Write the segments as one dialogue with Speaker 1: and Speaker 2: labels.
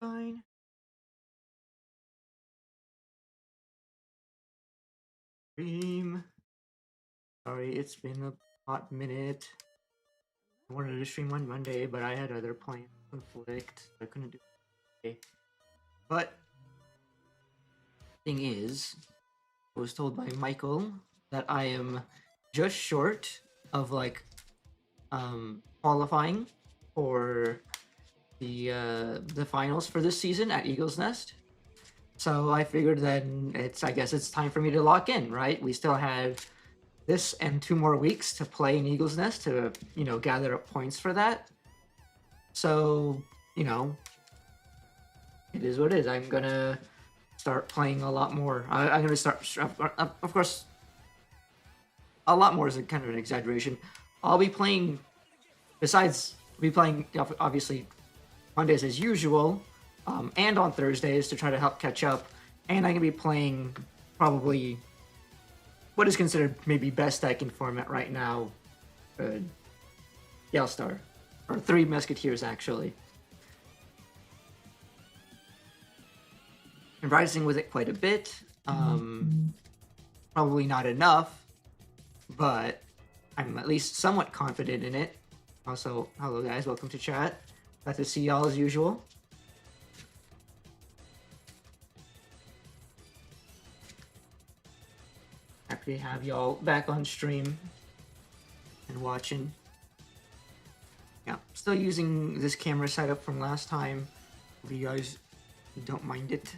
Speaker 1: Fine. Stream. Sorry, it's been a hot minute. I wanted to stream on Monday, but I had other plans conflict. I couldn't do it today. But thing is, I was told by Michael that I am just short of like qualifying for the finals for this season at Eagles Nest. So I figured then I guess it's time for me to lock in, right? We still have this and 2 more weeks to play in Eagles Nest to, gather up points for that. So, it is what it is. I'm gonna start playing a lot more. I'm gonna start, of course, a lot more is a kind of an exaggeration. I'll be playing, besides be playing, obviously, Mondays as usual, and on Thursdays to try to help catch up. And I'm gonna be playing probably what is considered maybe best deck in format right now, Yellstar, or 3 Musketeers actually. I'm rising with it quite a bit. Probably not enough, but I'm at least somewhat confident in it. Also, hello guys, welcome to chat. Glad to see y'all as usual. Happy to have y'all back on stream and watching. Yeah, still using this camera setup from last time. If you guys don't mind it.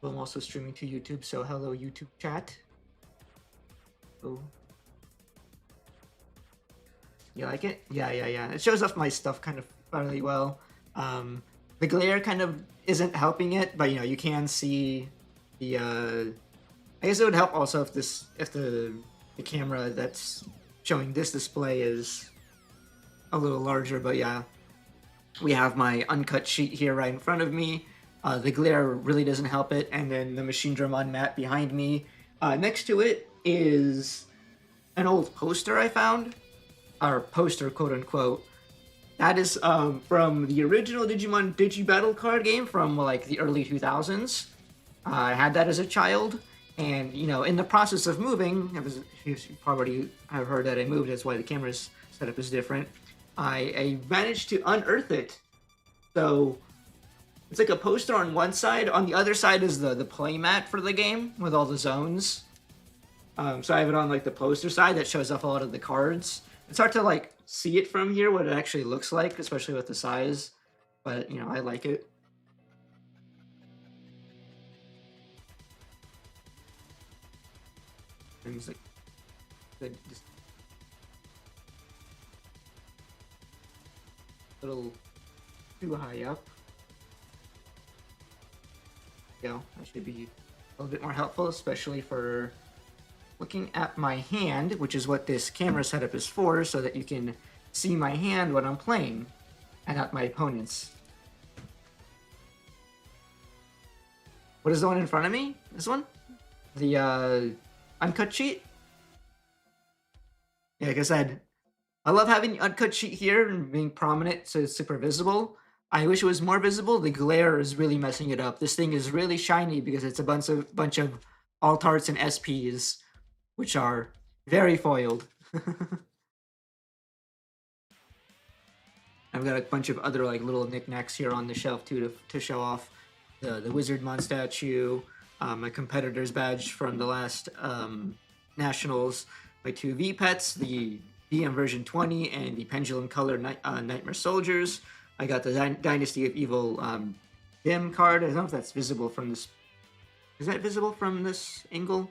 Speaker 1: I'm also streaming to YouTube, so hello YouTube chat. Oh. You like it? Yeah. It shows off my stuff kind of fairly well. The glare kind of isn't helping it, but you can see the I guess it would help also if the camera that's showing this display is a little larger, but yeah. We have my uncut sheet here right in front of me. The glare really doesn't help it, and then the Machine Drum mat behind me. Next to it is an old poster I found, or poster quote unquote. That is from the original Digimon Digi-Battle card game from like the early 2000s. I had that as a child, and in the process of moving, you probably have heard that I moved. That's why the camera's setup is different. I managed to unearth it. So it's like a poster on one side. On the other side is the play mat for the game with all the zones. So I have it on like the poster side that shows off a lot of the cards. It's hard to like see it from here what it actually looks like, especially with the size. But I like it. Things like just a little too high up. That should be a little bit more helpful, especially for looking at my hand, which is what this camera setup is for, so that you can see my hand when I'm playing and not my opponent's. What is the one in front of me? This one? The uncut sheet? Yeah, like I said, I love having the uncut sheet here and being prominent so it's super visible. I wish it was more visible. The glare is really messing it up. This thing is really shiny because it's a bunch of alt arts and SPs, which are very foiled. I've got a bunch of other like little knickknacks here on the shelf too to show off the Wizardmon statue, my competitor's badge from the last nationals, my 2 V pets, the DM version 20 and the Pendulum Color Nightmare Soldiers. I got the Dynasty of Evil dim card. I don't know if that's visible from this. Is that visible from this angle?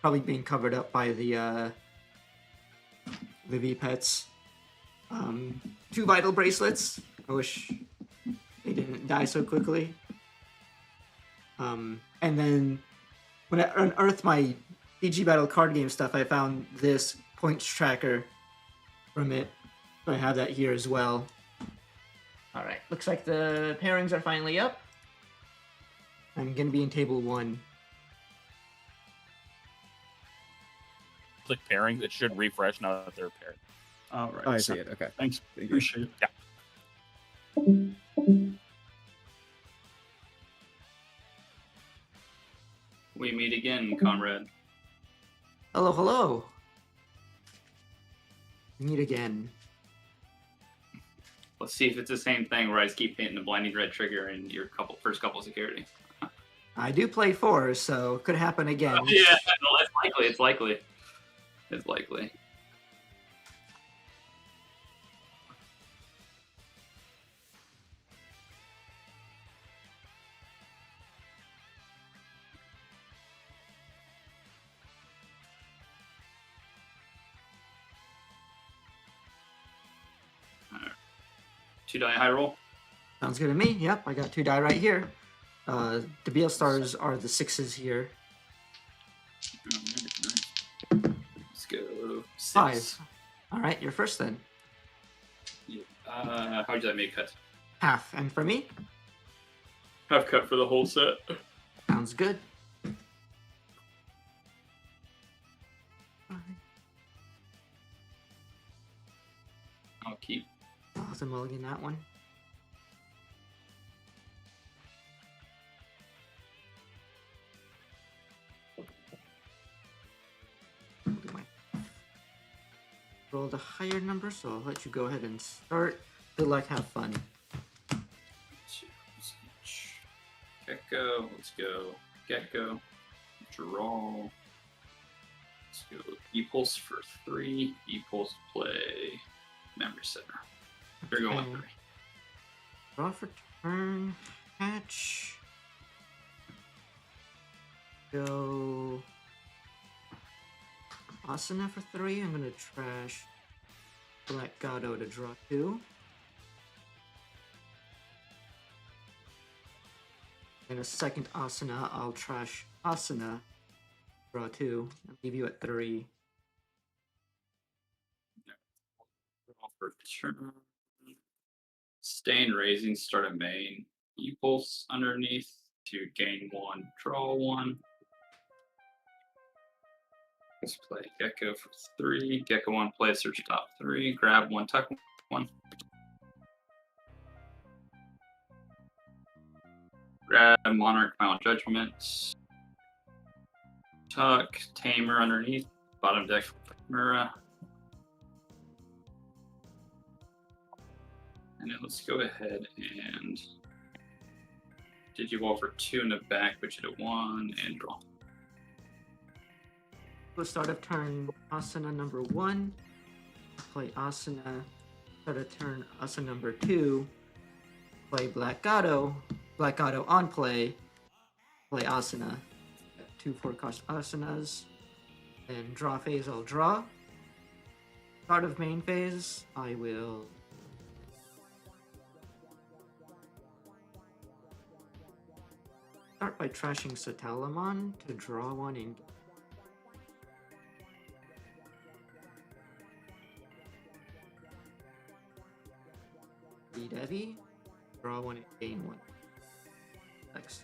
Speaker 1: Probably being covered up by the V-Pets. 2 Vital Bracelets. I wish they didn't die so quickly. And then when I unearthed my Digi-Battle card game stuff, I found this points tracker from it. So I have that here as well. All right, looks like the pairings are finally up. I'm gonna be in table 1.
Speaker 2: Click pairing. It should refresh now that they're paired.
Speaker 3: All right.
Speaker 4: Oh, I see it. Okay.
Speaker 3: Thanks.
Speaker 4: Thank you.
Speaker 3: Appreciate it.
Speaker 2: Yeah.
Speaker 5: We meet again, comrade.
Speaker 1: Hello, hello. Meet again.
Speaker 5: Let's see if it's the same thing where I just keep hitting the blinding red trigger in your first couple security.
Speaker 1: I do play 4, so could happen again.
Speaker 5: Yeah, no, it's likely. It's likely. It's likely. Alright. 2 die high roll.
Speaker 1: Sounds good to me. Yep, I got 2 die right here. The BL stars are the 6s here.
Speaker 5: Let's go. 6.
Speaker 1: 5. All right, you're first then.
Speaker 5: Yeah. How would you like me to cut?
Speaker 1: Half. And for me?
Speaker 5: Half cut for the whole set.
Speaker 1: Sounds good.
Speaker 5: I'll keep.
Speaker 1: Awesome mulligan that one. Roll the higher number, so I'll let you go ahead and start. Good luck, have fun.
Speaker 5: Gecko, let's go. Gecko, draw. Let's go. E-Pulse for 3. E-Pulse play memory center. They're going
Speaker 1: Okay.
Speaker 5: 3.
Speaker 1: Draw for turn. Hatch. Go. Asana for 3. I'm gonna trash Black Gado to draw 2. And a second Asana, I'll trash Asana, draw 2, and leave you at 3.
Speaker 5: Draw for turn. Stain raising, start a main. E-Pulse underneath to gain 1, draw 1. Let's play Gecko for 3. Gecko 1, play search top 3. Grab 1, tuck 1. Grab Monarch Final Judgment. Tuck, Tamer underneath. Bottom deck for Mura. And then let's go ahead and Digivolve for 2 in the back, put you to 1, and draw.
Speaker 1: So start of turn Asana number 1. Play Asana. Start of turn Asana number 2. Play Black Gado. Black Gado on play. Play Asana. 2 4-cost Asanas. Then draw phase, I'll draw. Start of main phase, I will start by trashing Satalamon to draw 1 and Devi, draw 1 and gain 1. Next.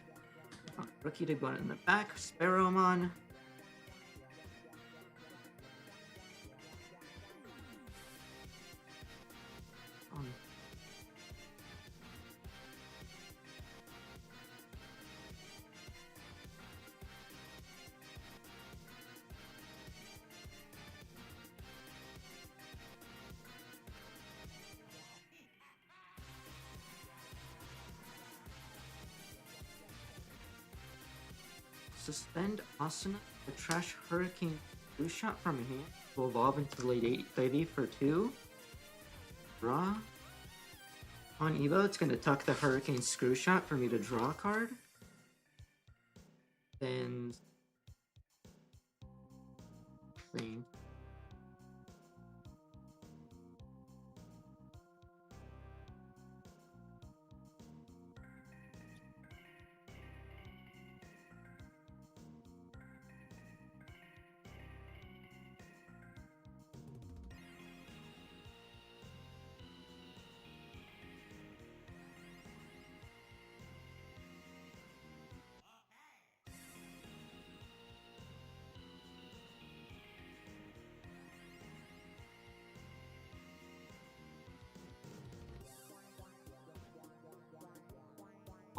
Speaker 1: Rookie to go in the back, Sparrowmon. Suspend Asana to trash Hurricane Blue Shot from hand to evolve into late 80 for 2. Draw. On Evo, it's going to tuck the Hurricane Screw Shot for me to draw a card. Then. Clean.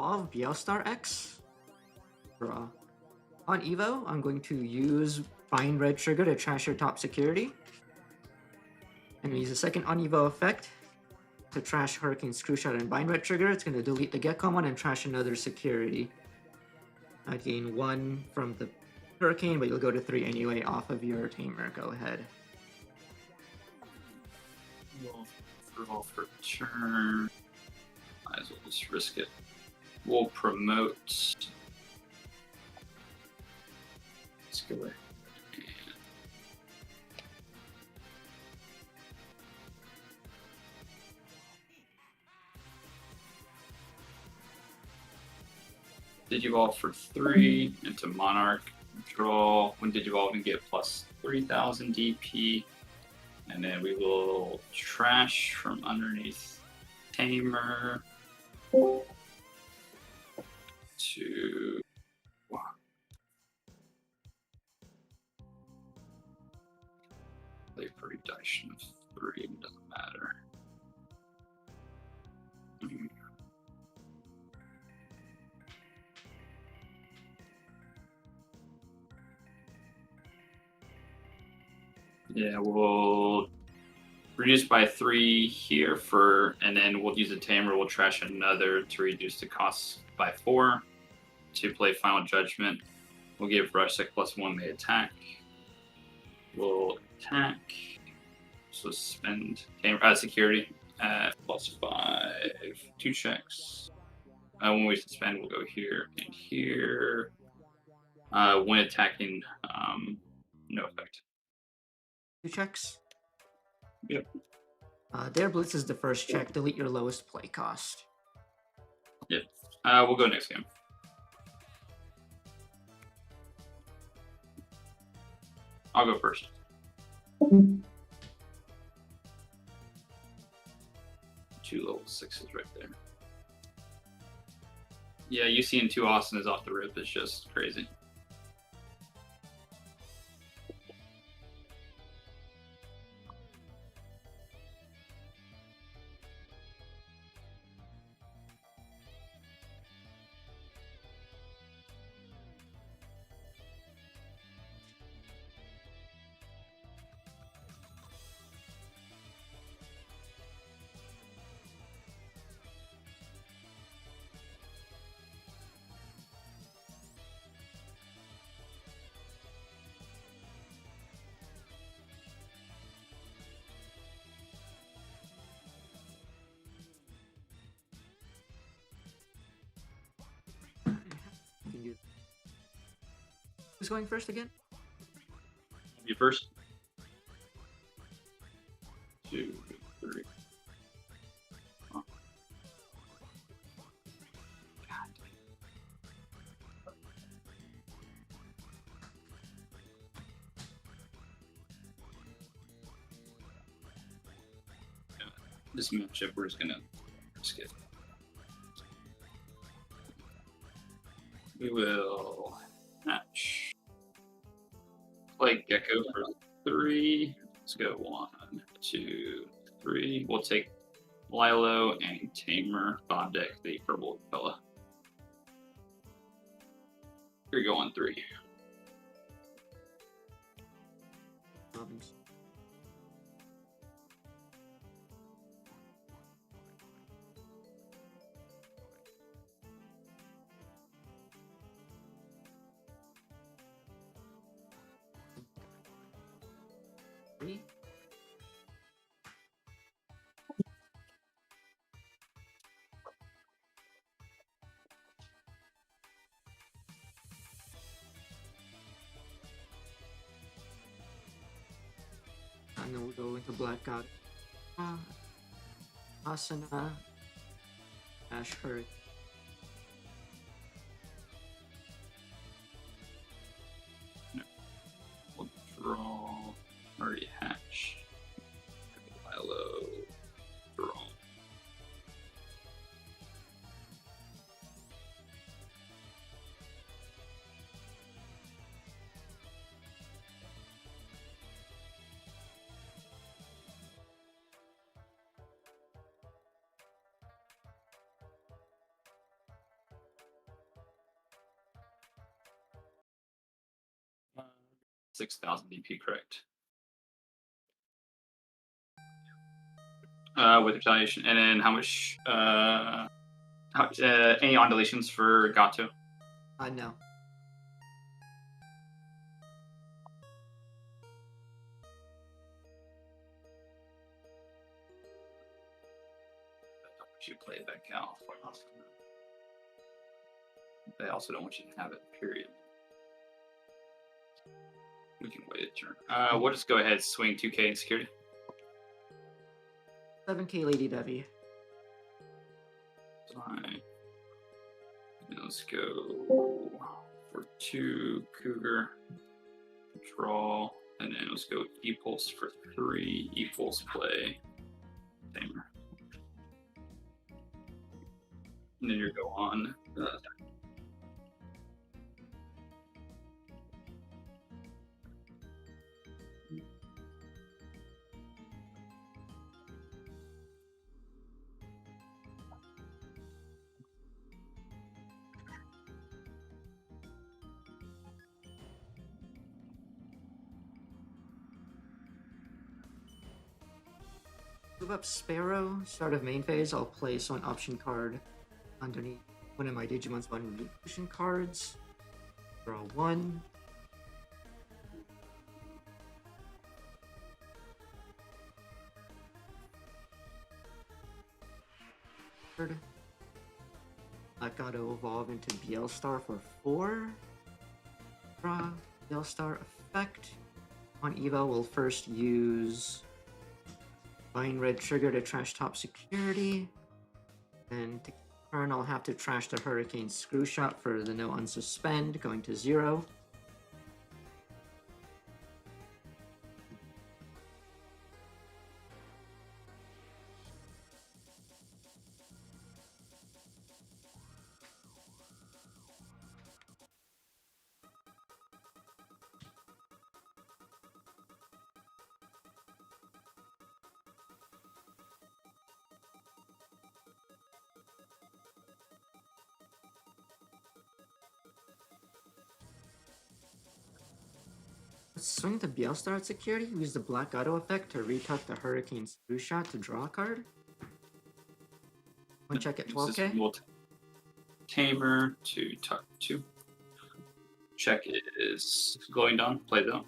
Speaker 1: Evolve Bielstar X. Draw. On Evo, I'm going to use Bind Red Trigger to trash your top security. And use a second on Evo effect to trash Hurricane Screwshot and Bind Red Trigger. It's going to delete the Gekkomon and trash another security. I gain 1 from the Hurricane, but you'll go to 3 anyway off of your Tamer. Go ahead.
Speaker 5: We'll draw for turn. Might as well just risk it. We'll promote. Let's go ahead. Digivolve for 3 into Monarch. Draw. When Digivolve and get plus 3,000 DP. And then we will trash from underneath Tamer to play for reduction of 3, doesn't matter. Yeah, we'll reduce by 3 here for, and then we'll use a Tamer. We'll trash another to reduce the cost by 4 to play Final Judgment. We'll give Rushsec +1 may attack. We'll attack. So spend Tamer security at +5. 2 checks. When we suspend, we'll go here and here. When attacking, no effect.
Speaker 1: 2 checks?
Speaker 5: Yep.
Speaker 1: Their Blitz is the first check. Delete your lowest play cost.
Speaker 5: Yep. We'll go next game. I'll go first. 2 level 6s right there. Yeah, you seeing 2 Austin is off the rip is just crazy.
Speaker 1: Who's going first again?
Speaker 5: You first. 2, 3. Oh. God. This matchup, we're just gonna risk it. We will match. Play Gecko for 3. Let's go 1, 2, 3. We'll take Lilo and Tamer. Bob deck the purple fella. You're going 3.
Speaker 1: Problems. And then we'll go into Black God. Asana. Ash Hurricane.
Speaker 5: We'll draw. Already hatch. Lilo. Draw. 6,000 DP, correct? With retaliation, and then how much? Any undulations for Gato?
Speaker 1: No.
Speaker 5: You play it back out. They also don't want you to have it. Period. We can wait a turn. We'll just go ahead, swing 2K in security.
Speaker 1: 7K Lady Devi.
Speaker 5: Fine. Let's go for 2 Cougar. Draw. And then let's go E-Pulse for 3. E-Pulse play. Tamer. And then you go on.
Speaker 1: Move up Sparrow. Start of main phase. I'll place one option card underneath one of my Digimon's evolution cards. Draw 1. Third. Black Auto evolve into Bielstar for 4. Draw. Bielstar effect. On evo, we'll first use Vine Red Trigger to trash top security. Then to turn, I'll have to trash the Hurricane Screw Shot for the no unsuspend, going to 0. Swing the Bielstar at security, use the Black Auto effect to retuck the Hurricane Screw Shot to draw a card. One check at 12k.
Speaker 5: Tamer to tuck 2. Check is Glowing Dawn, play them.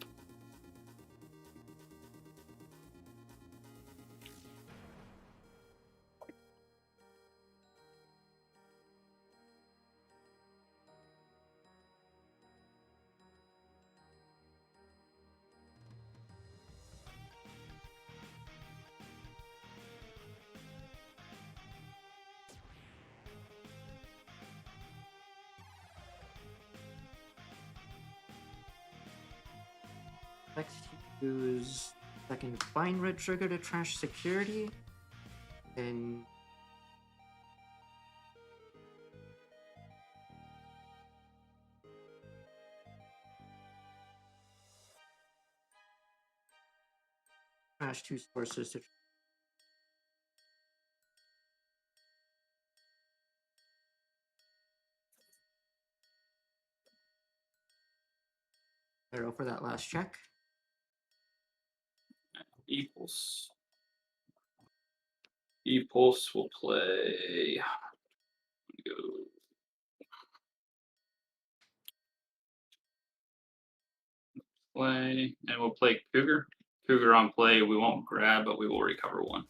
Speaker 1: Next, use second Vine Red Trigger to trash security. Then trash 2 sources to arrow for that last check.
Speaker 5: E-Pulse. E-Pulse will play. Go. Play, and we'll play Cougar. Cougar on play. We won't grab, but we will recover 1.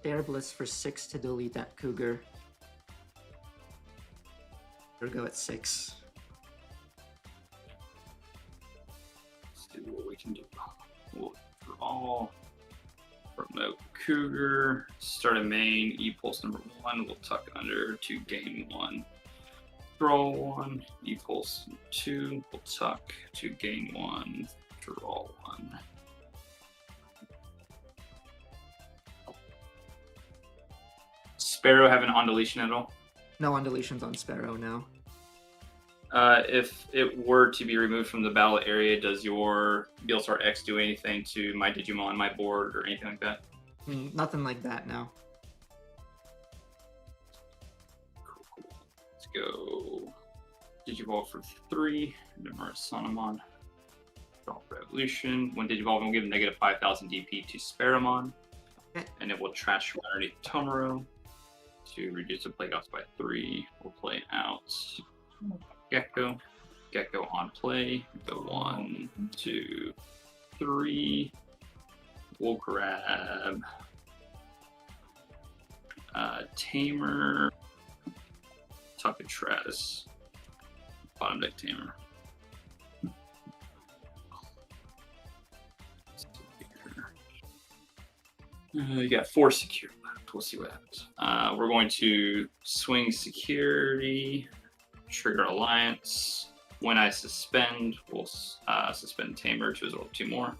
Speaker 1: Dare Bliss for 6 to delete that Cougar. We'll go at 6.
Speaker 5: Let's see what we can do. We'll draw, promote Cougar, start a main, E-Pulse number 1, we'll tuck under to gain 1. Draw 1 equals 2. We'll tuck to gain 1. Draw 1. Sparrow have an on deletion at all?
Speaker 1: No on deletions on Sparrow now.
Speaker 5: If it were to be removed from the battle area, does your Beelstar X do anything to my Digimon on my board or anything like that?
Speaker 1: Nothing like that now.
Speaker 5: Cool. Let's go Digivolve for 3. Remember Sonamon. Draw Revolution. When Digivolve, we'll give negative 5,000 DP to Sparrowmon.
Speaker 1: Okay.
Speaker 5: And it will trash from underneath Tomoro to reduce the play cost by 3. We'll play out Gecko. Gecko on play. Go 1, 2, 3. We'll grab Tamer. Tuckatress. Bottom deck Tamer. You got 4 secure left. We'll see what happens. We're going to swing security, trigger alliance. When I suspend, we'll suspend Tamer to as well 2 more.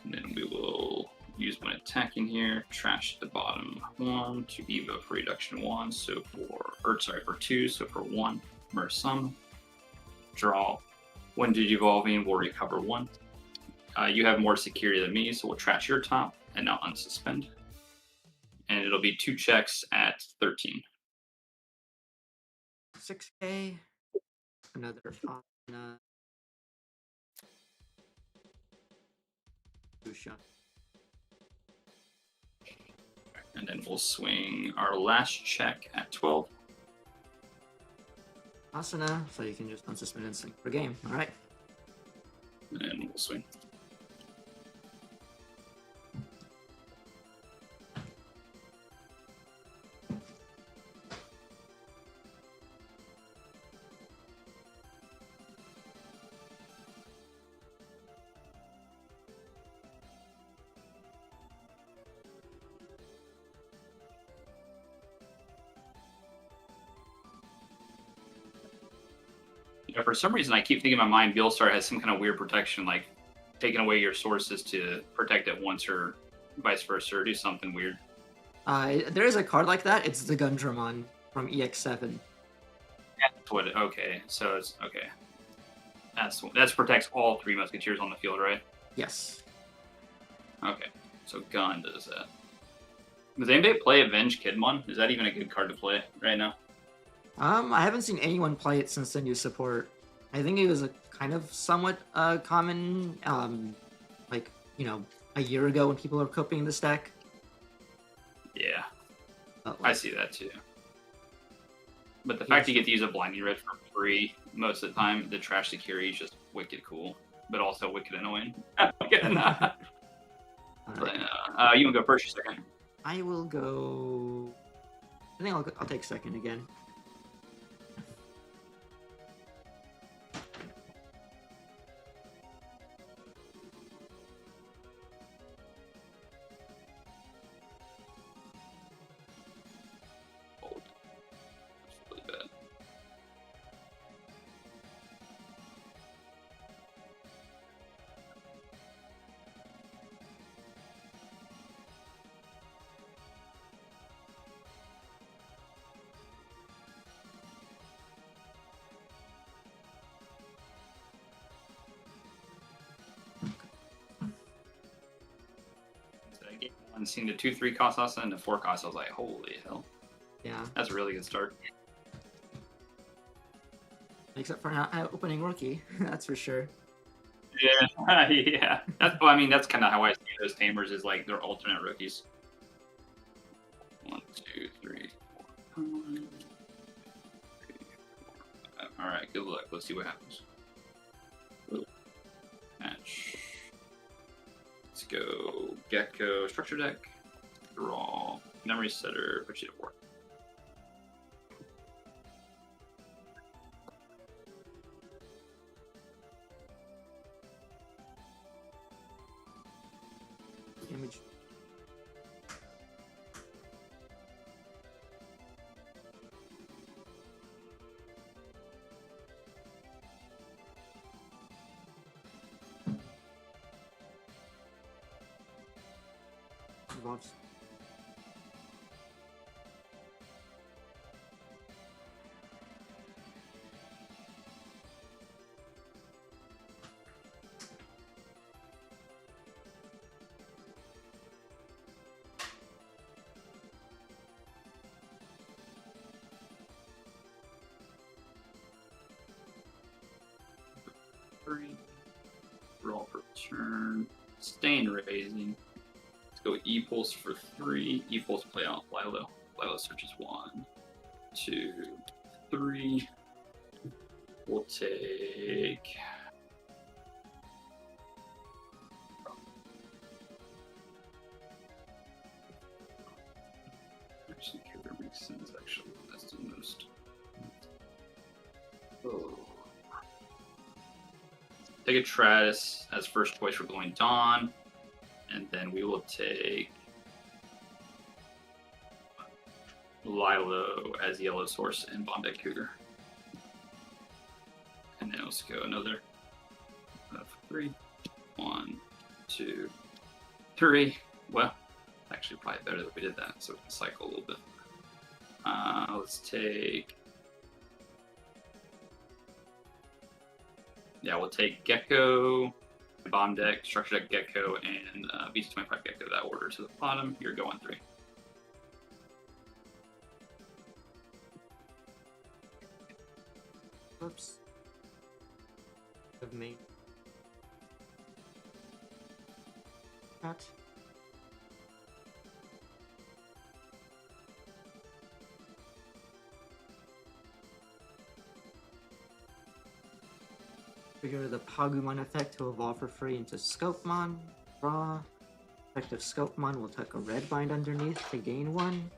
Speaker 5: And then we will use when attacking here, trash the bottom 1 to Evo for reduction 1. So for 2, so for 1, Mersum. Draw. When Digivolving, we'll recover 1. You have more security than me, so we'll trash your top and now unsuspend. And it'll be 2 checks at 13.
Speaker 1: 6K. Another on Lucian.
Speaker 5: And then we'll swing our last check at 12.
Speaker 1: Asana, so you can just unsuspend and sync per game. All right.
Speaker 5: And we'll swing. Yeah, for some reason, I keep thinking in my mind Beelstar has some kind of weird protection, like taking away your sources to protect it once or vice versa, or do something weird.
Speaker 1: There is a card like that. It's the Gundramon from EX7.
Speaker 5: That's what. Okay, so it's okay. That protects all 3 Musketeers on the field, right?
Speaker 1: Yes.
Speaker 5: Okay, so Gun does that. Does anybody play Avenge Kidmon? Is that even a good card to play right now?
Speaker 1: I haven't seen anyone play it since the new support. I think it was a kind of somewhat common, like, you know, a year ago when people were copying this deck.
Speaker 5: Yeah,
Speaker 1: But,
Speaker 5: I see that too. But the fact you get to use a Blinding Red for free most of the time, the trash security is just wicked cool, but also wicked annoying.
Speaker 1: Alright.
Speaker 5: You want to go first or second?
Speaker 1: I will go. I think I'll take second again.
Speaker 5: That's really bad. I gave one seen the 2/3 cost us and the 4 cost. I was like, holy hell,
Speaker 1: Yeah.
Speaker 5: that's a really good start.
Speaker 1: Except for not opening rookie, that's for sure.
Speaker 5: Yeah, yeah. That's kind of how I see those tamers is like they're alternate rookies. 1, 2, 3, 4, 5. All right, good luck. Let's see what happens. Match. Let's go Gecko structure deck. Draw memory setter. Put you to work.
Speaker 1: Damage. evolves.
Speaker 5: Three. Roll per turn. Stain raising. Let's go E-Pulse for 3. E-Pulse play out Lilo. Lilo searches 1, 2, 3. We'll take. Actually, Killer makes sense, actually. That's the most. Oh. Take a Tratus as first choice for Glowing Dawn, and then we will take Lilo as Yellow Source and Bomb Deck Cougar. And then let's go another 3. 1, 2, 3. Well, actually, probably better that we did that, so we can cycle a little bit. Let's take. Yeah, we'll take Gecko, Bomb Deck, Structure Deck Gecko, and BC25 Gecko, that order to the bottom. You're going 3.
Speaker 1: Whoops. Of me. Cut. Trigger the Pagumon effect to evolve for free into Scopemon. Draw. Effective Scopemon will tuck a red bind underneath to gain 1.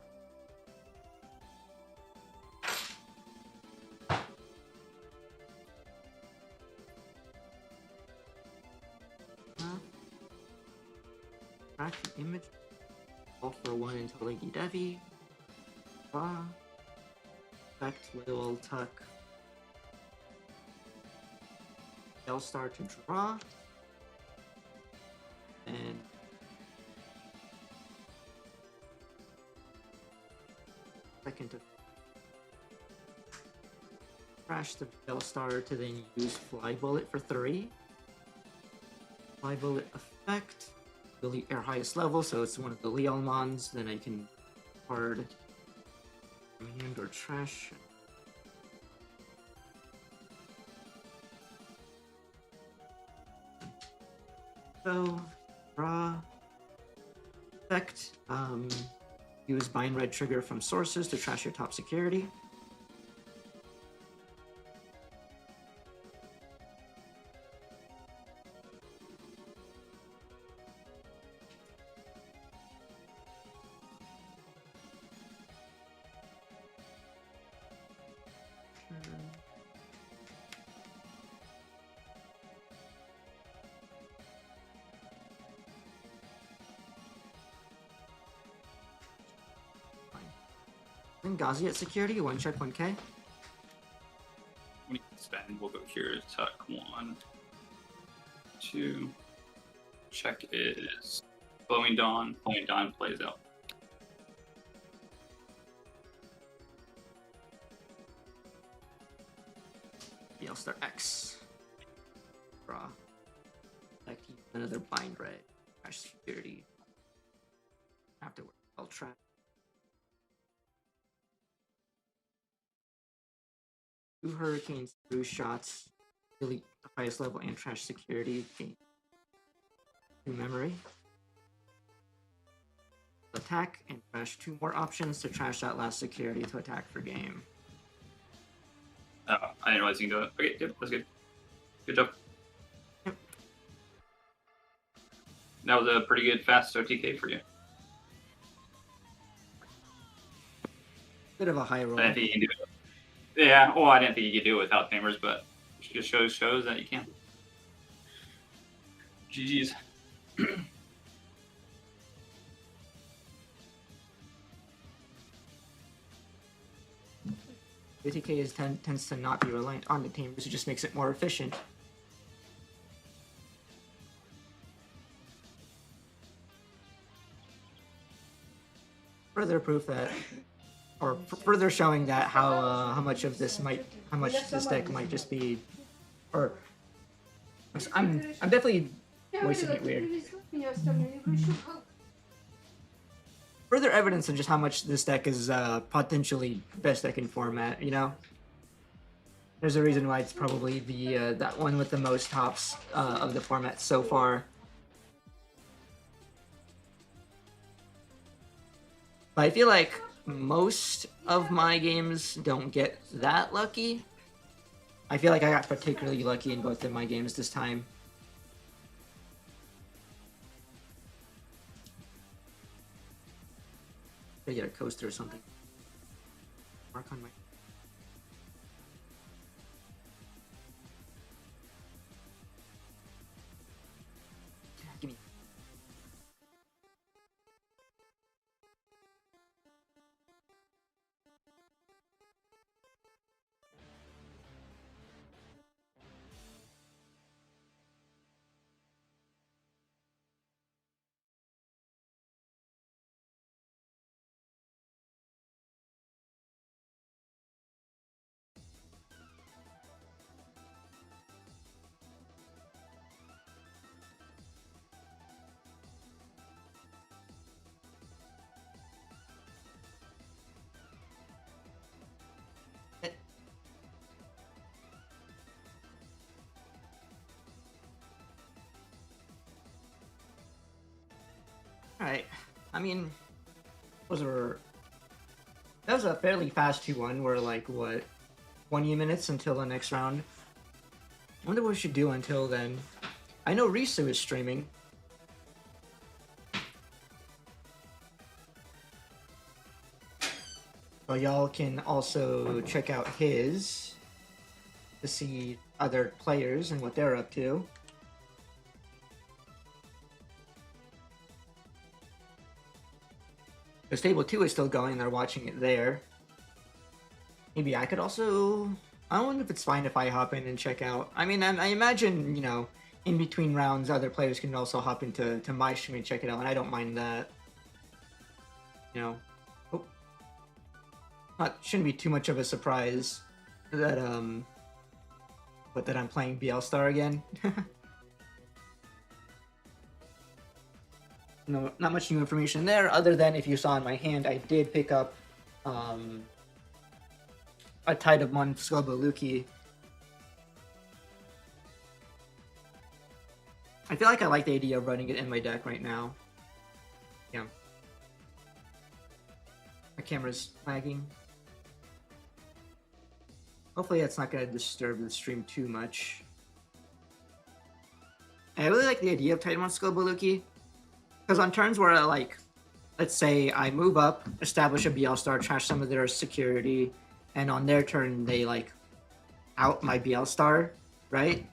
Speaker 1: Track the image. Evolve for 1 into Leggy Devi. Draw. Effect will tuck L-Star to draw, and second to crash the L-Star to then use Fly Bullet for 3. Fly Bullet effect, delete air highest level, so it's one of the Leomons, then I can card from hand or trash. So, draw, effect, use Bind Red trigger from sources to trash your top security. Then Gazi at security, 1 check, 1k.
Speaker 5: We spend, we'll go here, tuck 1, 2. Check is Glowing Dawn. Glowing Dawn plays out.
Speaker 1: Yellstar X. Draw. Effect, another Bind Red. Crash security. Afterward, I'll trap. Two Hurricanes, 2 shots, delete the highest level and trash security, gain 2 memory. Attack and trash 2 more options to trash that last security to attack for game.
Speaker 5: Oh, I didn't realize you can do it. Okay, yep, that's good. Good job.
Speaker 1: Yep.
Speaker 5: That was a pretty good fast OTK for you.
Speaker 1: Bit of a high roll.
Speaker 5: I didn't think you can do it. Yeah, well, I didn't think you could do it without tamers, but it just shows that you can. GG's.
Speaker 1: OTK tends to not be reliant on the tamers, it just makes it more efficient. further proof that, or further showing that how much of this might, how much this deck might just be, or I'm definitely voicing it weird. Further evidence of just how much this deck is potentially best deck in format. You know, there's a reason why it's probably the that one with the most hops of the format so far. But I feel like most of my games don't get that lucky. I feel like I got particularly lucky in both of my games this time. I get a coaster or something. Mark on my. Give me. Alright. I mean, that was a fairly fast 2-1. We're like, what, 20 minutes until the next round? I wonder what we should do until then. I know Risu is streaming. So y'all can also check out his to see other players and what they're up to. Because Table 2 is still going, they're watching it there. Maybe I could also... I don't know if it's fine if I hop in and check out. I mean, I imagine, you know, in between rounds, other players can also hop into my stream and check it out, and I don't mind that. You know. Shouldn't be too much of a surprise that, that I'm playing BL Star again. No, not much new information there, other than if you saw in my hand, I did pick up a Digimon Scobaluki. I feel like I like the idea of running it in my deck right now. Yeah. My camera's lagging. Hopefully that's not going to disturb the stream too much. I really like the idea of Digimon Scobaluki. Because on turns where, like, let's say I move up, establish a BL Star, trash some of their security, and on their turn they, like, out my BL Star, right?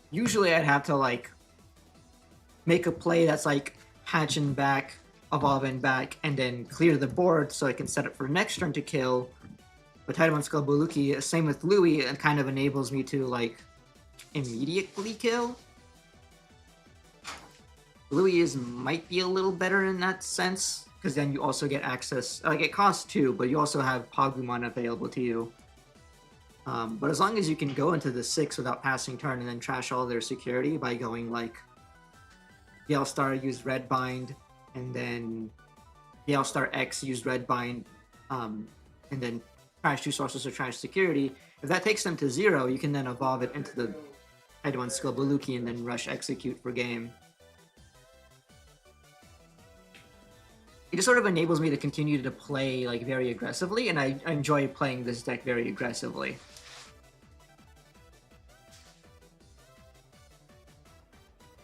Speaker 1: Usually I'd have to, like, make a play that's, like, hatching back, evolving back, and then clear the board so I can set up for next turn to kill. But Digimon Scobaluki, same with Louis, it kind of enables me to, like, immediately kill. Louis might be a little better in that sense, because then you also get access, like it costs 2, but you also have Pagumon available to you. But as long as you can go into the 6 without passing turn and then trash all their security by going like BL Star use Red Bind, and then BL Star X use Red Bind, and then trash 2 sources of trash security, if that takes them to 0, you can then evolve it into the Digimon Scobaluki and then rush execute for game. It just sort of enables me to continue to play like very aggressively, and I enjoy playing this deck very aggressively.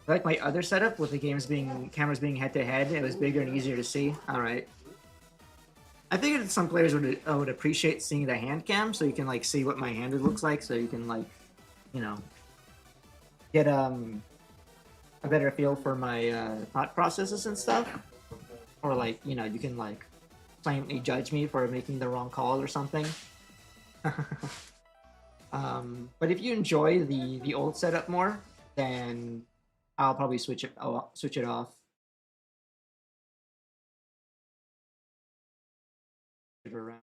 Speaker 1: I like my other setup with the cameras being head to head. It was bigger and easier to see. All right. I figured that some players would appreciate seeing the hand cam, so you can like see what my hand looks like, so you can like, you know, get a better feel for my thought processes and stuff. Or like, you know, you can like silently judge me for making the wrong call or something. But if you enjoy the old setup more, then I'll probably switch it off. around.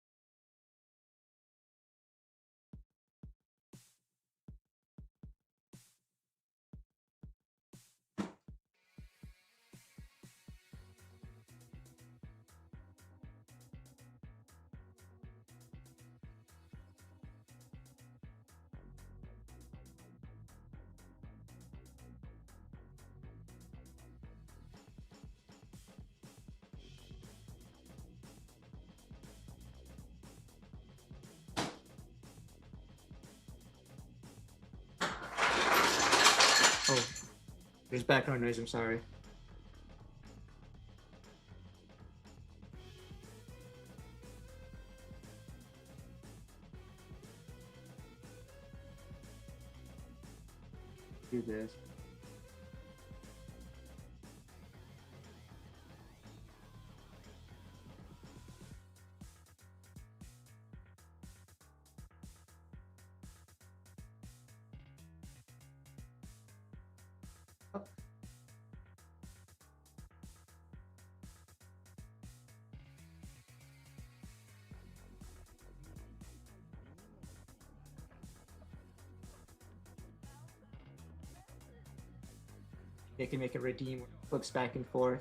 Speaker 1: Oh, there's background noise. I'm sorry. Do this. Oh. They can make a redeem where it flips back and forth.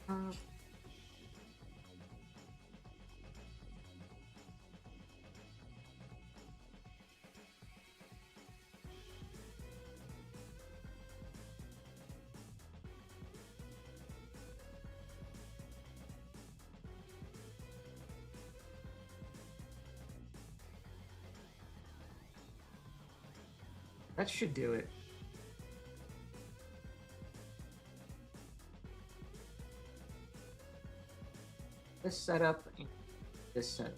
Speaker 1: Uh, that should do it. This setup, and this set.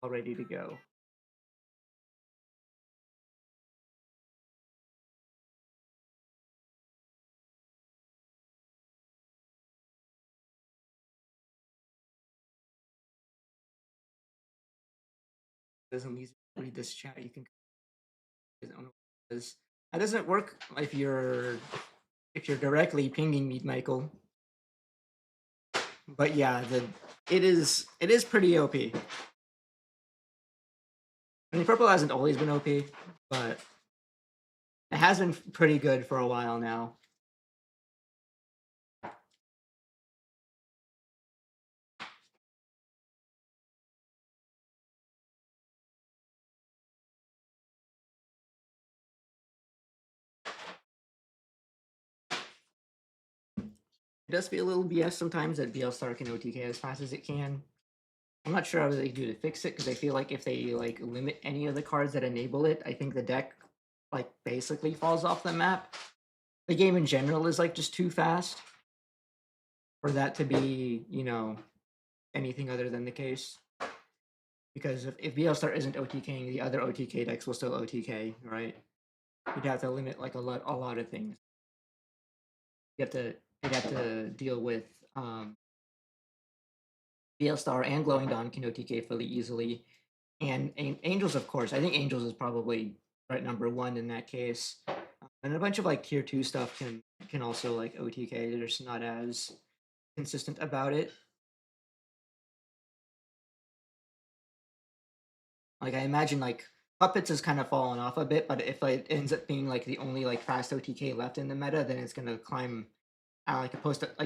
Speaker 1: All ready to go. Doesn't easy read this chat. You can. I don't know what it is. That doesn't work if you're directly pinging me, Michael. But yeah, it is pretty OP. I mean, purple hasn't always been OP, but it has been pretty good for a while now. It does feel a little BS sometimes that BL Star can OTK as fast as it can. I'm not sure how they do to fix it because I feel like if they like limit any of the cards that enable it, I think the deck like basically falls off the map. The game in general is like just too fast for that to be, you know, anything other than the case. Because if BL Star isn't OTKing, the other OTK decks will still OTK, right? You'd have to limit like a lot of things. You'd have to deal with BL Star and Glowing Dawn can OTK fairly easily. And Angels, of course. I think Angels is probably right number one in that case. And a bunch of like tier 2 stuff can also like OTK. They're just not as consistent about it. Like I imagine like Puppets has kind of fallen off a bit, but if it ends up being like the only like fast OTK left in the meta, then it's gonna climb like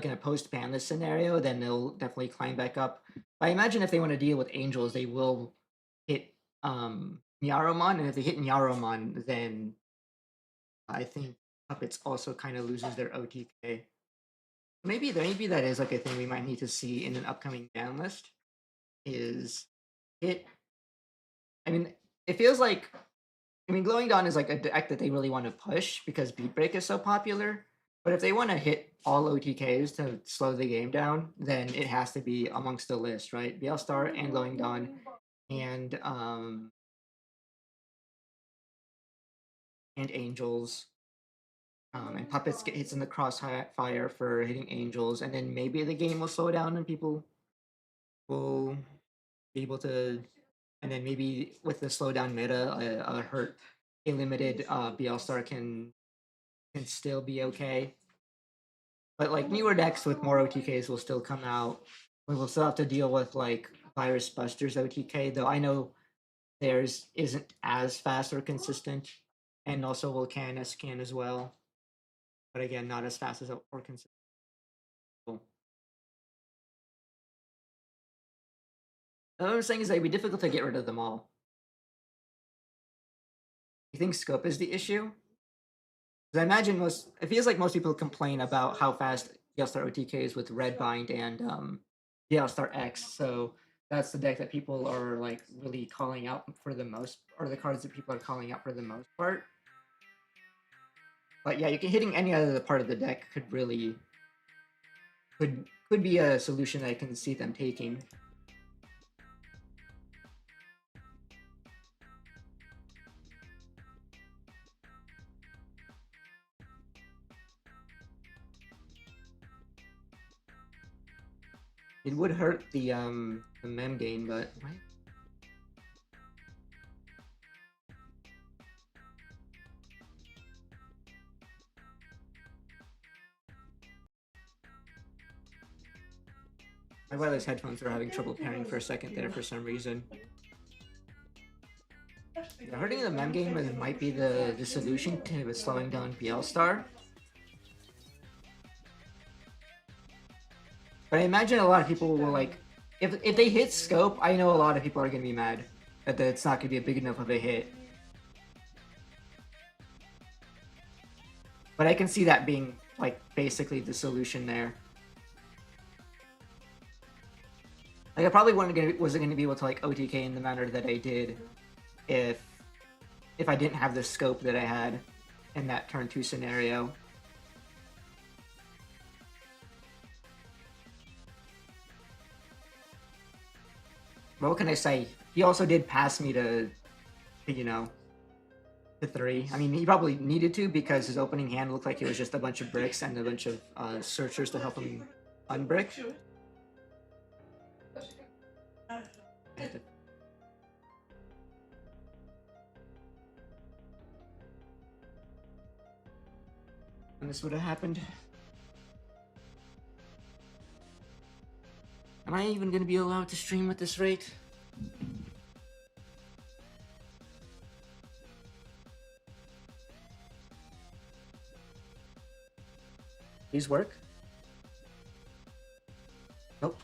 Speaker 1: in a post banless scenario, then they'll definitely climb back up. But I imagine if they want to deal with Angels, they will hit Nyaromon, and if they hit Nyaromon, then I think Puppets also kind of loses their OTK. Maybe that is like a thing we might need to see in an upcoming ban list. Is hit I mean, it feels like I mean, Glowing Dawn is like a deck that they really want to push because Beat Break is so popular. But if they want to hit all OTKs to slow the game down, then it has to be amongst the list, right? BL Star and Glowing Dawn and and Angels. And Puppets get hits in the crossfire for hitting Angels, and then maybe the game will slow down and people will be able to, and then maybe with the slowdown meta, a hurt a limited BL Star can still be okay. But like newer decks with more OTKs will still come out. We will still have to deal with like Virus Busters OTK, though I know theirs isn't as fast or consistent, and also Volcanus can as well. But again, not as fast as or consistent. What I'm saying is that it'd be difficult to get rid of them all. You think scope is the issue? Because I imagine it feels like most people complain about how fast Yellstar OTK is with Red Bind and Yellstar X. So that's the deck that people are like really calling out for the most, or the cards that people are calling out for the most part. But yeah, you can hitting any other part of the deck could really could be a solution I can see them taking. It would hurt the mem game, but my wireless headphones were having trouble pairing for a second there for some reason. Yeah, hurting the mem game might be the solution to slowing down BL Star. But I imagine a lot of people will like, if they hit scope, I know a lot of people are gonna be mad that it's not gonna be a big enough of a hit. But I can see that being like basically the solution there. Like I probably wasn't gonna be able to like OTK in the manner that I did if I didn't have the scope that I had in that turn 2 scenario. What can I say? He also did pass me to you know, to 3. I mean, he probably needed to because his opening hand looked like it was just a bunch of bricks and a bunch of searchers to help him unbrick. And this would have happened. Am I even going to be allowed to stream at this rate? These work? Nope.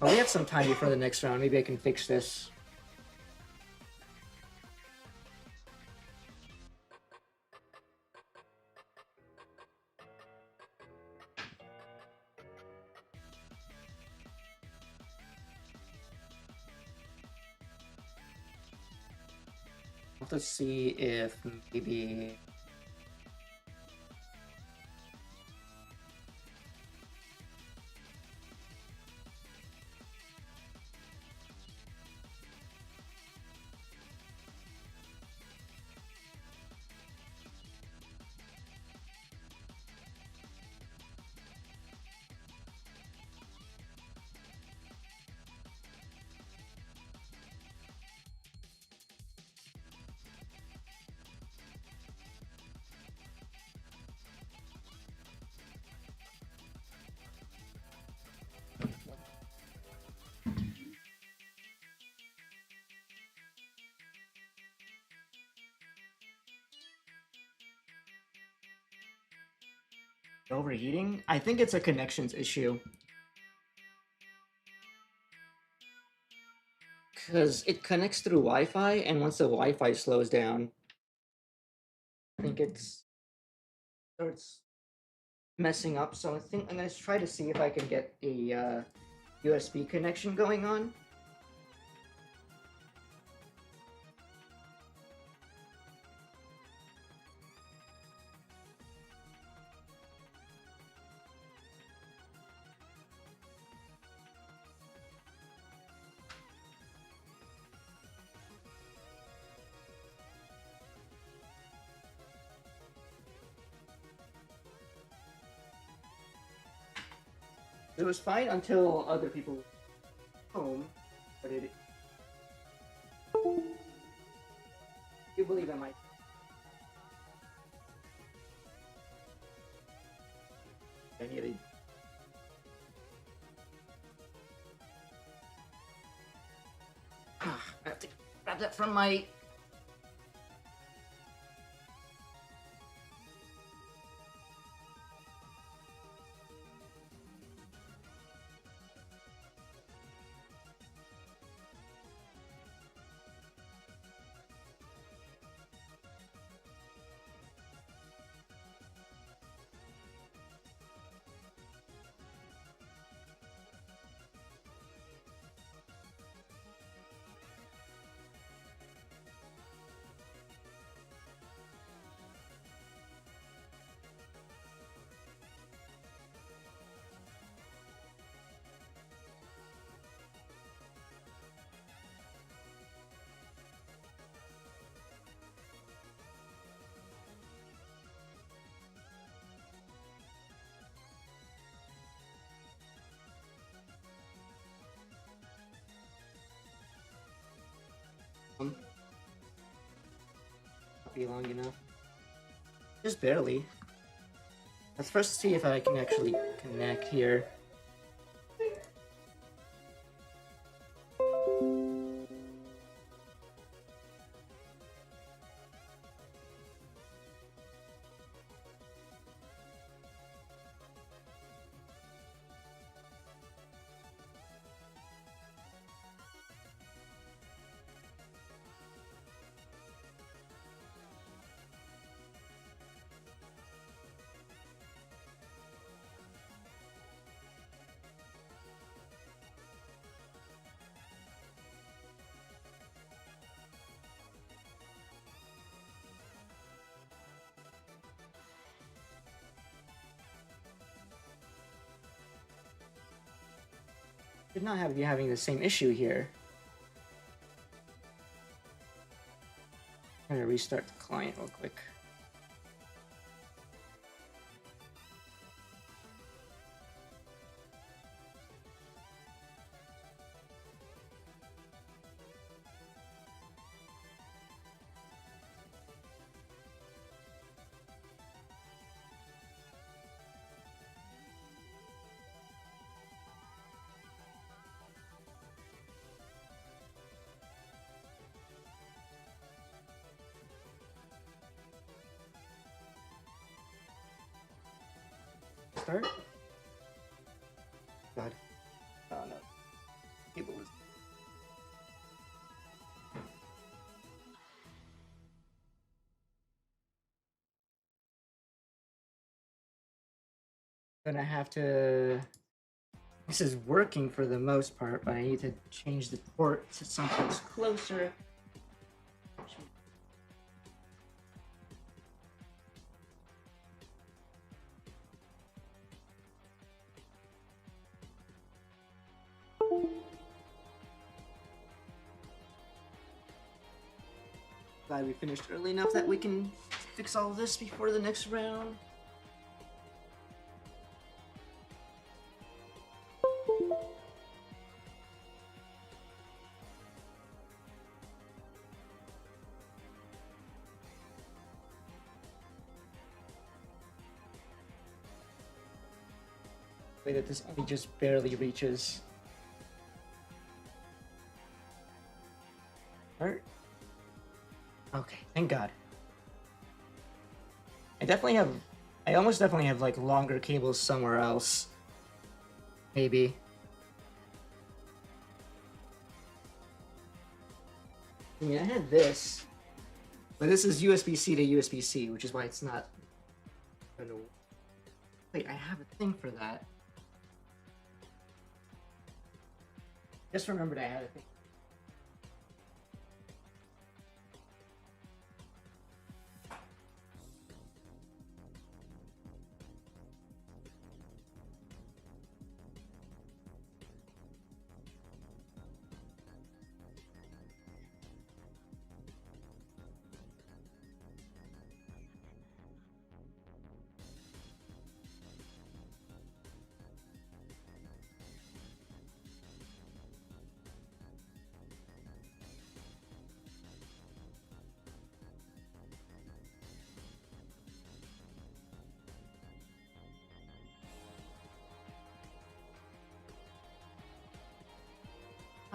Speaker 1: Oh, we have some time before the next round. Maybe I can fix this. Let's see if maybe... Overheating? I think it's a connections issue. Because it connects through Wi-Fi, and once the Wi-Fi slows down, I think it starts messing up, so I think I'm gonna try to see if I can get a USB connection going on. It was fine until other people were home, but it. You believe I might. I need a. I have to grab that from my. Not be long enough. Just barely. Let's first see if I can actually connect here. Should not have you having the same issue here. I'm gonna restart the client real quick. Start? God. Oh no. Cable is. Gonna have to. This is working for the most part, but I need to change the port to something closer. Glad we finished early enough that we can fix all this before the next round. Way that this only just barely reaches. Alright. Okay, thank God. I almost definitely have like longer cables somewhere else. Maybe. I mean, I had this, but this is USB-C to USB-C, which is why it's not. I don't know. Wait, I have a thing for that. Just remembered I had a thing.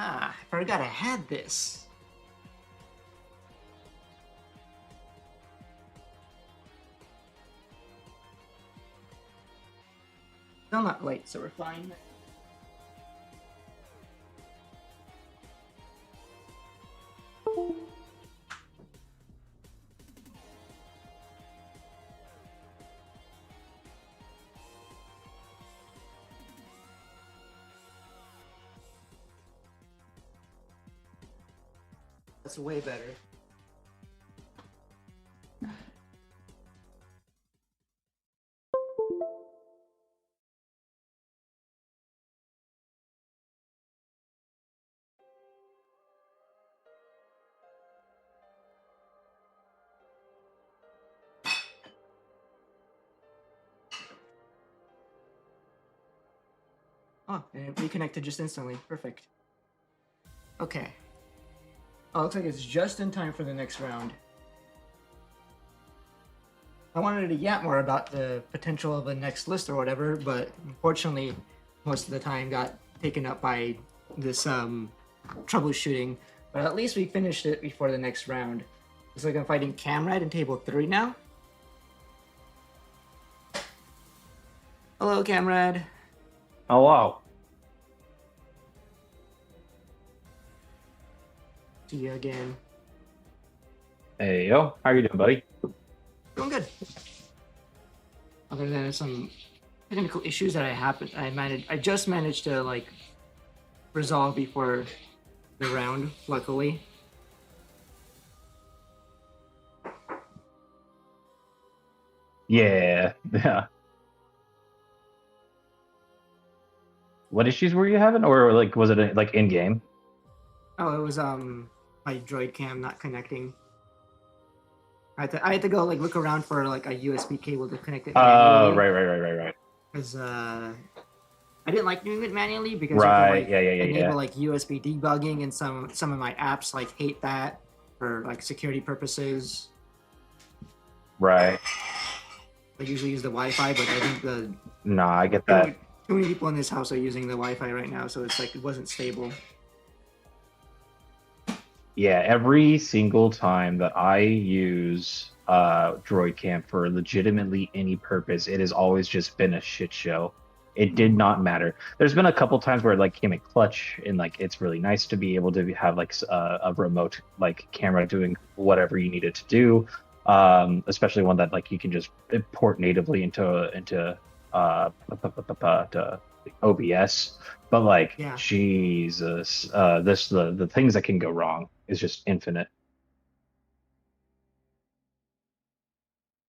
Speaker 1: Ah, I forgot I had this. Still not late, so we're fine. That's way better. Oh, and it reconnected just instantly. Perfect. Okay. Oh, looks like it's just in time for the next round. I wanted to yap more about the potential of a next list or whatever, but unfortunately, most of the time got taken up by this troubleshooting. But at least we finished it before the next round. Looks like I'm fighting Camrad in table 3 now. Hello, Camrad.
Speaker 3: Hello.
Speaker 1: See you again.
Speaker 3: Hey, yo. How you doing, buddy?
Speaker 1: Doing good. Other than some technical issues that I just managed to like resolve before the round, luckily.
Speaker 3: Yeah. Yeah. What issues were you having? Or, like, was it, like, in-game?
Speaker 1: Oh, it was my droid cam not connecting. I had to go like look around for like a USB cable to connect it
Speaker 3: Oh,
Speaker 1: manually.
Speaker 3: right.
Speaker 1: Because I didn't like doing it manually because you
Speaker 3: Right,
Speaker 1: can like
Speaker 3: yeah.
Speaker 1: enable like USB debugging, and some of my apps like hate that for like security purposes.
Speaker 3: Right.
Speaker 1: I usually use the Wi-Fi, but I think the
Speaker 3: Nah, I get that.
Speaker 1: too many people in this house are using the Wi-Fi right now, so it's like it wasn't stable.
Speaker 3: Yeah, every single time that I use Droid Camp for legitimately any purpose, it has always just been a shit show. It did not matter. There's been a couple times where it like came in clutch, and like it's really nice to be able to have like a remote like camera doing whatever you need it to do. Especially one that like you can just import natively into to OBS. But like,
Speaker 1: Yeah.
Speaker 3: Jesus, the things that can go wrong is just infinite.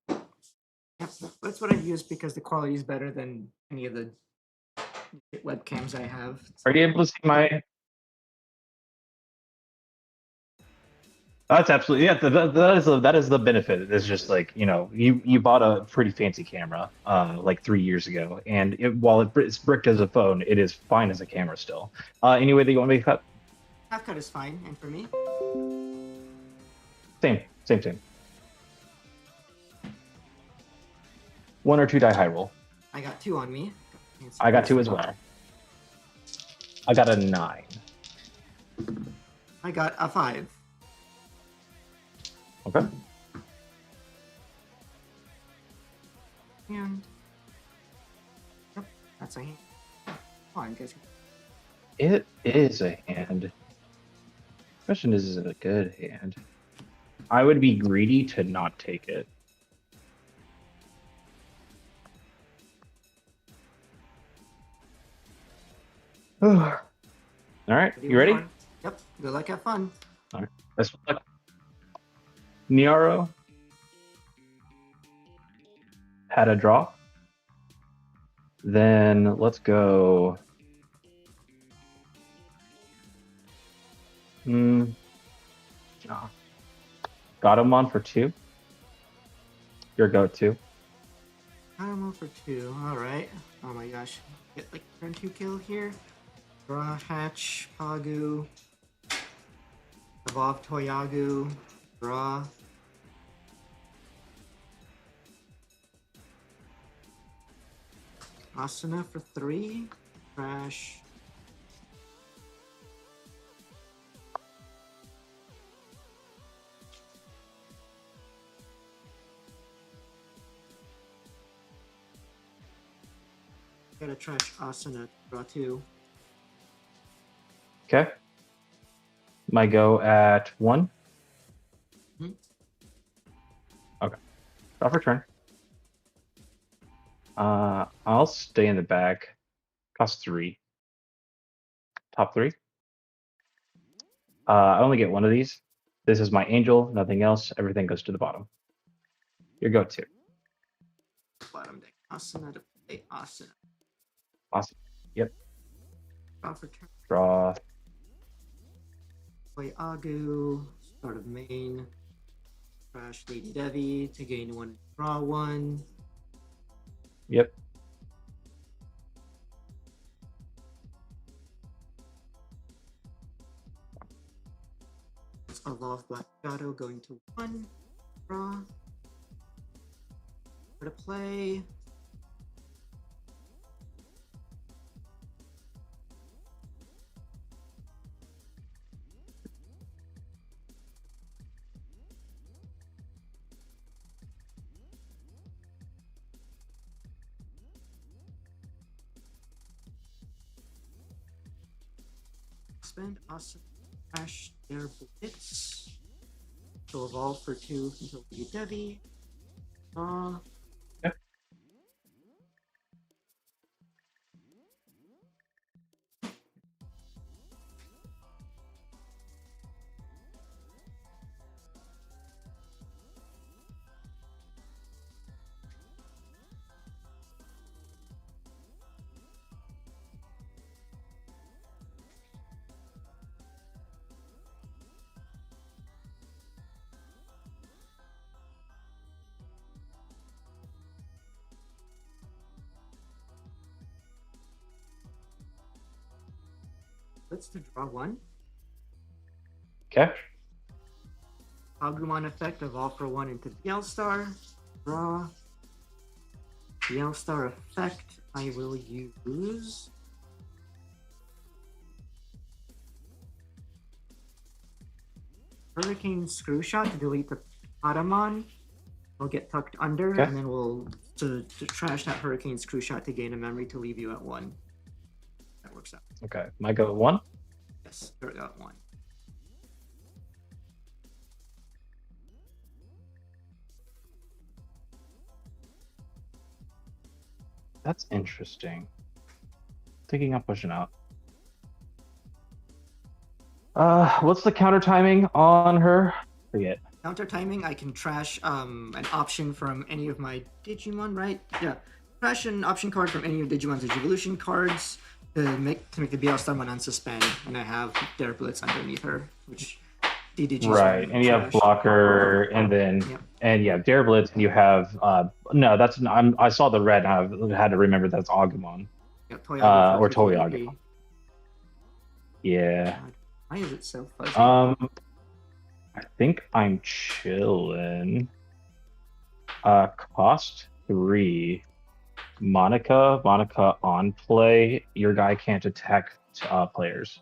Speaker 1: Yeah, that's what I use because the quality is better than any of the webcams I have.
Speaker 3: Are you able to see my? That's absolutely, yeah. That is the benefit. It's just like, you bought a pretty fancy camera like 3 years ago, and while it's bricked as a phone, it is fine as a camera still. Anyway, that you want me to cut?
Speaker 1: Half cut is fine, and for me,
Speaker 3: Same. 1 or 2 die high roll.
Speaker 1: I got 2 on me.
Speaker 3: I got 2 as well. I got a 9.
Speaker 1: I got a 5.
Speaker 3: Okay.
Speaker 1: And yep, that's a hand. Oh, I'm guessing.
Speaker 3: It is a hand. Question is it a good hand? I would be greedy to not take it. All right, you ready?
Speaker 1: Yep. Good luck, have fun.
Speaker 3: Let's look. Niaro had a draw. Then let's go. Got him on for 2. Your go-to.
Speaker 1: I'm on for 2. All right. Oh my gosh. Get like turn 2 kill here. Draw hatch Pagu. Evolve Toyagu. Draw. Asuna for 3. Crash. Gotta trash Asuna. Draw 2.
Speaker 3: Okay. My go at 1.
Speaker 1: Mhm.
Speaker 3: Okay. Draw for turn. I'll stay in the back. Cost 3. Top 3. I only get 1 of these. This is my angel, nothing else. Everything goes to the bottom. Your go-to.
Speaker 1: Bottom deck. Asuna to play Asuna.
Speaker 3: Awesome. Yep.
Speaker 1: Draw for turn.
Speaker 3: Draw.
Speaker 1: Play Agu. Start of main. Crash Lady Devi to gain 1. Draw 1.
Speaker 3: Yep.
Speaker 1: Evolve Black Shadow going to 1. Draw. For to play. Spend awesome crash their blitz. So evolve for 2 until we get Devi.
Speaker 3: Yep.
Speaker 1: Let's to draw 1.
Speaker 3: Okay.
Speaker 1: Agumon effect, evolve for 1 into Bielstar. Draw. Bielstar effect, I will use. Hurricane Screw Shot to delete the Patamon. We'll get tucked under,
Speaker 3: Okay.
Speaker 1: and then we'll to trash that Hurricane Screw Shot to gain a memory to leave you at 1. That works out.
Speaker 3: Okay. My go at 1.
Speaker 1: Yes, you're at 1.
Speaker 3: That's interesting. Thinking I'm pushing out. What's the counter timing on her? Forget.
Speaker 1: Counter timing, I can trash an option from any of my Digimon, right? Yeah. Trash an option card from any of Digimon's Evolution cards to make the Bielstar one unsuspend, and I have their Blitz underneath her, which DDG's
Speaker 3: Right, and you have blocker, and then
Speaker 1: Yep.
Speaker 3: and yeah, Dare Blitz, and you have no, that's I saw the red. I had to remember that's Agumon.
Speaker 1: Yeah, Toyago
Speaker 3: or
Speaker 1: for
Speaker 3: Toyago.
Speaker 1: TDP.
Speaker 3: Yeah.
Speaker 1: God, why is it so fuzzy?
Speaker 3: I think I'm chilling. Cost 3. Monica on play. Your guy can't attack players.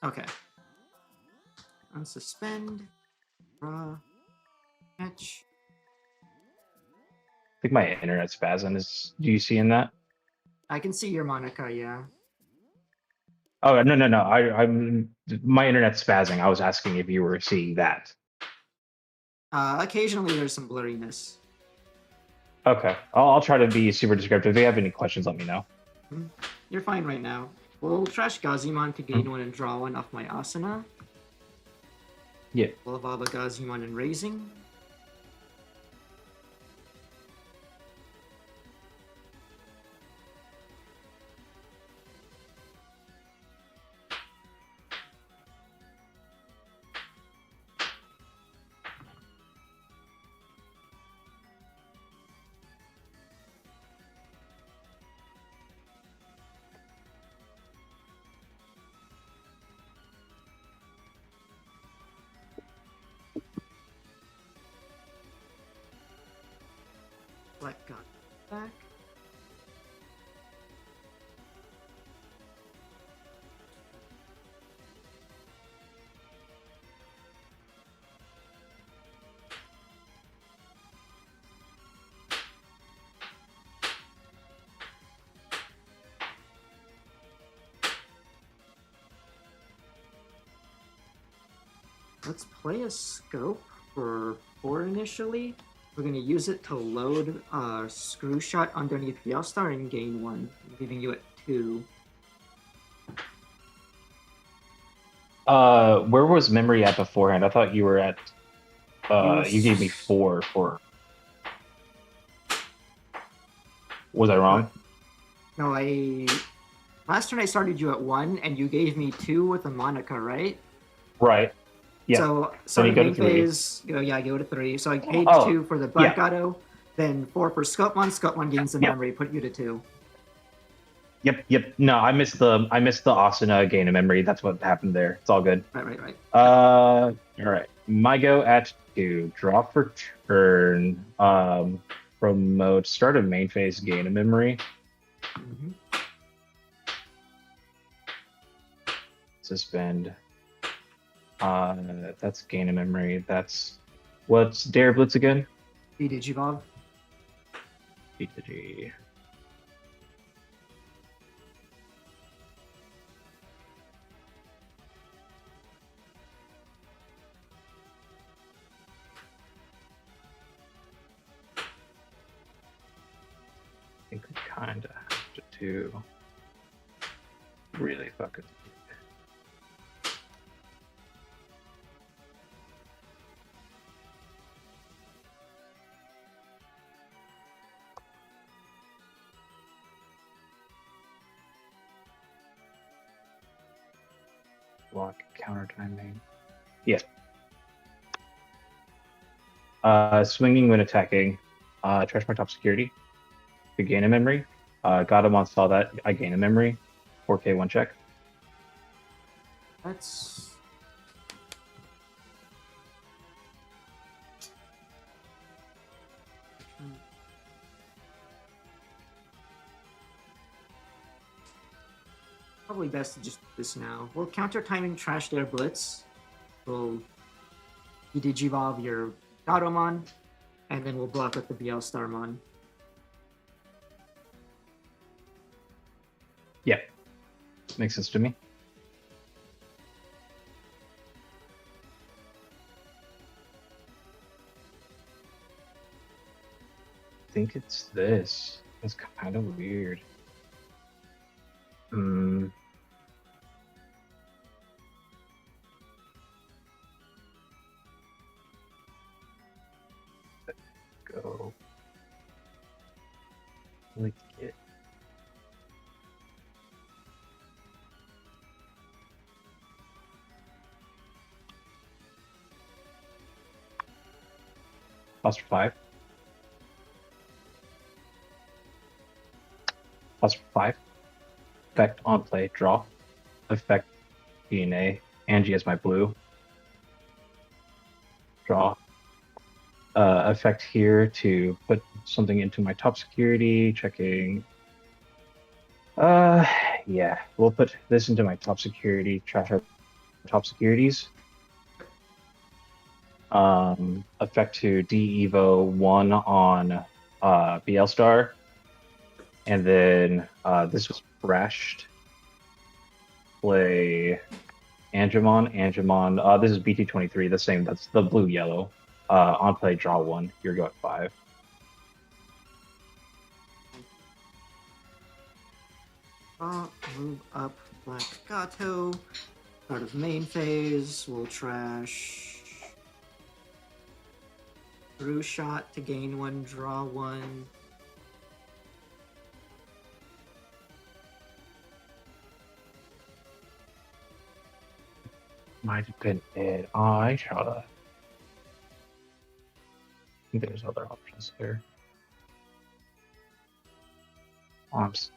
Speaker 1: Okay. Unsuspend. Draw. Catch.
Speaker 3: I think my internet spasm is. Do you see in that?
Speaker 1: I can see your Monica, yeah.
Speaker 3: Oh no. I'm my internet's spazzing. I was asking if you were seeing that.
Speaker 1: Occasionally there's some blurriness.
Speaker 3: Okay, I'll try to be super descriptive. If you have any questions, let me know.
Speaker 1: You're fine right now. We'll trash Gazimon to gain 1 and draw 1 off my Asuna.
Speaker 3: Yeah.
Speaker 1: We'll evolve a Gazimon in Raising. Black God back. Let's play a scope for 4 initially. We're going to use it to load a screw shot underneath Yelstar and gain 1, leaving you at 2.
Speaker 3: Where was memory at beforehand? I thought you were at.
Speaker 1: was-
Speaker 3: You gave me 4 for. Was I wrong?
Speaker 1: No, last turn I started you at 1, and you gave me 2 with a Monica, right?
Speaker 3: Right. Yeah.
Speaker 1: So
Speaker 3: Then you
Speaker 1: starting
Speaker 3: go to
Speaker 1: main
Speaker 3: 3.
Speaker 1: phase, go to 3. So I paid
Speaker 3: Oh,
Speaker 1: 2 for the Black Auto, then 4 for Scope 1. Scope 1 gains the
Speaker 3: Yep.
Speaker 1: memory, put you to 2.
Speaker 3: Yep. No, I missed the Asuna gain of memory. That's what happened there. It's all good.
Speaker 1: Right.
Speaker 3: All right. My go at 2. Draw for turn. Promote. Start a main phase. Gain of memory.
Speaker 1: Mhm.
Speaker 3: Suspend. That's gain of memory. That's what's Dare Blitz again?
Speaker 1: Digivolve.
Speaker 3: G. I think we kind of have to do really fucking. Block counter timing. Yes. Swinging when attacking. Trash my top security. To gain a memory. Godamon saw that. I gain a memory. 4K 1 check.
Speaker 1: That's probably best to just do this now. We'll counter timing trash their blitz. We'll Digivolve your Gatomon, and then we'll block with the BL Starmon.
Speaker 3: Yeah. Makes sense to me. I think it's this. It's kind of weird. Go. Like it. Plus for 5. Plus for 5. Effect on play, draw. Effect DNA. Angie has my blue. Draw. Effect here to put something into my top security, checking. Yeah, we'll put this into my top security, trash our top securities. Effect to de-evo 1 on BL Star. And then this was thrashed. Play Angemon. This is BT23, the same. That's the blue-yellow. On play, draw 1. You're go at 5.
Speaker 1: Move up Black Gato. Start of main phase. We'll trash through shot to gain 1, draw 1.
Speaker 3: Might have been it. I shall. I think there's other options here. Ops.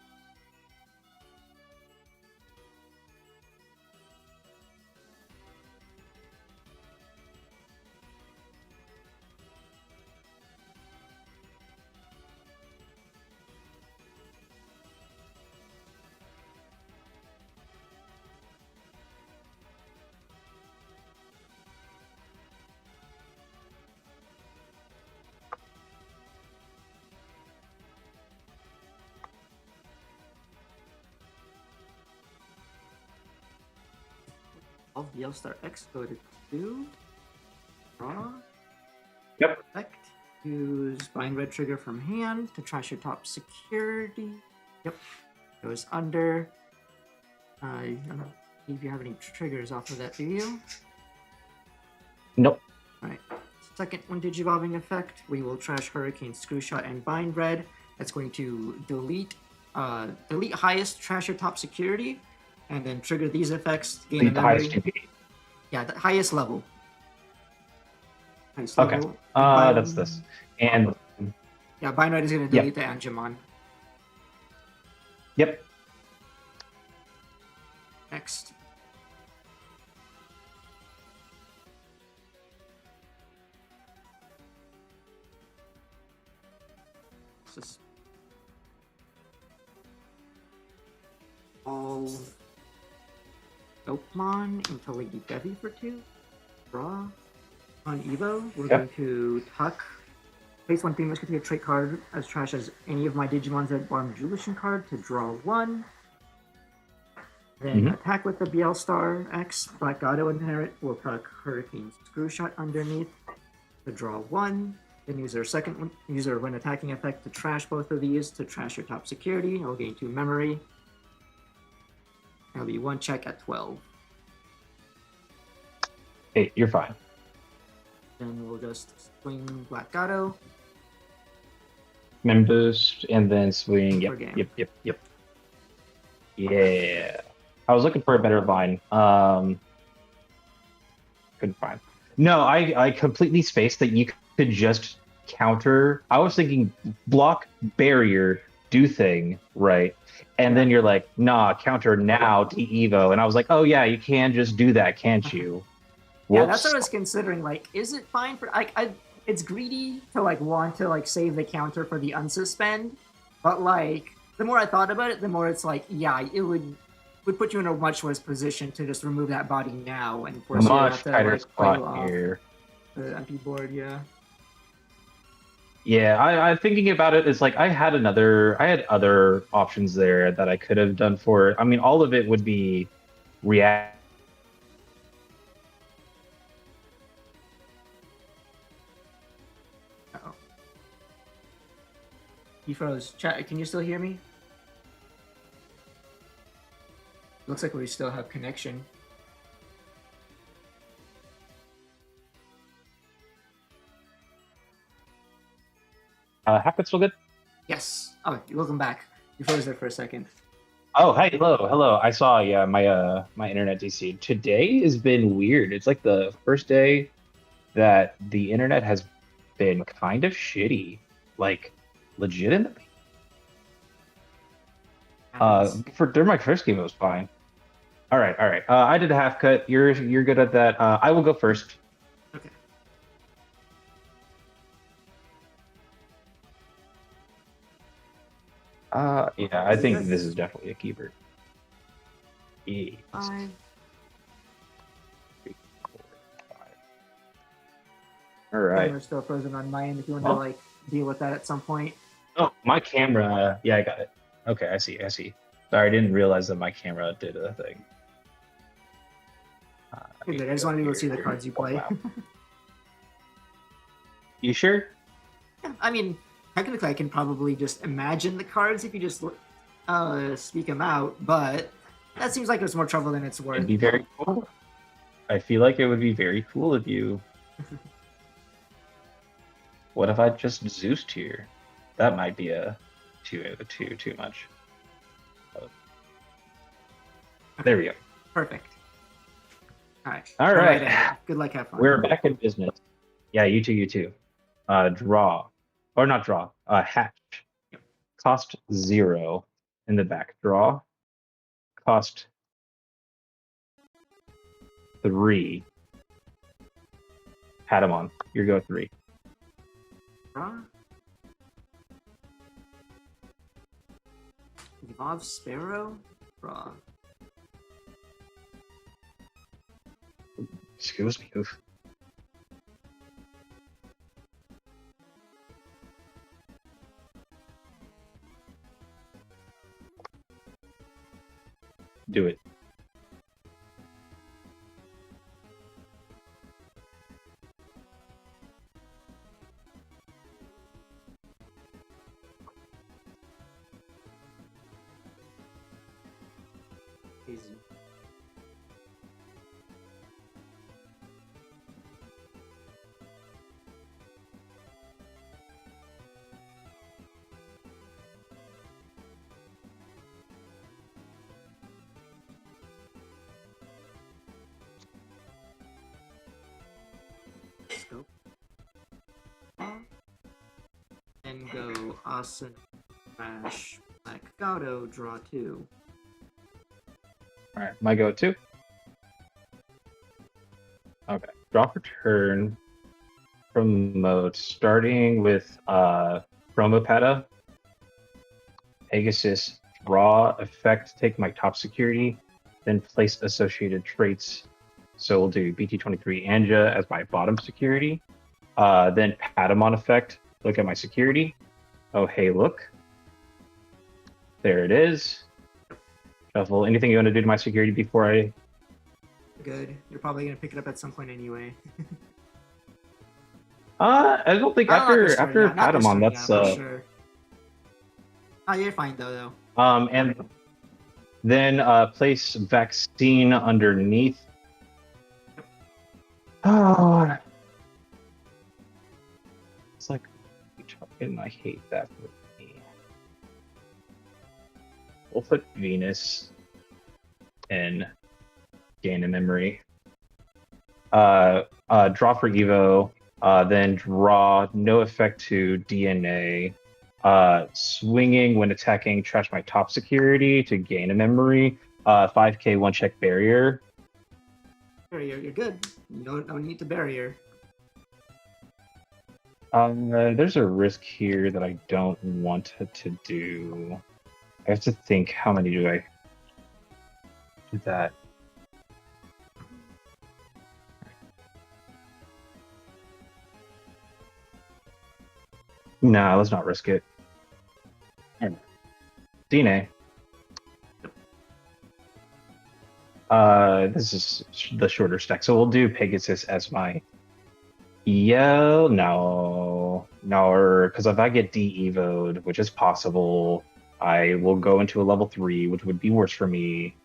Speaker 1: All the Star X go to 2. Draw.
Speaker 3: Yep.
Speaker 1: Effect. Use bind red trigger from hand to trash your top security. Yep. Goes under. I don't know if you have any triggers off of that, do you?
Speaker 3: Nope.
Speaker 1: Alright. Second one digivolving effect. We will trash Hurricane, Screwshot, and Bind Red. That's going to delete highest, trash your top security, and then trigger these effects. Gain a
Speaker 3: The
Speaker 1: memory.
Speaker 3: highest GP.
Speaker 1: Yeah, the highest level. Highest
Speaker 3: Okay.
Speaker 1: level.
Speaker 3: That's this. And
Speaker 1: Yeah, Bind Red is going to delete the Angemon.
Speaker 3: yep.
Speaker 1: Next. Just all Pokemon into Lady Debbie for 2. Draw. On Evo, we're going to tuck. Place 1 3 Musketeer trait card as trash as any of my Digimon's at bottom Jubilation card to draw 1. Then attack with the BL Star X. Black Gato inherit. We'll tuck Hurricane Screwshot underneath to draw 1. Then use our second one, use our when attacking effect to trash both of these to trash your top security. I'll gain 2 memory. That'll be 1 check at 12.
Speaker 3: Hey, you're fine.
Speaker 1: Then we'll just swing Black Gato.
Speaker 3: Members and then swing. Yep.
Speaker 1: game.
Speaker 3: Yep. Yeah. I was looking for a better line. Couldn't find. No, I completely spaced that you could just counter. I was thinking block, barrier, do thing, right? And then you're like, nah, counter now to Evo. And I was like, oh yeah, you can just do that, can't you?
Speaker 1: Yeah, that's what I was considering. Like, is it fine for it's greedy to like want to like save the counter for the unsuspend, but like the more I thought about it, the more it's like, yeah, it would put you in a much worse position to just remove that body now and force you
Speaker 3: much
Speaker 1: to
Speaker 3: tighter
Speaker 1: like play
Speaker 3: spot here.
Speaker 1: the empty board. Yeah.
Speaker 3: Yeah, I'm thinking about it. It's like I had other options there that I could have done for it. I mean, all of it would be react.
Speaker 1: You froze. Chat, can you still hear me? Looks like we still have connection.
Speaker 3: Hacket's still good?
Speaker 1: Yes. Oh, welcome back. You froze there for a second.
Speaker 3: Oh, hi, hello. I saw, yeah, my internet DC. Today has been weird. It's like the first day that the internet has been kind of shitty. Like, legitimately. During my first game, it was fine. All right. I did a half cut. You're good at that. I will go first.
Speaker 1: Okay.
Speaker 3: Yeah, I think this is definitely a keeper. Yeah.
Speaker 1: 5.
Speaker 3: 3, 4, 5. All right.
Speaker 1: Camera's still frozen on my end. If you want to like deal with that at some point.
Speaker 3: Oh, my camera. Yeah, I got it. Okay, I see. Sorry, I didn't realize that my camera did a thing.
Speaker 1: Good. I just wanted to be able to see the cards you play.
Speaker 3: Wow. You sure?
Speaker 1: Yeah, I mean, technically, I can probably just imagine the cards if you just speak them out. But That seems like it's more trouble than it's worth.
Speaker 3: It'd be very cool. I feel like it would be very cool of you. What if I just Zeus tier? That might be a too much. There we go.
Speaker 1: Perfect. All right.
Speaker 3: All
Speaker 1: Go
Speaker 3: right.
Speaker 1: ahead. Good luck, have fun.
Speaker 3: We're back in business. Yeah, you too. Draw. Or not draw. Hatch. Cost 0 in the back. Draw. Cost 3. Patamon. Your go 3.
Speaker 1: Draw. Evolve Sparrow. Draw.
Speaker 3: Excuse me. Oof. Do it.
Speaker 1: Easy. Scope. And go Awesome Crash Black Gato, draw 2.
Speaker 3: Alright, my go 2. Okay. Draw for turn. Promote. Starting with Promopata. Pegasus. Draw effect, take my top security, then place associated traits. So we'll do BT23 Anja as my bottom security. Then Patamon effect, look at my security. Oh, hey, look. There it is. Shuffle. Anything you want to do to my security before I...
Speaker 1: Good. You're probably gonna pick it up at some point anyway.
Speaker 3: I don't think
Speaker 1: Not this
Speaker 3: after
Speaker 1: turn, yeah, not this
Speaker 3: Patamon,
Speaker 1: turn,
Speaker 3: that's
Speaker 1: yeah, for sure. Oh, you're fine though.
Speaker 3: and then place vaccine underneath. Oh, it's like, and I hate that with me. We'll put Venus in gain a memory. Draw for Evo, then draw no effect to DNA. Swinging when attacking, trash my top security to gain a memory. 5k 1-check barrier.
Speaker 1: Barrier, you're good. No need to barrier.
Speaker 3: There's a risk here that I don't want to do. I have to think, how many do I do that? Nah, let's not risk it. DNA. This is the shorter stack, so we'll do Pegasus as my... No, because if I get de-evoed, which is possible, I will go into a level 3, which would be worse for me.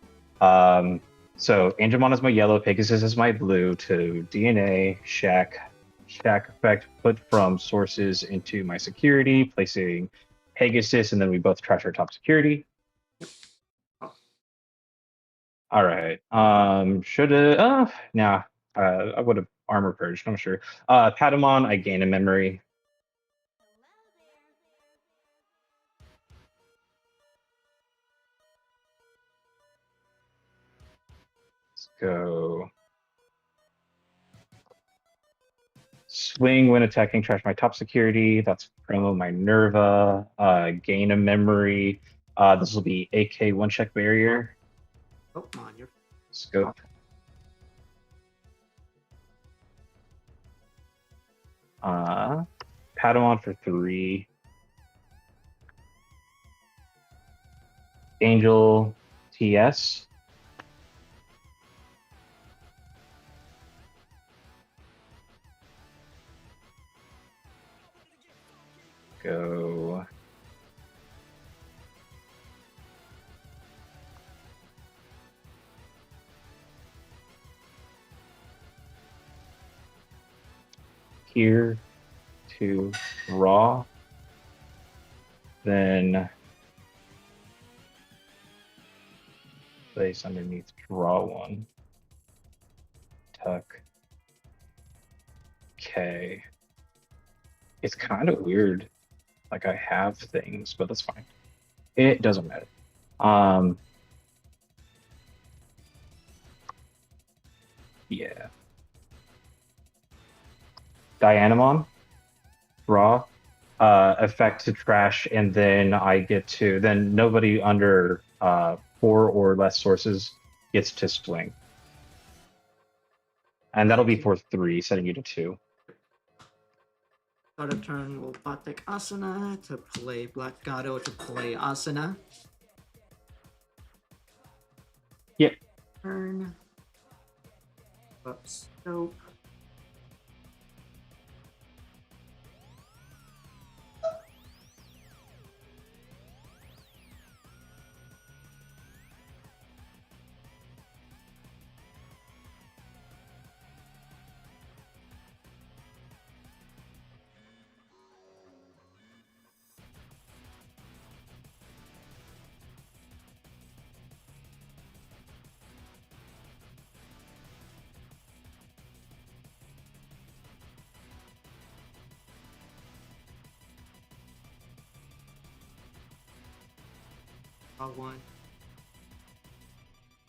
Speaker 3: So Angemon is my yellow, Pegasus is my blue, to DNA, Shack effect, put from sources into my security, placing Pegasus, and then we both trash our top security. All right. I would have armor purged, I'm sure. Patamon, I gain a memory. Let's go. Swing when attacking, trash my top security. That's promo Minerva. Gain a memory. This will be AK 1-check barrier.
Speaker 1: Oh, come on, you're
Speaker 3: Scope. Patamon for 3. Angel TS. Go. here to draw. Then place underneath draw one. Tuck. Okay. It's kind of weird. Like I have things, but that's fine. It doesn't matter. Yeah. Dianamon, draw, effect to trash, and then I get to then nobody under 4 or less sources gets to swing. And that'll be for 3, setting you to 2.
Speaker 1: Start of turn, we'll Batik Asana to play Black Gato to play Asana.
Speaker 3: Yeah.
Speaker 1: Turn. Up scope. Draw 1.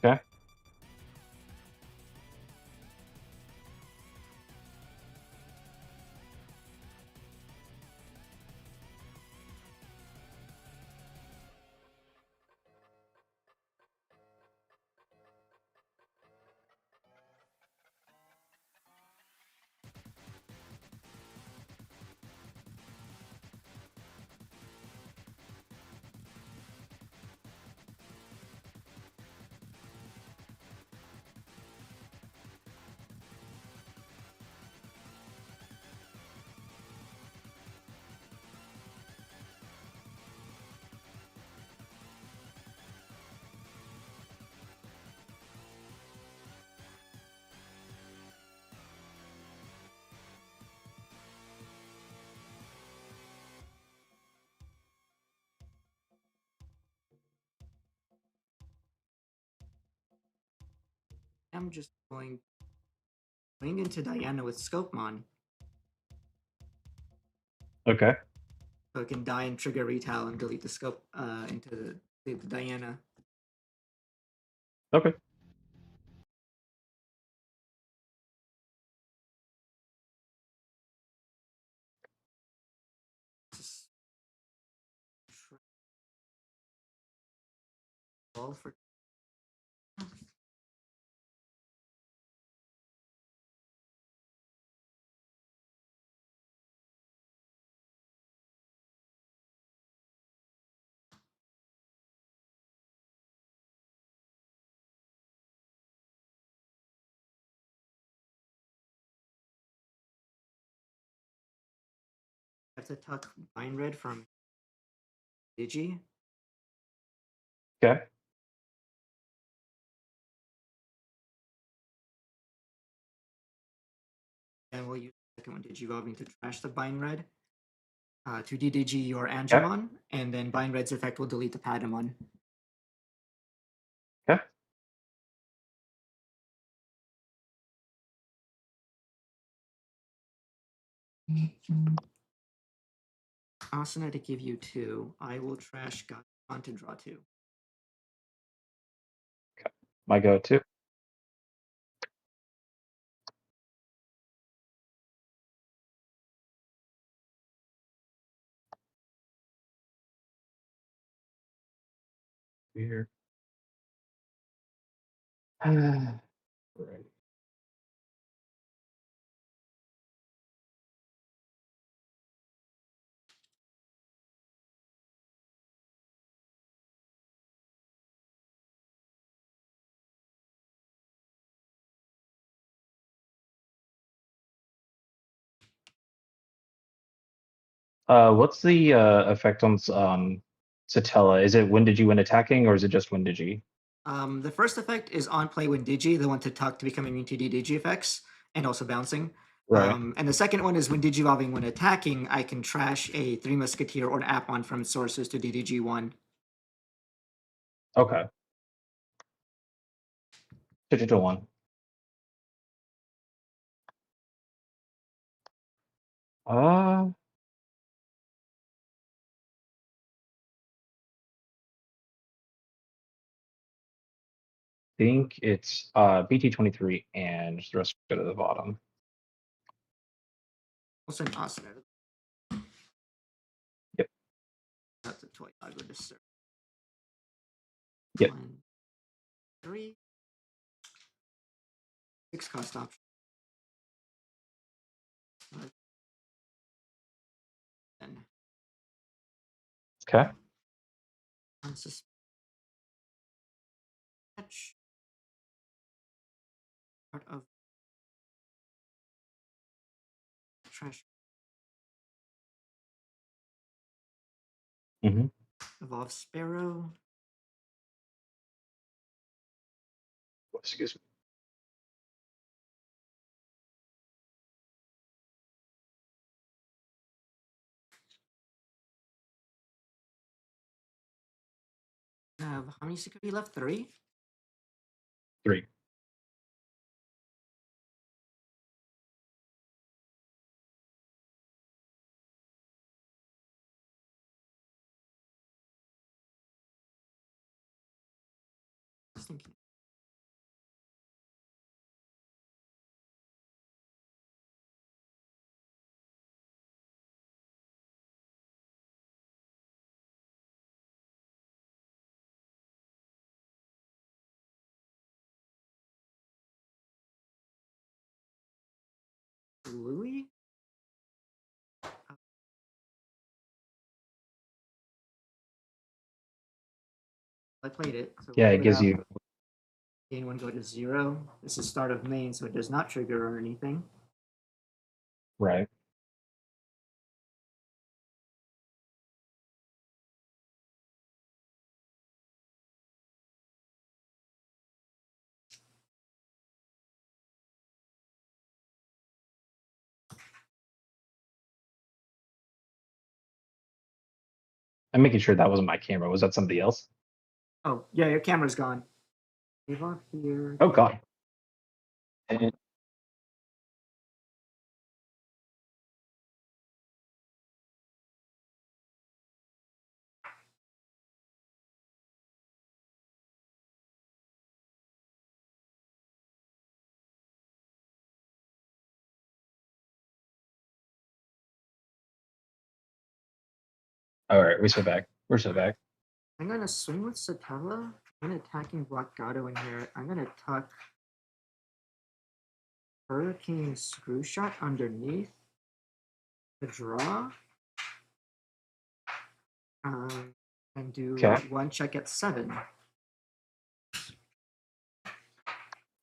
Speaker 3: Okay.
Speaker 1: I'm just going into Diana with Scopemon.
Speaker 3: Okay.
Speaker 1: So it can die and trigger Retail and delete the scope into the Diana.
Speaker 3: Okay.
Speaker 1: All for have to tuck Bind Red from Digi.
Speaker 3: Okay.
Speaker 1: And we'll use the second one Digivolving to trash the Bind Red. To DDG your Angemon, and then Bind Red's effect will delete the Patamon.
Speaker 3: Okay.
Speaker 1: Asana to give you 2. I will trash Gatomon to draw 2.
Speaker 3: My go-to. Here. Right. What's the effect on Satella? Is it when did you win attacking, or is it just when did you?
Speaker 1: The first effect is on play when Digi, the one to tuck to become immune to DDG effects, and also bouncing.
Speaker 3: Right.
Speaker 1: And the second one is when digivolving when attacking, I can trash a 3 Musketeer or an Apon from sources to DDG1.
Speaker 3: Okay. 2 to 1. Uh, think it's BT23 and the rest go to the bottom.
Speaker 1: Also an Asuna.
Speaker 3: Yep.
Speaker 1: That's a toy. I'll go to serve.
Speaker 3: Yep.
Speaker 1: 1, 3. 6 cost option. Then
Speaker 3: Okay.
Speaker 1: unsuspect. Part of trash.
Speaker 3: Mm-hmm.
Speaker 1: Evolve Sparrow.
Speaker 3: Excuse me.
Speaker 1: I have how many security left? 3?
Speaker 3: 3.
Speaker 1: I was thinking. Louis? I played it. So
Speaker 3: Yeah,
Speaker 1: we'll
Speaker 3: it
Speaker 1: put
Speaker 3: gives
Speaker 1: out
Speaker 3: you
Speaker 1: gain 1 go to 0. This is start of main, so it does not trigger or anything.
Speaker 3: right. I'm making sure that wasn't my camera. Was that somebody else?
Speaker 1: Oh, yeah, your camera's gone. Leave off here.
Speaker 3: Oh God. And all right, we're so back. We're so back.
Speaker 1: I'm gonna swing with Satella. I'm attacking Black Gato in here. I'm gonna tuck Hurricane Screw Shot underneath the draw. And do
Speaker 3: Okay.
Speaker 1: 1 check at 7.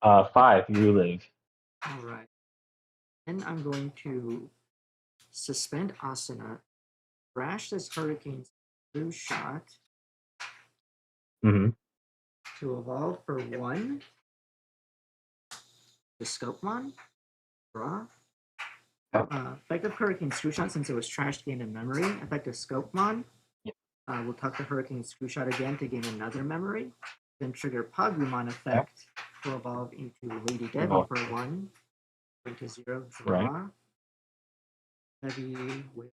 Speaker 3: 5. You live.
Speaker 1: All right. Then I'm going to suspend Asana, crash this Hurricane Screw Shot
Speaker 3: Mm-hmm.
Speaker 1: to evolve for 1. The Scopemon, draw. Effective Hurricane Screw Shot, since it was trashed, gain a memory. Effective Scopemon, we'll tuck the Hurricane Screw Shot again to gain another memory. Then trigger Pagumon effect to evolve into Lady Devi for 1. Going to 0, draw.
Speaker 3: Right.
Speaker 1: Devi with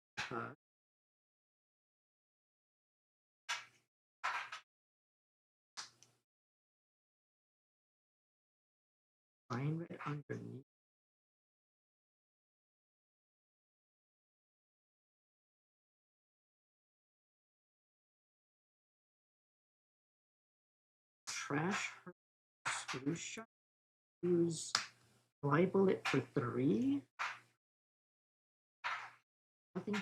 Speaker 1: find it underneath. Trash her Screw Shot. Use Fly Bullet for 3. Nothing to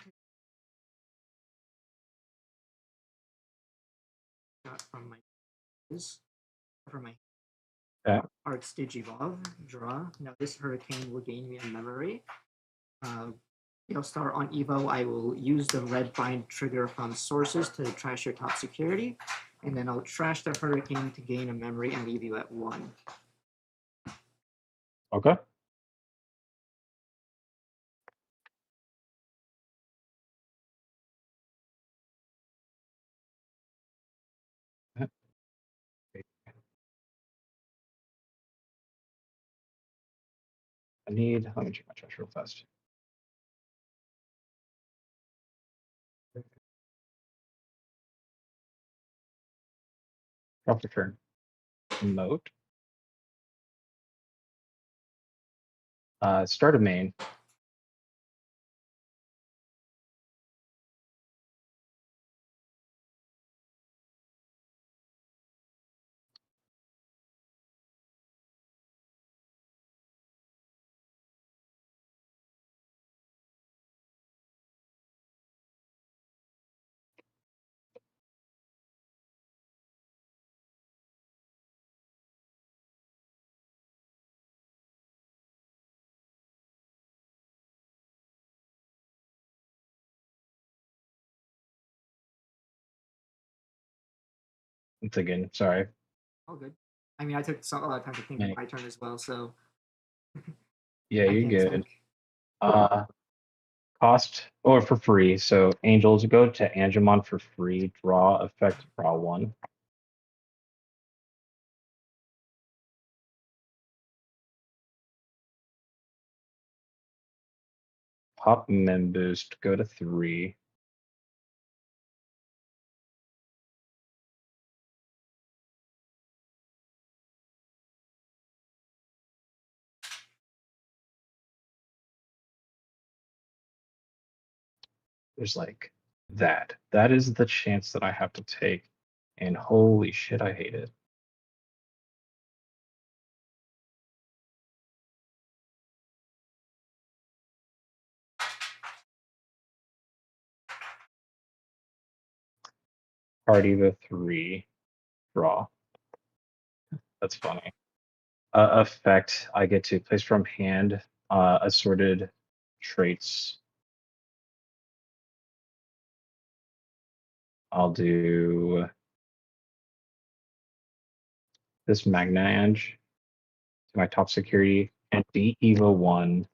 Speaker 1: shot from my from my
Speaker 3: Okay.
Speaker 1: Arts Digivolve. Draw. Now this Hurricane will gain me a memory. Star on Evo, I will use the red bind trigger from sources to trash your top security, and then I'll trash the Hurricane to gain a memory and leave you at 1.
Speaker 3: Okay. Let me check my trash real fast. Drop the turn. Emote. Start a main. Once again, sorry.
Speaker 1: All good. I mean, I took a lot of time to think of
Speaker 3: Yeah,
Speaker 1: my turn as well, so
Speaker 3: yeah,
Speaker 1: I
Speaker 3: you're
Speaker 1: can't
Speaker 3: good.
Speaker 1: think.
Speaker 3: Cost or for free. So Angels go to Angemon for free. Draw effect. Draw one. Pop Mem Boost. Go to 3. There's like that. That is the chance that I have to take. And holy shit, I hate it. Party the 3. Draw. That's funny. Effect. I get to place from hand assorted traits. I'll do this Magnange to my top security and D Evo 1.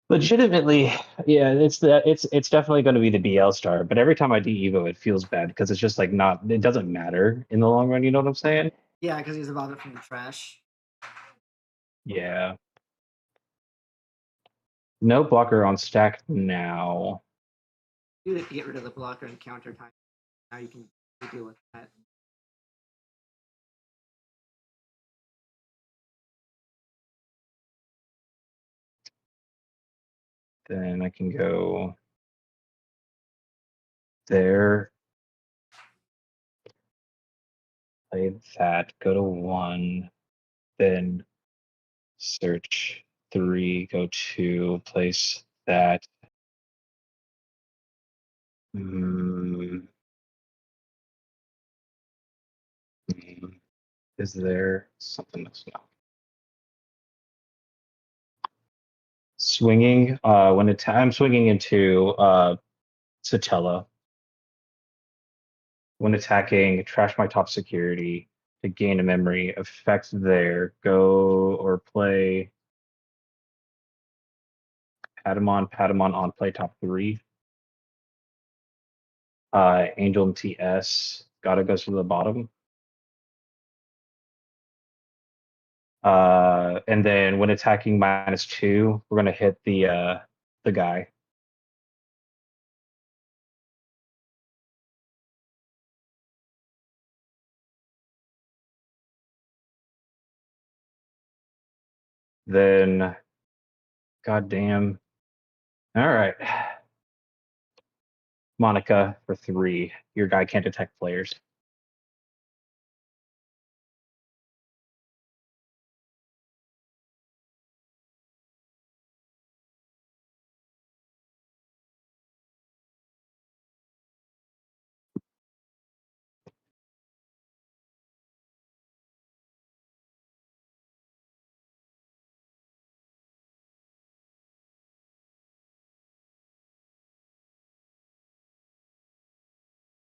Speaker 3: Legitimately, yeah, it's definitely going to be the BL star, but every time I D Evo, it feels bad because it's just like not, it doesn't matter in the long run, you know what I'm saying?
Speaker 1: Yeah, because he's about it from the trash.
Speaker 3: Yeah. No blocker on stack now.
Speaker 1: You have to get rid of the blocker and counter time. Now you can deal with that.
Speaker 3: Then I can go there, play that, go to 1, then search 3, go 2, place that. Mm, mm, is there something else? No. Swinging, I'm swinging into Satella. When attacking, trash my top security to gain a memory. Effect there. Go or play Patamon on play top 3. Angel and TS. Gotta goes to the bottom. And then when attacking -2, we're gonna hit the guy. Then, goddamn. All right. Monica for 3. Your guy can't detect players.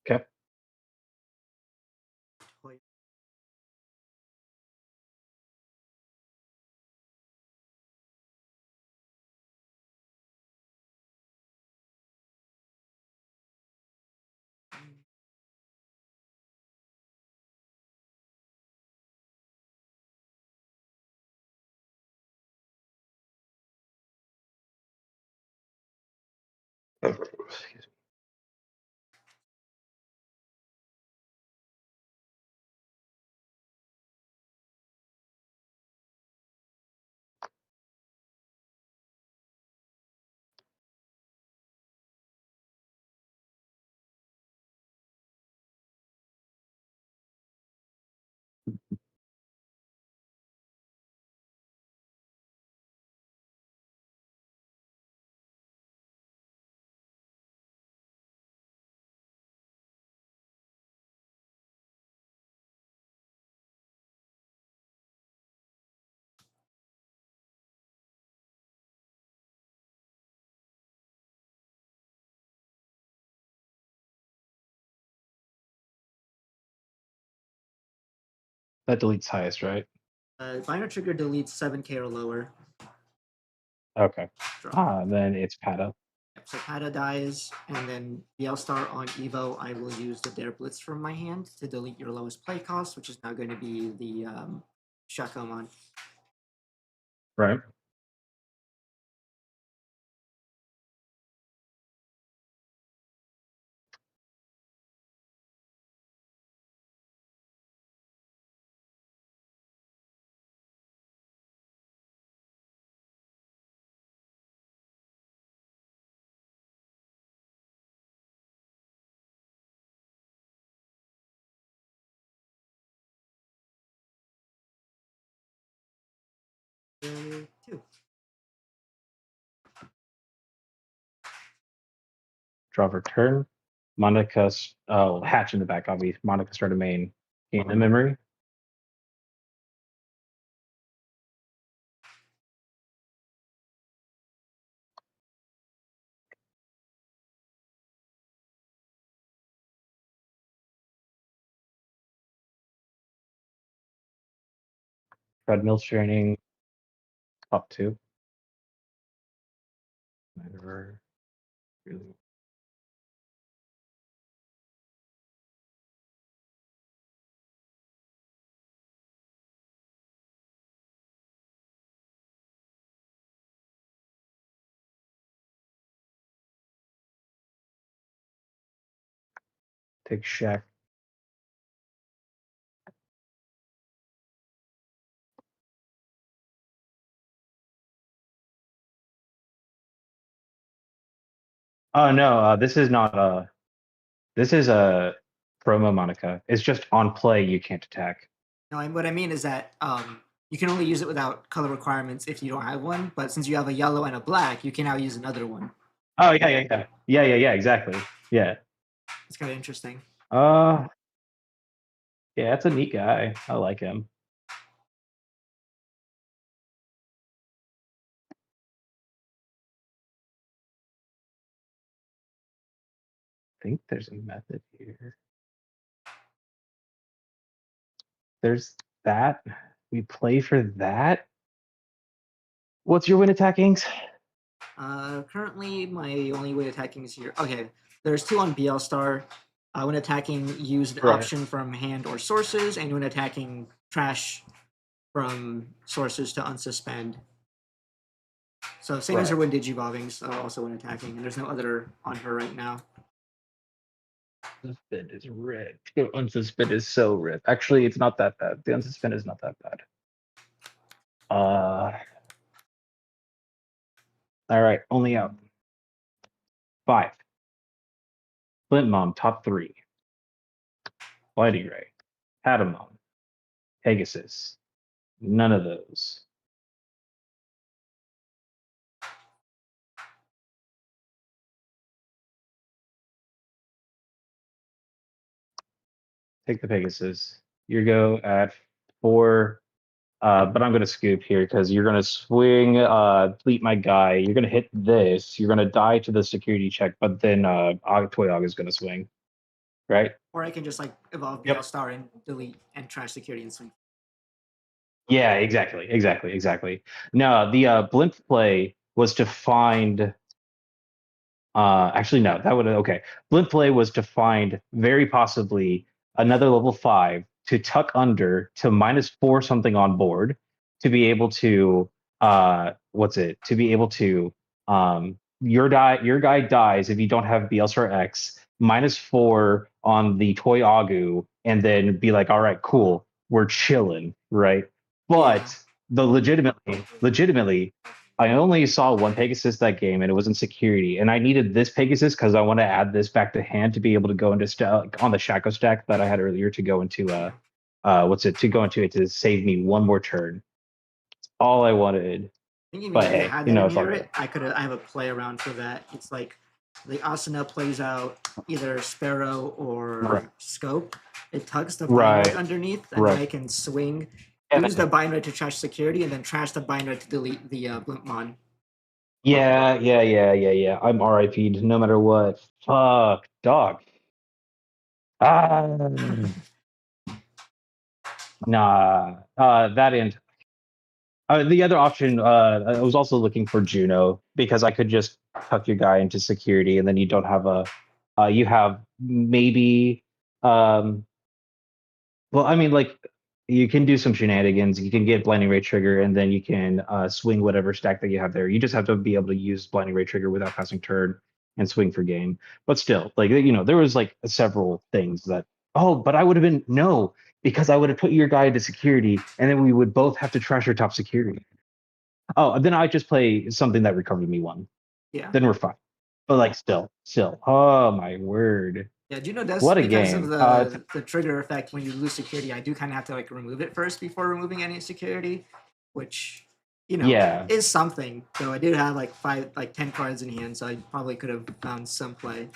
Speaker 3: Okay. Excuse me. That deletes highest, right?
Speaker 1: Minor trigger deletes 7k or lower.
Speaker 3: Okay.
Speaker 1: Draw.
Speaker 3: Then it's Pata.
Speaker 1: Yep, so Pada dies, and then Star on Evo, I will use the Dare Blitz from my hand to delete your lowest play cost, which is now going to be the Shakomon.
Speaker 3: Right.
Speaker 1: Two.
Speaker 3: Draw for turn. Monica, hatch in the back, obviously. Monica started main. Gain the memory. Treadmill training. Top 2. Never really. Take Shack. Oh no, this is not a. This is a promo Monica. It's just on play you can't attack.
Speaker 1: No, and what I mean is that you can only use it without color requirements if you don't have one, but since you have a yellow and a black, you can now use another one.
Speaker 3: Oh yeah, exactly. Yeah.
Speaker 1: It's kind of interesting.
Speaker 3: Yeah, that's a neat guy. I like him. I think there's a method here. There's that. We play for that. What's your win attackings?
Speaker 1: Currently, my only way attacking is here. Okay, there's 2 on BL Star. When attacking, use an
Speaker 3: Right.
Speaker 1: option from hand or sources, and when attacking, trash from sources to unsuspend. So same as her when digivolving, so also when attacking, and there's no other on her right now.
Speaker 3: Unsuspend is red. Unsuspend is so red. Actually, it's not that bad. The unsuspend is not that bad. All right, only out. 5. Flint Mom, top 3. Lighting Ray. Patamon. Pegasus. None of those. Take the Pegasus. You go at 4. But I'm going to scoop here because you're going to swing, fleet my guy. You're going to hit this. You're going to die to the security check, but then Toy Dog is going to swing. Right?
Speaker 1: Or I can just like evolve BL
Speaker 3: Yep.
Speaker 1: Star and delete and trash security and swing.
Speaker 3: Yeah, exactly. No, the blimp play was to find. Actually, no, that would okay. Blimp play was to find very possibly another level 5 to tuck under to -4 something on board to be able to to be able to your guy dies if you don't have BLSR X, -4 on the Toy Agu, and then be like, all right, cool, we're chilling, right?
Speaker 1: Yeah.
Speaker 3: But the legitimately, I only saw one Pegasus that game, and it was in security. And I needed this Pegasus because I want to add this back to hand to be able to go into on the Shaco stack that I had earlier to go into to go into it to save me one more turn. All I wanted.
Speaker 1: I think if you
Speaker 3: But
Speaker 1: guys
Speaker 3: hey,
Speaker 1: had
Speaker 3: you
Speaker 1: that
Speaker 3: know,
Speaker 1: in
Speaker 3: it's all
Speaker 1: here,
Speaker 3: good.
Speaker 1: I have a play around for that. It's like the Asuna plays out either Sparrow or
Speaker 3: Right.
Speaker 1: Scope. It tugs the binders
Speaker 3: Right.
Speaker 1: underneath, and
Speaker 3: Right.
Speaker 1: then I can swing,
Speaker 3: And
Speaker 1: use the binder to trash security, and then trash the binder to delete the Blimpmon.
Speaker 3: yeah. I'm RIP'd no matter what. Fuck, dog. Ah, nah. That end. The other option, I was also looking for Juno because I could just tuck your guy into security, and then you don't have you have maybe, well, I mean, like, you can do some shenanigans. You can get blinding ray trigger, and then you can swing whatever stack that you have there. You just have to be able to use blinding ray trigger without passing turn and swing for game. But still, like, there was like several things that. Oh, but I would have been no, because I would have put your guy into security, and then we would both have to trash your top security. Oh, then I just play something that recovered me one.
Speaker 1: Yeah.
Speaker 3: Then we're fine. But like, still. Oh my word.
Speaker 1: Yeah, Juno does,
Speaker 3: What a
Speaker 1: because of
Speaker 3: game.
Speaker 1: the trigger effect when you lose security. I do kind of have to like remove it first before removing any security, which
Speaker 3: Yeah.
Speaker 1: is something. So I did have like 10 cards in hand, so I probably could have found some play.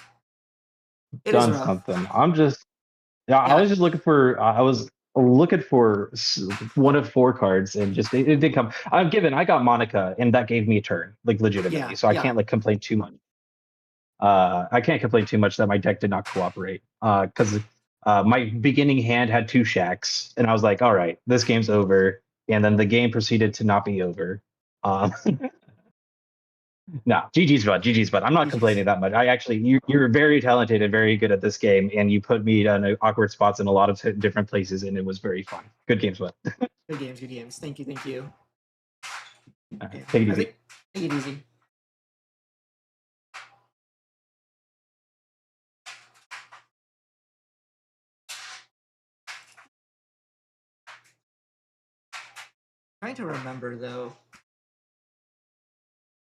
Speaker 1: It is
Speaker 3: Done
Speaker 1: rough.
Speaker 3: something. I
Speaker 1: Yeah.
Speaker 3: was just looking for. I was looking for one of 4 cards, and just it did come. I got Monica, and that gave me a turn, like legitimately.
Speaker 1: Yeah,
Speaker 3: So I
Speaker 1: yeah.
Speaker 3: can't like complain too much. I can't complain too much that my deck did not cooperate. Because my beginning hand had 2 shacks, and I was like, all right, this game's over. And then the game proceeded to not be over. Um, No, GG's bud. I'm not
Speaker 1: GG's.
Speaker 3: complaining that much. I actually, you're very talented and very good at this game, and you put me in awkward spots in a lot of different places, and it was very fun. Good games, bud.
Speaker 1: Good games. Thank you. Yeah,
Speaker 3: Take it
Speaker 1: I
Speaker 3: easy.
Speaker 1: think take it easy. Trying to remember though.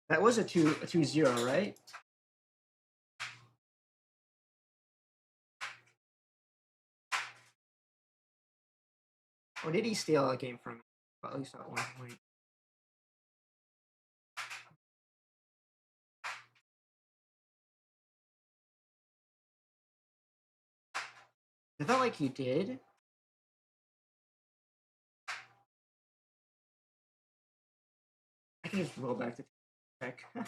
Speaker 1: That was a 2-0, right? Or did he steal a game from me? Well, at least at one point. I felt like he did. I can just roll back to check. I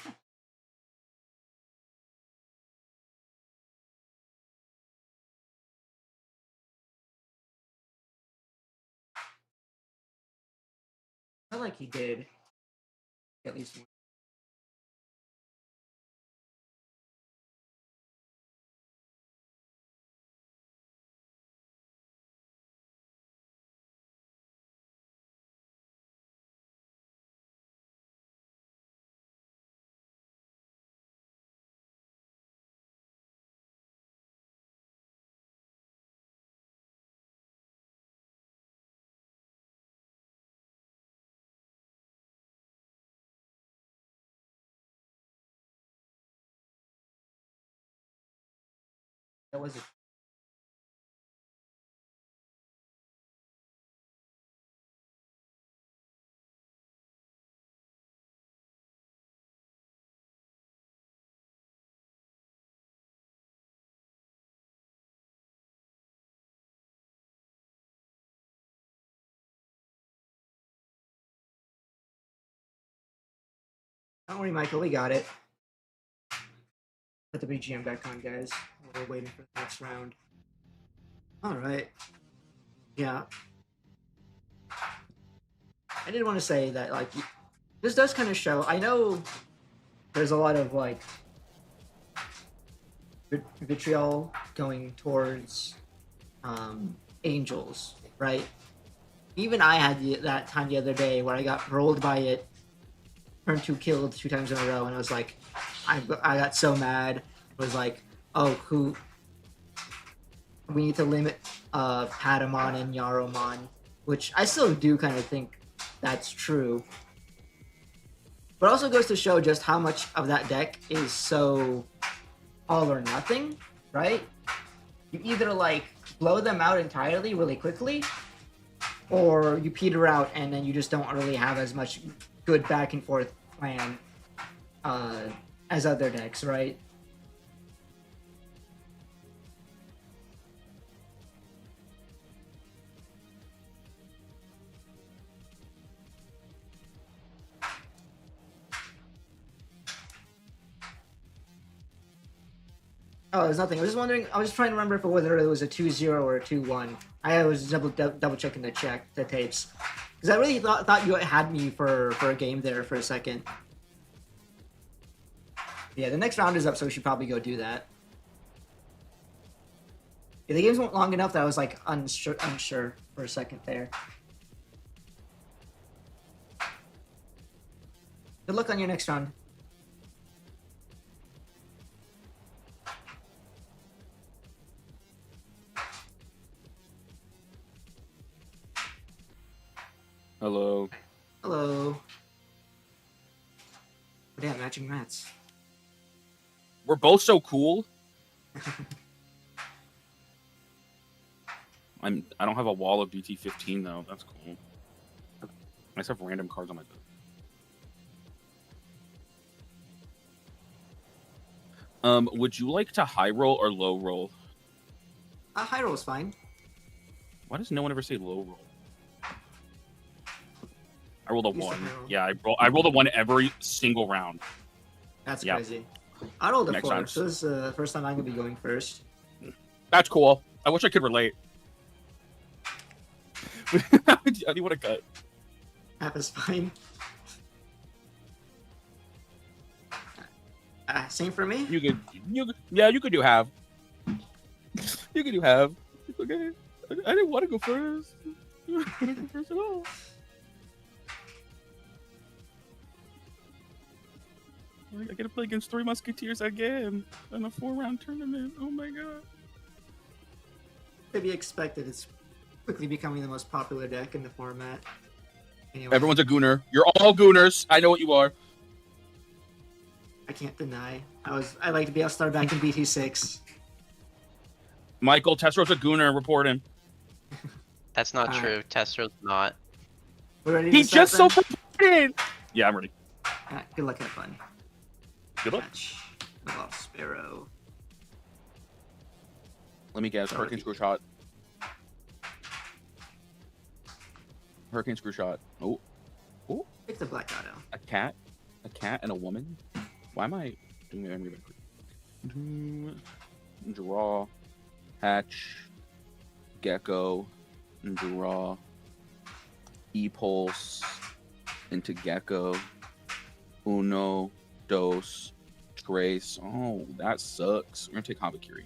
Speaker 1: felt like he did. At least one. That was it. Don't worry, Michael. We got it. Put the BGM back on, guys. We're waiting for the next round. All right. Yeah. I did want to say that, like, this does kind of show. I know there's a lot of like vitriol going towards angels, right? Even I had that time the other day where I got rolled by it turn 2 killed 2 times in a row, and I was like, I got so mad. It was like, oh, we need to limit Patamon and Yaromon, which I still do kind of think that's true. But it also goes to show just how much of that deck is so all or nothing, right? You either like blow them out entirely really quickly, or you peter out and then you just don't really have as much good back and forth plan as other decks, right? Oh, there's nothing. I was just wondering. I was just trying to remember if whether it was a 2-0 or a 2-1. I was double checking the tapes because I really thought you had me for a game there for a second. Yeah, the next round is up, so we should probably go do that. Yeah, the games went long enough that I was like unsure for a second there. Good luck on your next round.
Speaker 2: Hello.
Speaker 1: Hello. Damn, matching mats.
Speaker 2: We're both so cool. I don't have a wall of BT15 though. That's cool. I just have random cards on my deck. Would you like to high roll or low roll?
Speaker 1: High roll is fine.
Speaker 2: Why does no one ever say low roll? I rolled a
Speaker 1: You said
Speaker 2: 1.
Speaker 1: high roll.
Speaker 2: Yeah, I rolled a 1 every single round.
Speaker 1: That's
Speaker 2: Yeah.
Speaker 1: crazy. I rolled a
Speaker 2: Makes
Speaker 1: 4.
Speaker 2: sense.
Speaker 1: So this is the first time I'm gonna be going first.
Speaker 2: That's cool. I wish I could relate. How do you want to cut?
Speaker 1: Half is fine. Same for me.
Speaker 2: You could do half. You could do half. It's okay. I didn't want to go first. I didn't go first at all. I get to play against 3 Musketeers again in a 4-round tournament. Oh my god.
Speaker 1: To be expected, it's quickly becoming the most popular deck in the format. Anyway,
Speaker 2: Everyone's a gooner. You're all gooners. I know what you are.
Speaker 1: I can't deny. I like to be Star back in BT6.
Speaker 2: Michael, Testro's a gooner. Report him.
Speaker 4: That's not true. Testro's not.
Speaker 1: We're ready
Speaker 2: He
Speaker 1: to start
Speaker 2: just so
Speaker 1: then?
Speaker 2: fucking. Yeah, I'm ready.
Speaker 1: Alright, good luck, have fun.
Speaker 2: Good luck.
Speaker 1: Match. Off Sparrow.
Speaker 2: Let me guess. Hurricane Screw Shot. Hurricane Screw Shot. Oh. Oh.
Speaker 1: Pick the Black Auto.
Speaker 2: A cat, and a woman. Why am I doing it? Draw, hatch, gecko, draw, e-pulse into gecko, uno, dos, trace. Oh, that sucks. We're gonna take Habakiri.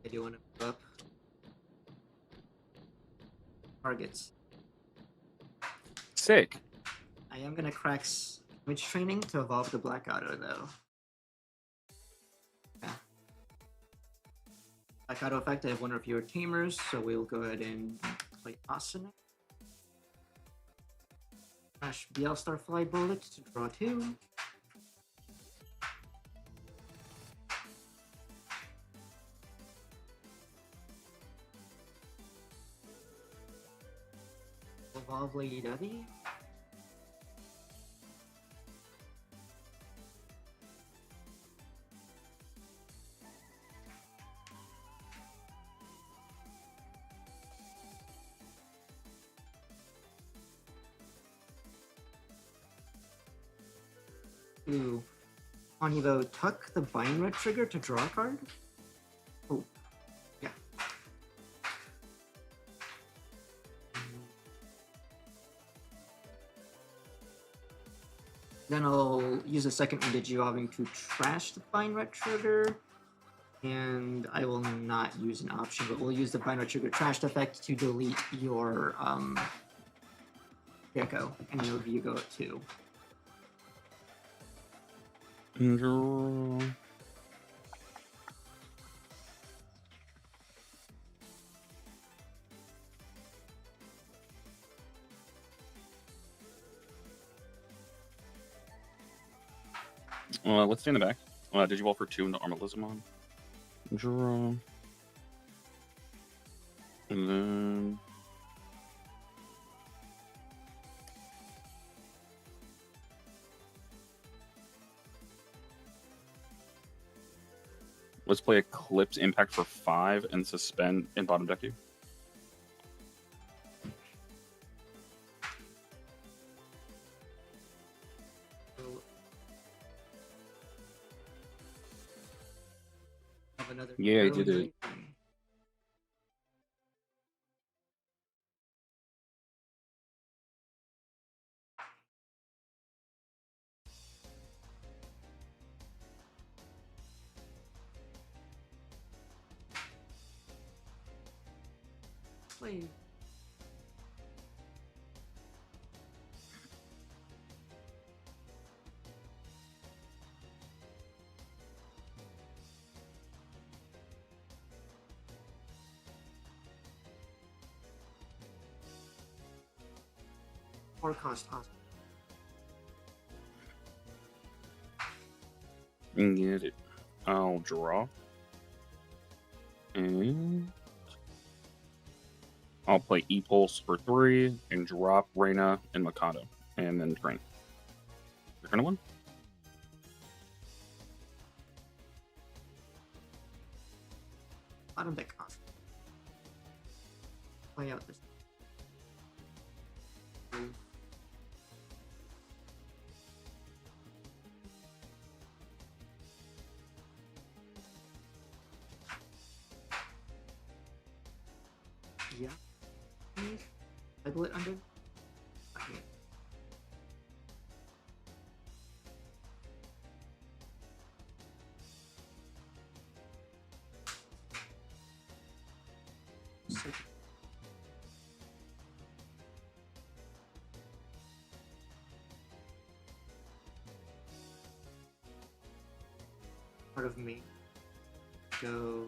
Speaker 1: I do want to move up. Targets.
Speaker 2: Sick.
Speaker 1: I am gonna crack Witch Training to evolve the Black Auto though. Yeah. Black Auto effect, I have 1 or fewer tamers, so we'll go ahead and play Asuna. Crash BL Star Fly Bullet to draw 2. Evolve Lady Debbie. Ooh. On Evo, tuck the Bind Red trigger to draw a card? Oh. Yeah. Then I'll use a second one Digivolving to trash the Fine Red Trigger. And I will not use an option, but we'll use the Fine Red Trigger Trashed effect to delete your Gecko, and your Viewgo at 2.
Speaker 2: Draw. Let's stay in the back. Digivolve for 2 into Armalizamon. Draw. And then... let's play Eclipse Impact for 5 and suspend and bottom deck you.
Speaker 1: Have another
Speaker 2: Yeah, I
Speaker 1: arrow
Speaker 2: did it.
Speaker 1: here. Play. Or cost awesome.
Speaker 2: Get it. I'll draw. And I'll play E-Pulse for 3 and drop Reina and Mikado. And then drain. You're gonna win.
Speaker 1: Bottom deck cost. Play out this. Yeah. Cycle it under. Okay. Part of me. Go.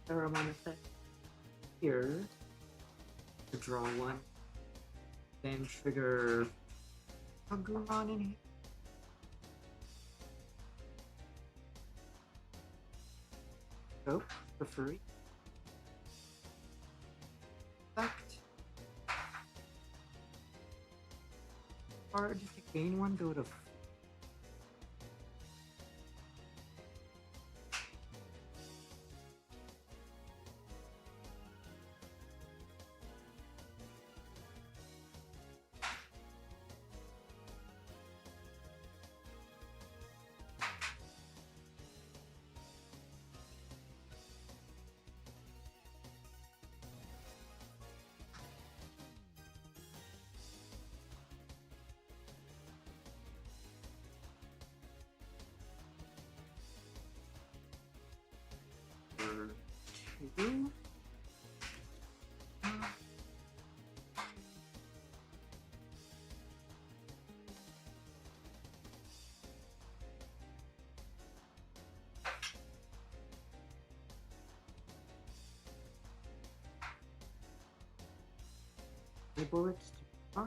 Speaker 1: Pheromone effect here to draw one, then trigger Pokemon in here. Go for free. Effect. Card to gain one, go to. Two. The bullets to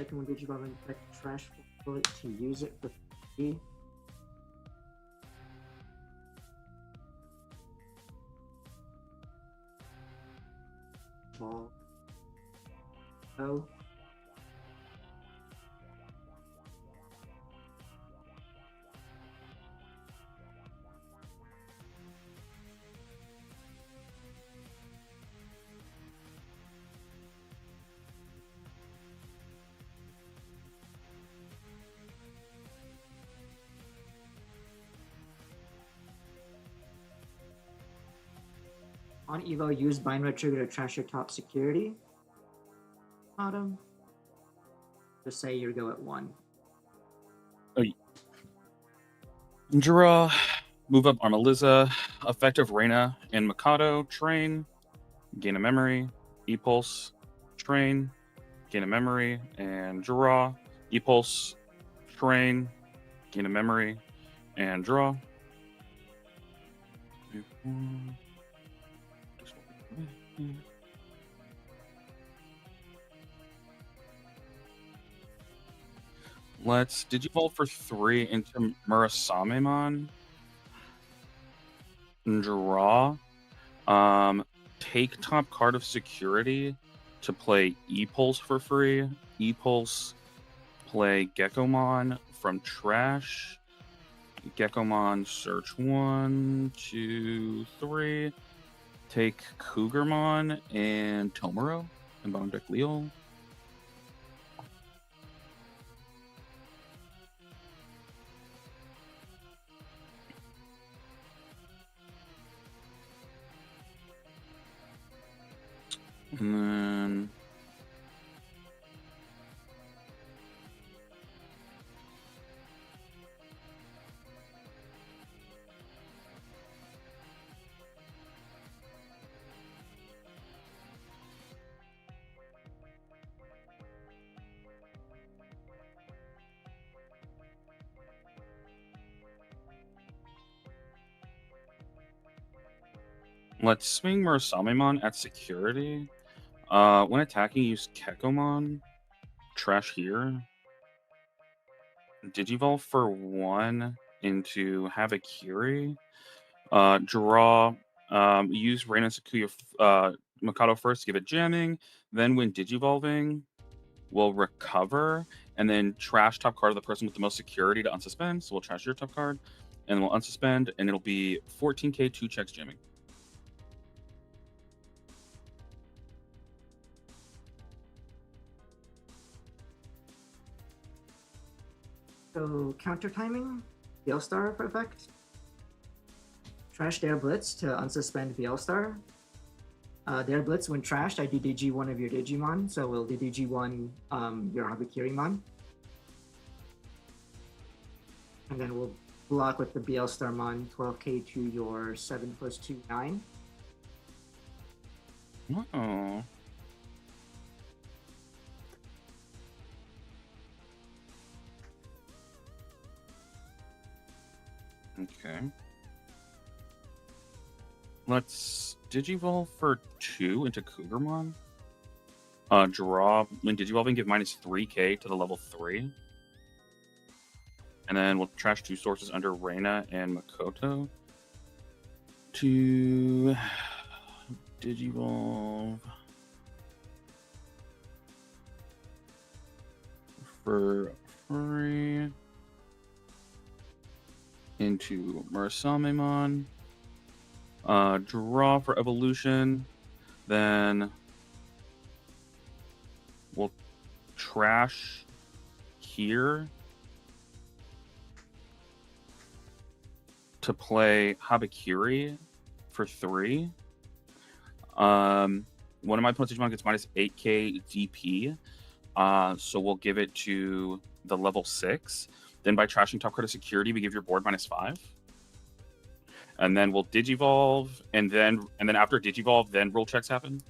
Speaker 1: second one Digimon and effect trash bullet to use it for free. Ball. Oh. On Evo, use Bind Red Trigger to trash your top security. Bottom. Just say you go at 1.
Speaker 2: Draw. Move up Armaliza. Effective Reina and Mikado. Train. Gain a memory. E-Pulse. Train. Gain a memory. And draw. E-Pulse. Train. Gain a memory. And draw. Let's Digivolve for 3 into Murasamemon. Draw. Take top card of security to play E-Pulse for free. E-Pulse. Play Geckomon from trash. Geckomon search 1, 2, 3. Take Cougarmon and Tomoro and bottom deck Leo. And then let's swing Murasamemon at security. When attacking, use Kekomon. Trash here. Digivolve for 1 into Havakiri. Draw. Use Reina Sakuya Mikado first to give it jamming. Then when Digivolving, we'll recover. And then trash top card of the person with the most security to unsuspend. So we'll trash your top card. And we'll unsuspend. And it'll be 14k, 2 checks jamming.
Speaker 1: So counter timing, Bielstar for effect. Trash their Blitz to unsuspend Bielstar. Their Blitz, when trashed, I DDG one of your Digimon, so we'll DDG one your Habikirimon. And then we'll block with the Bielstarmon 12k to your 7 + 2, 9.
Speaker 2: Oh. Okay. Let's Digivolve for 2 into Cougarmon. Draw. When Digivolving, give -3k to the level 3. And then we'll trash 2 sources under Reina and Makoto. To Digivolve for free into Murasamemon. Draw for evolution. Then we'll trash here to play Habakiri for 3. One of my opponent's Digimon gets -8k DP. So we'll give it to the level 6. Then by trashing top card of security, we give your board -5. And then we'll Digivolve, and then after Digivolve, then rule checks happen.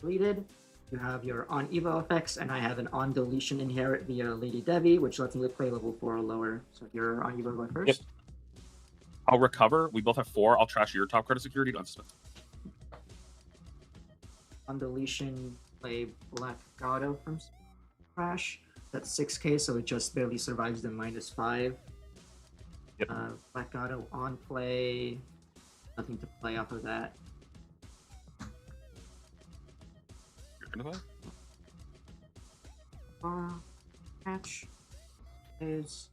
Speaker 1: Deleted. You have your on Evo effects, and I have an on deletion inherit via Lady Devi, which lets me play level 4 or lower. So you're on Evo going first.
Speaker 2: Yep. I'll recover. We both have 4. I'll trash your top card of security to unsuspend.
Speaker 1: On deletion, play Black Gato from Crash. That's 6k, so it just barely survives the -5.
Speaker 3: Yep.
Speaker 1: Black Gato on play. Nothing to play off of that.
Speaker 2: You're gonna play?
Speaker 1: Catch is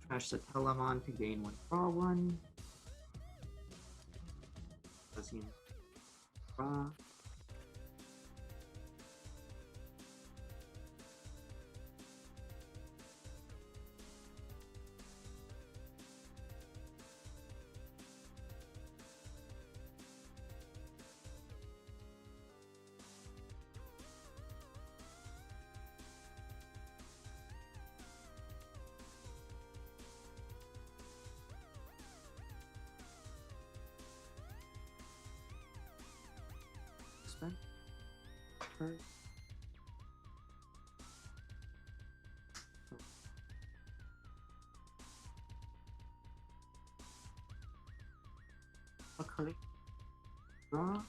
Speaker 1: trash the Telemon to gain 1 draw 1. Doesn't draw. Spend. First. Okay. Draw.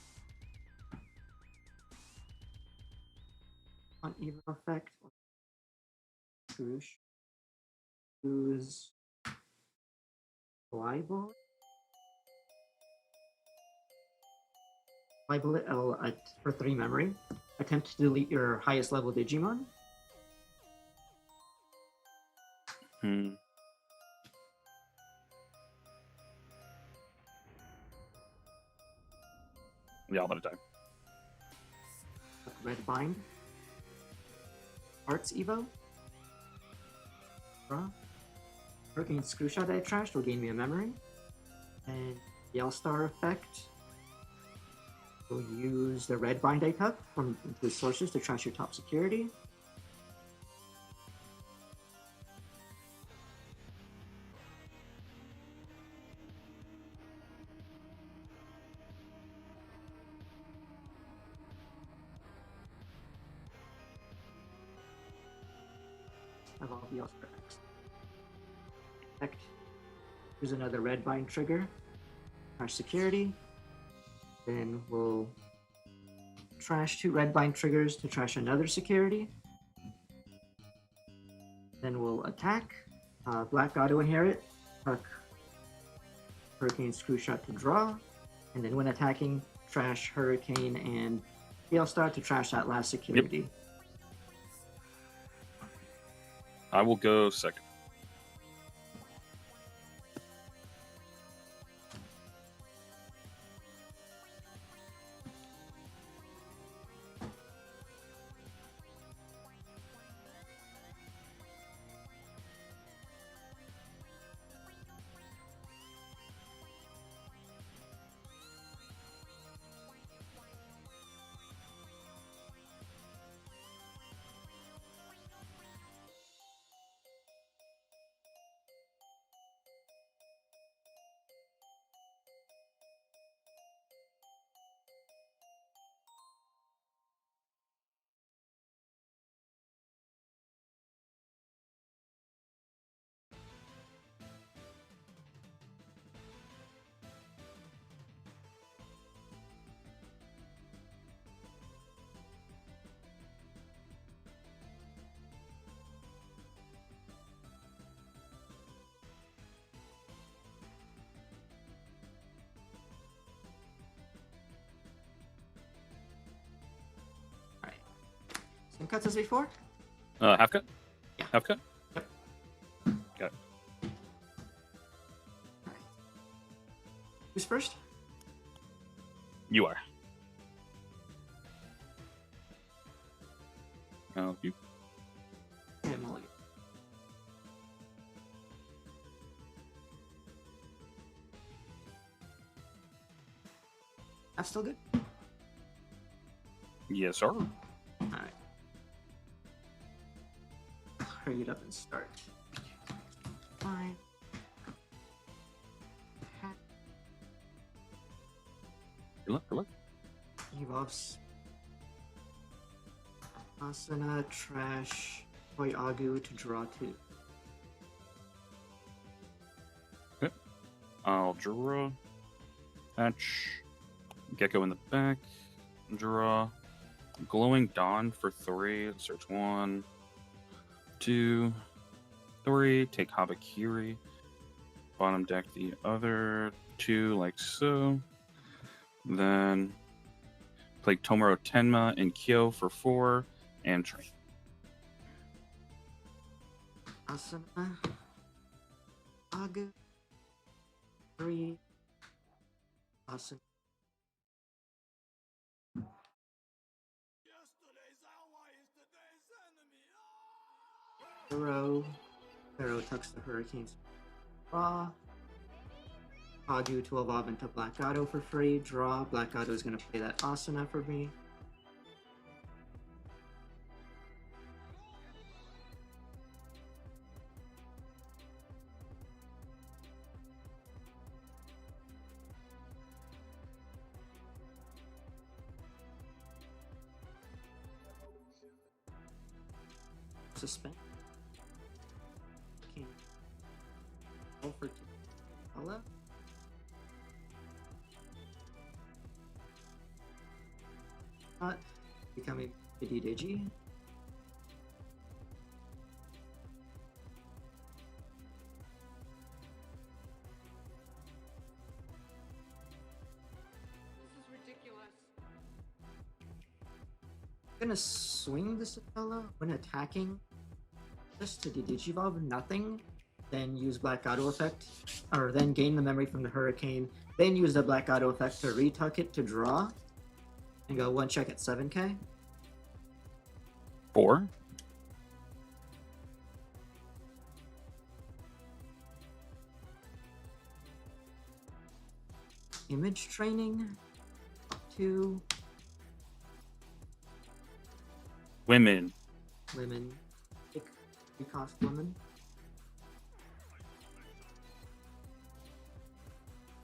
Speaker 1: On evil effect. Swoosh. Use libel. Libel it for 3 memory. Attempt to delete your highest level Digimon.
Speaker 2: Yeah, I'll let it die.
Speaker 1: Red Bind. Arts Evo. Draw. Hurricane Screwshot that I trashed will gain me a memory. And Yell Star effect. We'll use the Red Bind I took from the sources to trash your top security. Have all the Yell-Star effect. Here's another Red Bind trigger. Trash security. Then we'll trash 2 Red Bind triggers to trash another security. Then we'll attack. Black Auto Inherit. Tuck Hurricane Screwshot to draw. And then when attacking, trash Hurricane and Hailstar to trash that last security.
Speaker 2: I will go second.
Speaker 1: Same cuts as before?
Speaker 2: Half cut?
Speaker 1: Yeah.
Speaker 2: Half cut?
Speaker 1: Yep.
Speaker 2: Got it.
Speaker 1: Alright. Who's first?
Speaker 2: You are. You.
Speaker 1: Yeah, Mulligan. That's still good?
Speaker 2: Yes, sir.
Speaker 1: Alright. Hurry it up and start. 5.
Speaker 2: Good luck.
Speaker 1: Evolves. Asana, trash, Toy Agu to draw 2.
Speaker 2: I'll draw. Hatch. Gecko in the back. Draw. Glowing Dawn for 3. Search 1, 2, 3. Take Habakiri. Bottom deck the other 2, like so. Then play Tomoro Tenma and Kyo for 4, and train.
Speaker 1: Asuna. Aga. 3. Asuna. Pharaoh tucks the Hurricanes. Draw. Agu to evolve into Black Gato for free. Draw. Black Gato is going to play that Asuna for me. Suspend. King. Roll for 2. Hello? Not becoming Digi.
Speaker 6: This is ridiculous.
Speaker 1: I'm gonna swing the Sabella when attacking. Just to Digivolve nothing. Then use Black Auto effect. Or then gain the memory from the Hurricane. Then use the Black Auto effect to retuck it to draw. And go 1 check at 7k.
Speaker 2: 4.
Speaker 1: Image training. 2.
Speaker 2: Women.
Speaker 1: Women. Pick 3 cost women.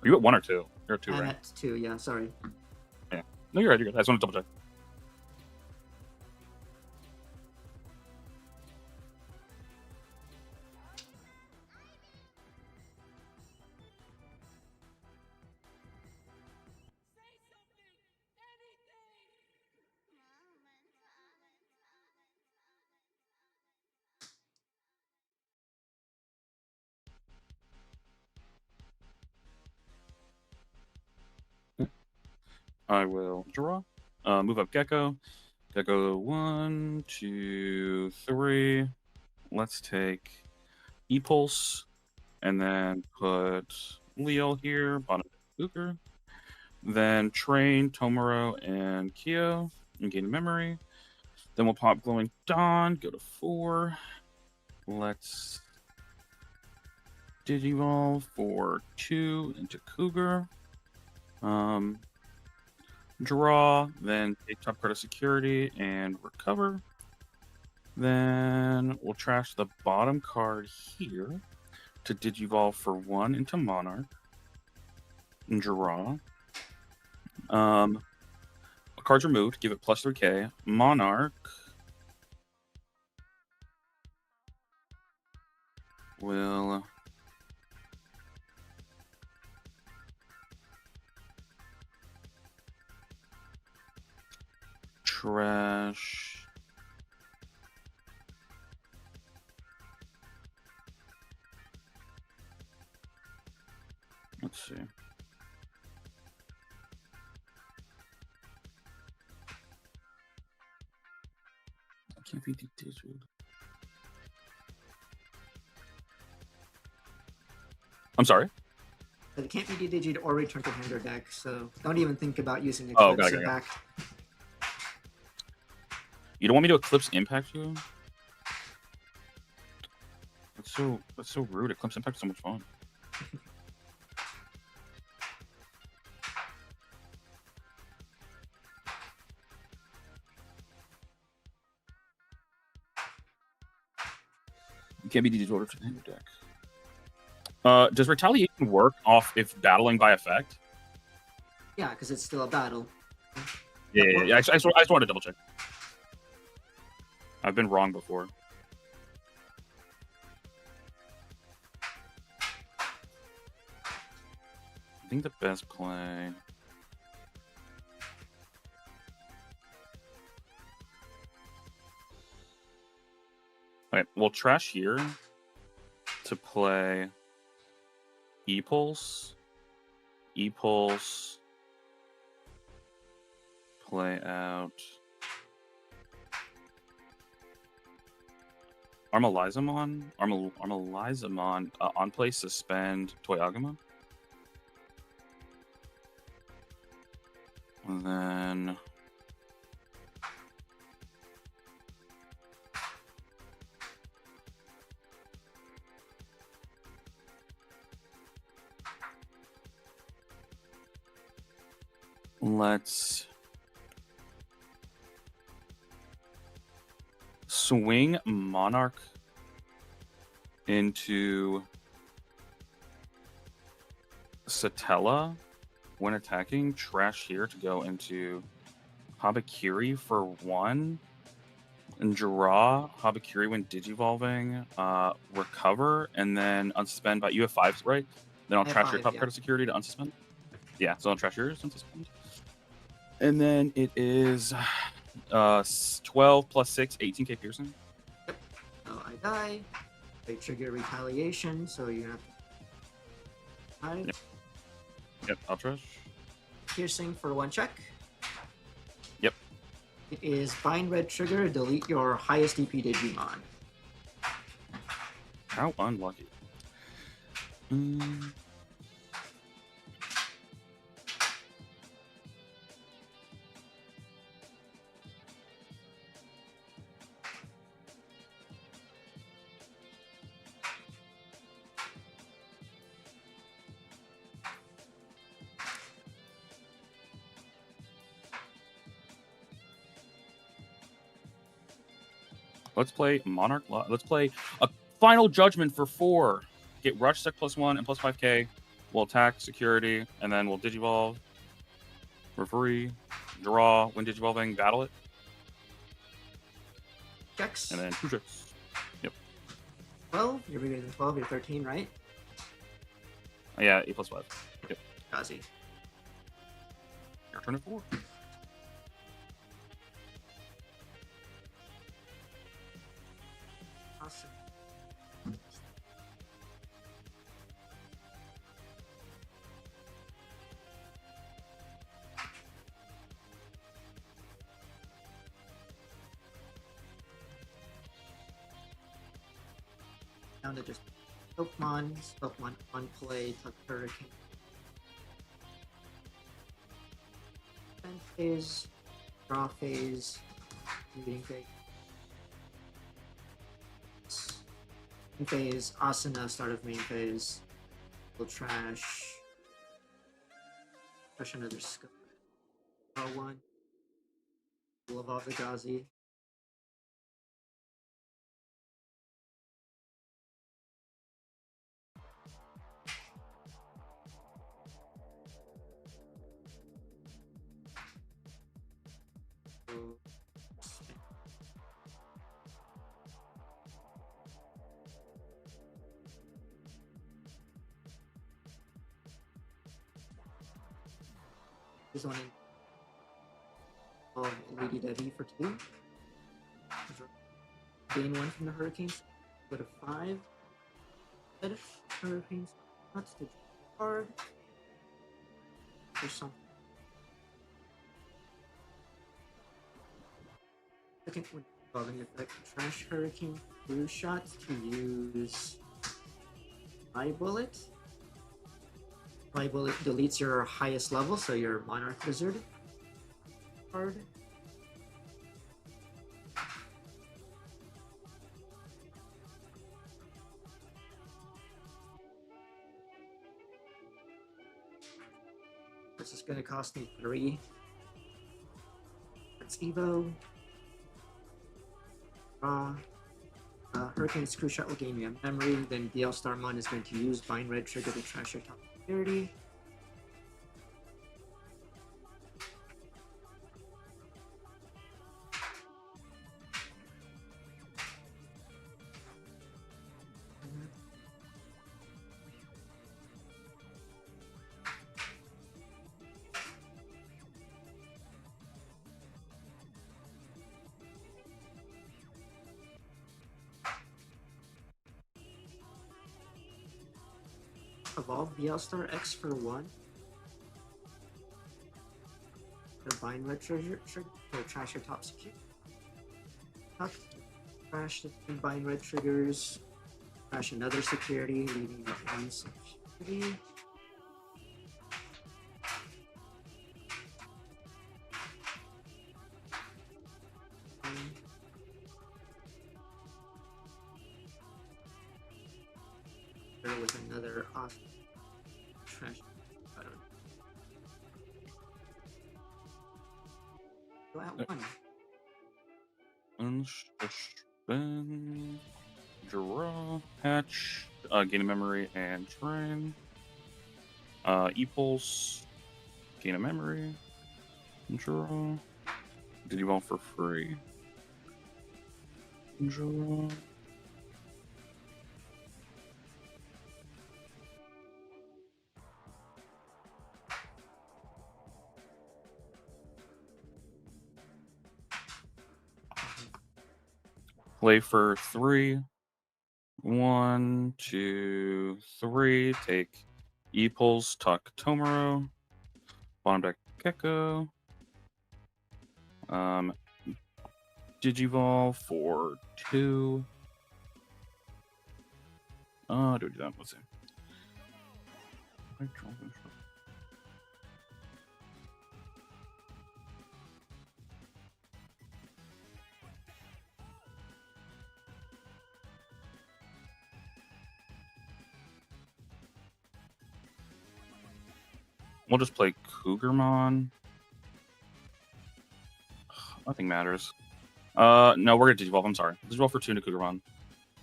Speaker 2: Are you at 1 or 2? You're at 2,
Speaker 1: I'm
Speaker 2: right?
Speaker 1: at 2, yeah, sorry.
Speaker 2: No, you're right. You're good. I just want to double check. I will draw. Move up Gecko. Gecko 1, 2, 3. Let's take E-Pulse. And then put Leo here, bottom Booker. Then train Tomoro and Kyo and gain memory. Then we'll pop Glowing Dawn, go to 4. Let's Digivolve for 2 into Cougar. Draw, then take top card of security and recover. Then we'll trash the bottom card here to Digivolve for 1 into Monarch. And draw. A card's removed, give it plus 3k. Monarch will trash let's see. I can't be digital. I'm sorry?
Speaker 1: But it can't be de-digit or return to hand or deck, so don't even think about using
Speaker 2: Oh,
Speaker 1: Eclipse
Speaker 2: got it.
Speaker 1: Impact.
Speaker 2: You don't want me to Eclipse Impact you? That's so rude. Eclipse Impact is so much fun. You can't be digital to the hand deck. Does retaliation work off if battling by effect?
Speaker 1: Yeah, because it's still a battle.
Speaker 2: Yeah. I just wanted to double check. I've been wrong before. I think the best play. Okay, we'll trash here to play E-Pulse. E-Pulse. Play out Armalizamon. Armalizamon on play suspend Toyagama. And then let's swing Monarch into Satella when attacking. Trash here to go into Habakiri for 1. And draw Habakiri when digivolving. Recover, and then unsuspend. But you have 5, right? Then I'll
Speaker 1: I have
Speaker 2: trash your
Speaker 1: 5,
Speaker 2: top
Speaker 1: yeah.
Speaker 2: card of security to unsuspend. Yeah, so I'll trash yours and unsuspend. And then it is 12 plus 6, 18k piercing.
Speaker 1: So I die. They trigger retaliation, so you have 5.
Speaker 2: Yep, I'll trash.
Speaker 1: Piercing for 1 check.
Speaker 2: Yep.
Speaker 1: It is bind red trigger, delete your highest DP Digimon.
Speaker 2: How unlucky. Let's play Monarch. Let's play a Final Judgment for 4. Get Rush Sec +1 and +5k. We'll attack security, and then we'll Digivolve for free. Draw when Digivolving, battle it,
Speaker 1: Checks.
Speaker 2: and then 2 checks. Yep.
Speaker 1: 12. You're bigger than 12. You're 13, right?
Speaker 2: Yeah, 8 + 5. Yep.
Speaker 1: Kazi.
Speaker 2: Your turn at 4.
Speaker 1: Awesome. Down to just Pokemon on play, Tuck Hurricane. End phase, draw phase, reading phase. Main phase, Asana, start of main phase. We'll trash another skill. Draw 1. We'll evolve the Gazi. So, this one in Lady Debbie for 2. Gain 1 from the Hurricanes. Go to 5. Edit Hurricanes. Not to card. Or something. Second one involving effect Trash Hurricane Blue Shot to use My Bullet. My Bullet deletes your highest level, so your Monarch Wizard card. This is going to cost me 3. It's Evo. Draw. Hurricane Screw Shot will gain me a memory. Then DL Starmon is going to use Bind Red Trigger to trash your top security. Evolve Star X for 1. The bind red treasure or trash your top security. Trash the 3 bind red triggers. Trash another security, leaving 1 security. There was another off trash. I don't know. Go out 1.
Speaker 2: Unsuspend. Draw. Hatch. Gain a memory and train. E-Pulse. Gain a memory. Draw. Digimon for free. Draw. Play for 3. 1, 2, 3. Take E-Pulse, Tuck Tomoro. Bottom deck Gecko. Digivolve for 2. Do that. Let's see. We'll just play Cougarmon. Nothing matters. No, we're gonna Digivolve. I'm sorry. Digivolve for 2 into Cougarmon.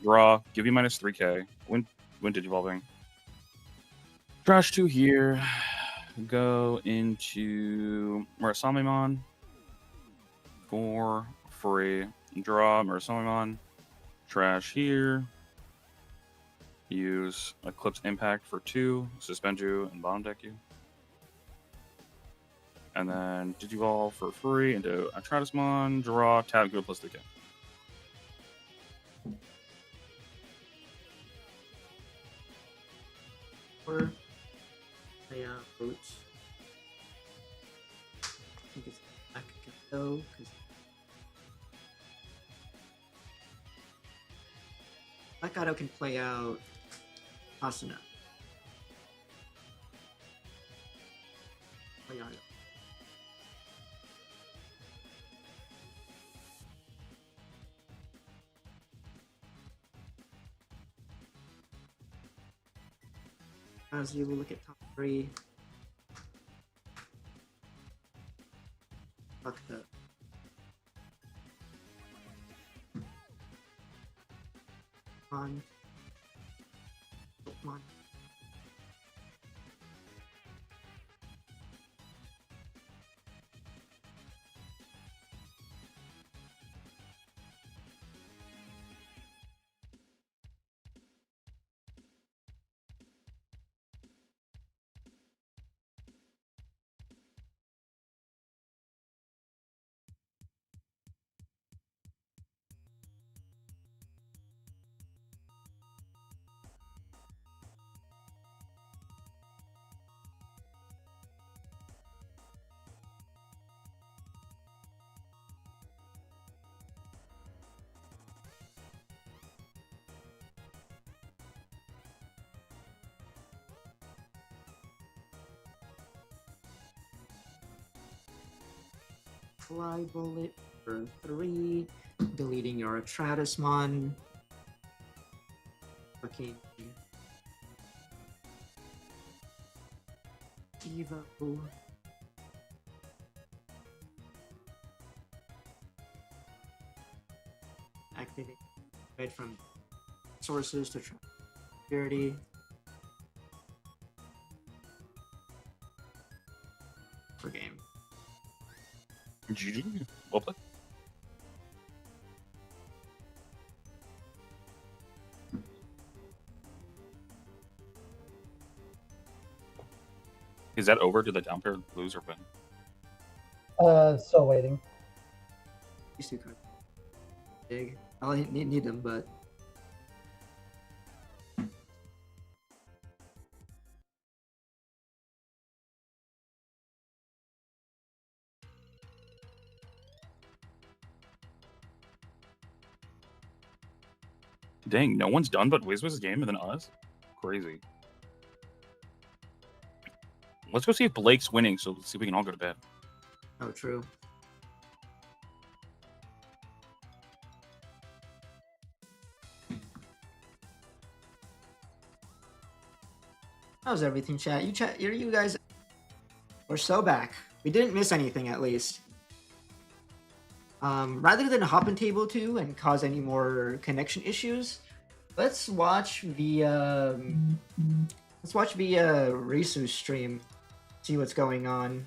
Speaker 2: Draw. Give you minus 3k. Win Digivolving. Trash 2 here. Go into Murasamimon. For free. Draw Murasamimon. Trash here. Use Eclipse Impact for 2. Suspend you and bottom deck you. And then Digivolve for free into Atratusmon. Draw. Tap. Go plus 3k.
Speaker 1: Or boots. I think it's back though, because Black Auto can play out Asuna. Play on it. As you look at top 3, fuck the Pokemon. Fly Bullet for 3, deleting your Atratusmon. Fucking Evo. Activate right from sources to security. For game.
Speaker 2: GG. Well played. Is that over? Did the down pair lose or win?
Speaker 6: Still waiting.
Speaker 1: These two cards big. I'll need them, but
Speaker 2: Dang, no one's done but WizWiz's game and then us? Crazy. Let's go see if Blake's winning, so let's see if we can all go to bed.
Speaker 1: Oh, true. How's everything, chat? You guys were so back. We didn't miss anything, at least. Rather than hop in table 2 and cause any more connection issues, let's watch via Risu's stream. See what's going on.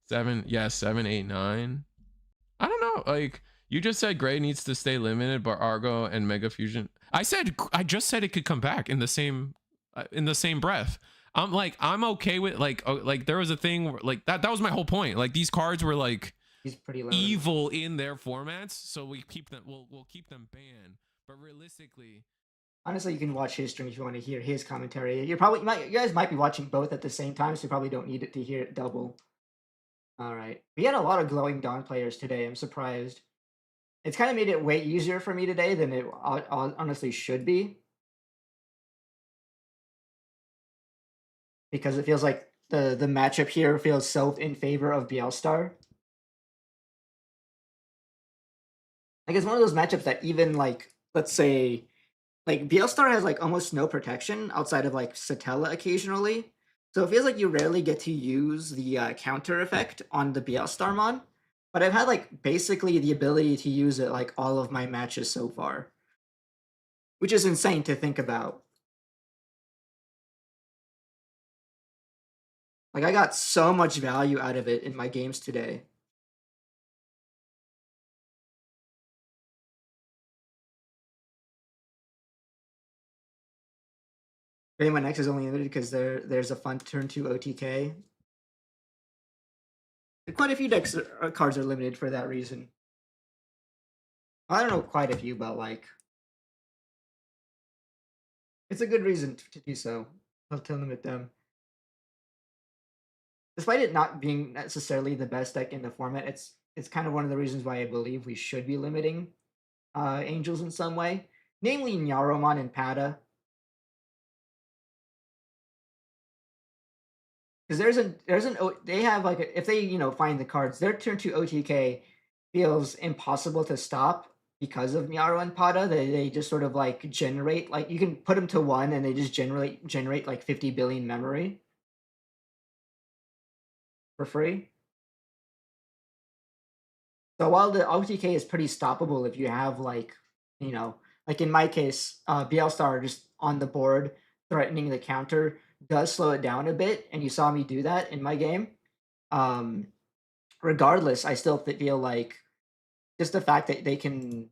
Speaker 6: Seven, 8, 9. I don't know. Like you just said, Gray needs to stay limited, but Argo and Mega Fusion. I just said it could come back in the same breath. I'm okay with like there was a thing where, like that was my whole point. Like these cards were like
Speaker 1: He's pretty limited.
Speaker 6: evil in their formats, so we keep them. We'll keep them banned. But realistically,
Speaker 1: honestly, you can watch his stream if you want to hear his commentary. You guys might be watching both at the same time, so you probably don't need it to hear it double. All right, we had a lot of Glowing Dawn players today. I'm surprised. It's kind of made it way easier for me today than it honestly should be, because it feels like the matchup here feels so in favor of Bielstar. Like it's one of those matchups that even like, let's say, like Bielstar has like almost no protection outside of like Satella occasionally. So it feels like you rarely get to use the counter effect on the Bielstar mon. But I've had like basically the ability to use it like all of my matches so far, which is insane to think about. Like I got so much value out of it in my games today. Greymon X is only limited because there's a fun turn 2 OTK. Quite a few decks cards are limited for that reason. I don't know quite a few, but like it's a good reason to do so. To limit them. Despite it not being necessarily the best deck in the format, it's kind of one of the reasons why I believe we should be limiting Angels in some way, namely Nyaromon and Pada. Because they have like if they find the cards, their turn 2 OTK feels impossible to stop because of Nyaro and Pada. They just sort of like generate, like you can put them to 1 and they just generate like 50 billion memory for free. So while the OTK is pretty stoppable if you have like like in my case, Bielstar just on the board threatening the counter does slow it down a bit, and you saw me do that in my game. Regardless, I still feel like just the fact that they can,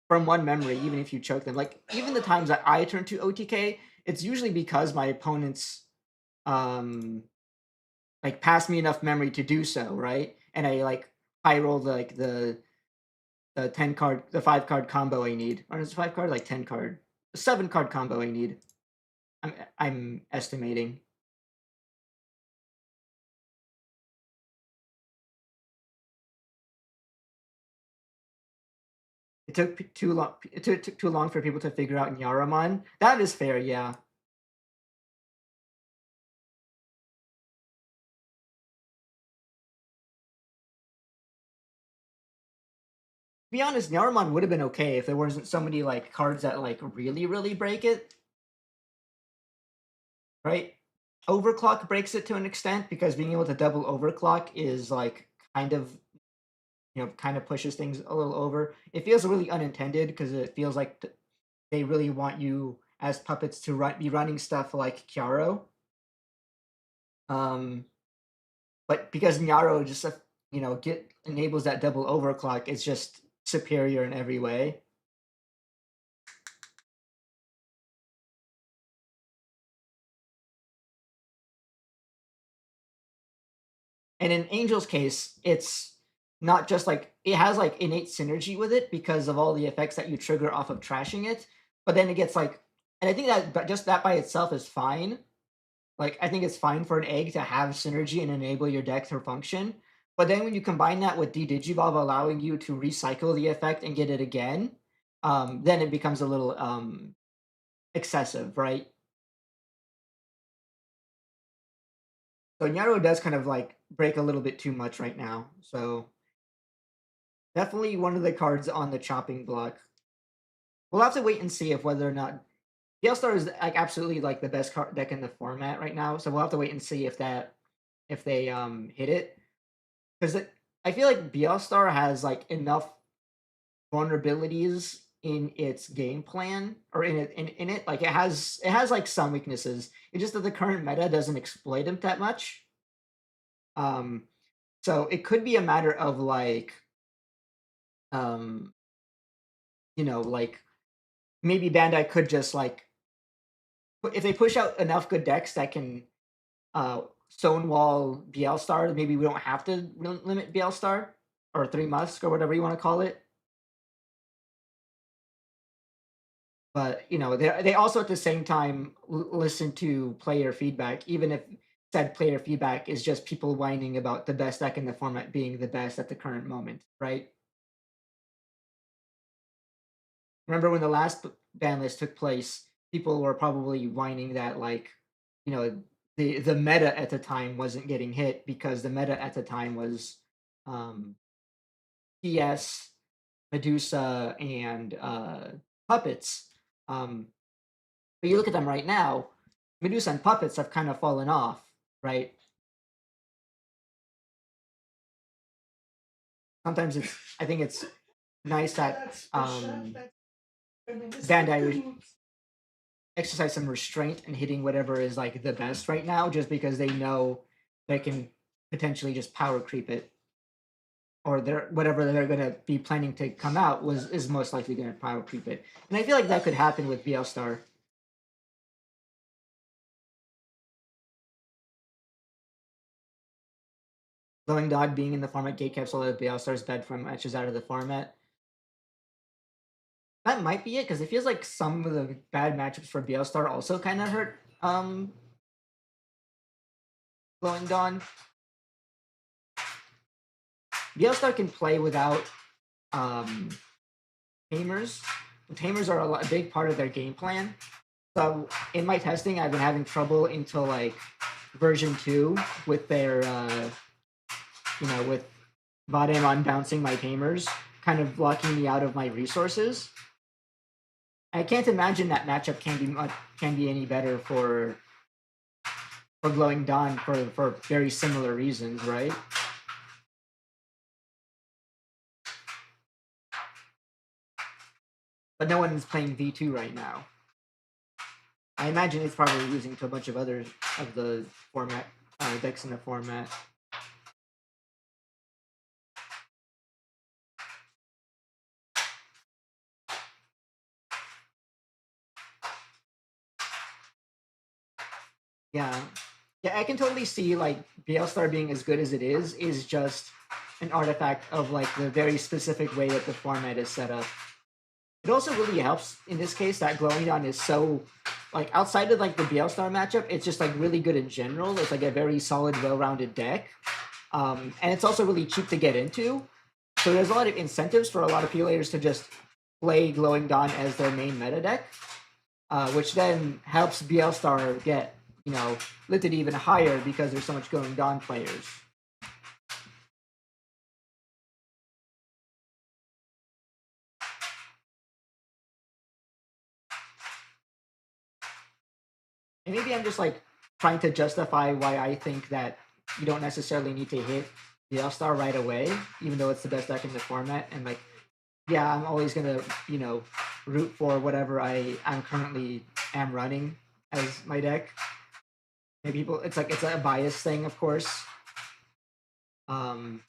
Speaker 1: from one memory, even if you choke them, like even the times that I turn to OTK, it's usually because my opponents like pass me enough memory to do so, right? And I like high roll the 5 card combo I need. Or is it 5 card? Like 10 card. The 7 card combo I need. I'm estimating. It took too long. It took too long for people to figure out Nyaramon. That is fair, yeah. To be honest, Nyaramon would have been okay if there wasn't so many like cards that like really break it. Right? Overclock breaks it to an extent because being able to double overclock is like kind of pushes things a little over. It feels really unintended because it feels like they really want you as puppets to be running stuff like Kyaro. But because Nyaro just enables that double overclock, it's just superior in every way. And in Angel's case, it's not just like it has like innate synergy with it because of all the effects that you trigger off of trashing it. But then it gets like, and I think that just that by itself is fine. Like I think it's fine for an egg to have synergy and enable your deck to function. But then when you combine that with Digivolve allowing you to recycle the effect and get it again, then it becomes a little excessive, right? So Nyaro does kind of like break a little bit too much right now. So definitely one of the cards on the chopping block. We'll have to wait and see if whether or not Star is like absolutely like the best card deck in the format right now. So we'll have to wait and see if they hit it, because I feel like Star has like enough vulnerabilities in its game plan, or in it, like it has like some weaknesses. It's just that the current meta doesn't exploit them that much. So it could be a matter of like like maybe Bandai could just like if they push out enough good decks that can stonewall Star, maybe we don't have to limit Star or 3 Musk or whatever you want to call it. But they also at the same time listen to player feedback, even if said player feedback is just people whining about the best deck in the format being the best at the current moment, right? Remember when the last ban list took place, people were probably whining that like, the meta at the time wasn't getting hit because the meta at the time was PS, Medusa, and Puppets. But you look at them right now, Medusa and Puppets have kind of fallen off, right? Sometimes I think it's nice that Bandai exercise some restraint in hitting whatever is like the best right now, just because they know they can potentially just power creep it, or whatever they're gonna be planning to come out is most likely gonna power creep it, and I feel like that could happen with Star. Glowing Dog being in the format gate capsule of Star's bed from matches out of the format. That might be it, because it feels like some of the bad matchups for Star also kind of hurt Glowing Dawn. Star can play without Tamers. Tamers are a big part of their game plan. So in my testing, I've been having trouble until like version 2 with their with Vademon bouncing my Tamers, kind of blocking me out of my resources. I can't imagine that matchup can be any better for Glowing Dawn for very similar reasons, right? But no one is playing V2 right now. I imagine it's probably losing to a bunch of other of the format decks in the format. Yeah, I can totally see like Star being as good as it is just an artifact of like the very specific way that the format is set up. It also really helps in this case that Glowing Dawn is so like outside of like the Star matchup, it's just like really good in general. It's like a very solid, well-rounded deck, and it's also really cheap to get into. So there's a lot of incentives for a lot of players to just play Glowing Dawn as their main meta deck, which then helps Star get lifted even higher because there's so much Glowing Dawn players. And maybe I'm just like trying to justify why I think that you don't necessarily need to hit Star right away, even though it's the best deck in the format. And like, yeah, I'm always gonna root for whatever I'm currently am running as my deck. Maybe people, it's a bias thing, of course. I'm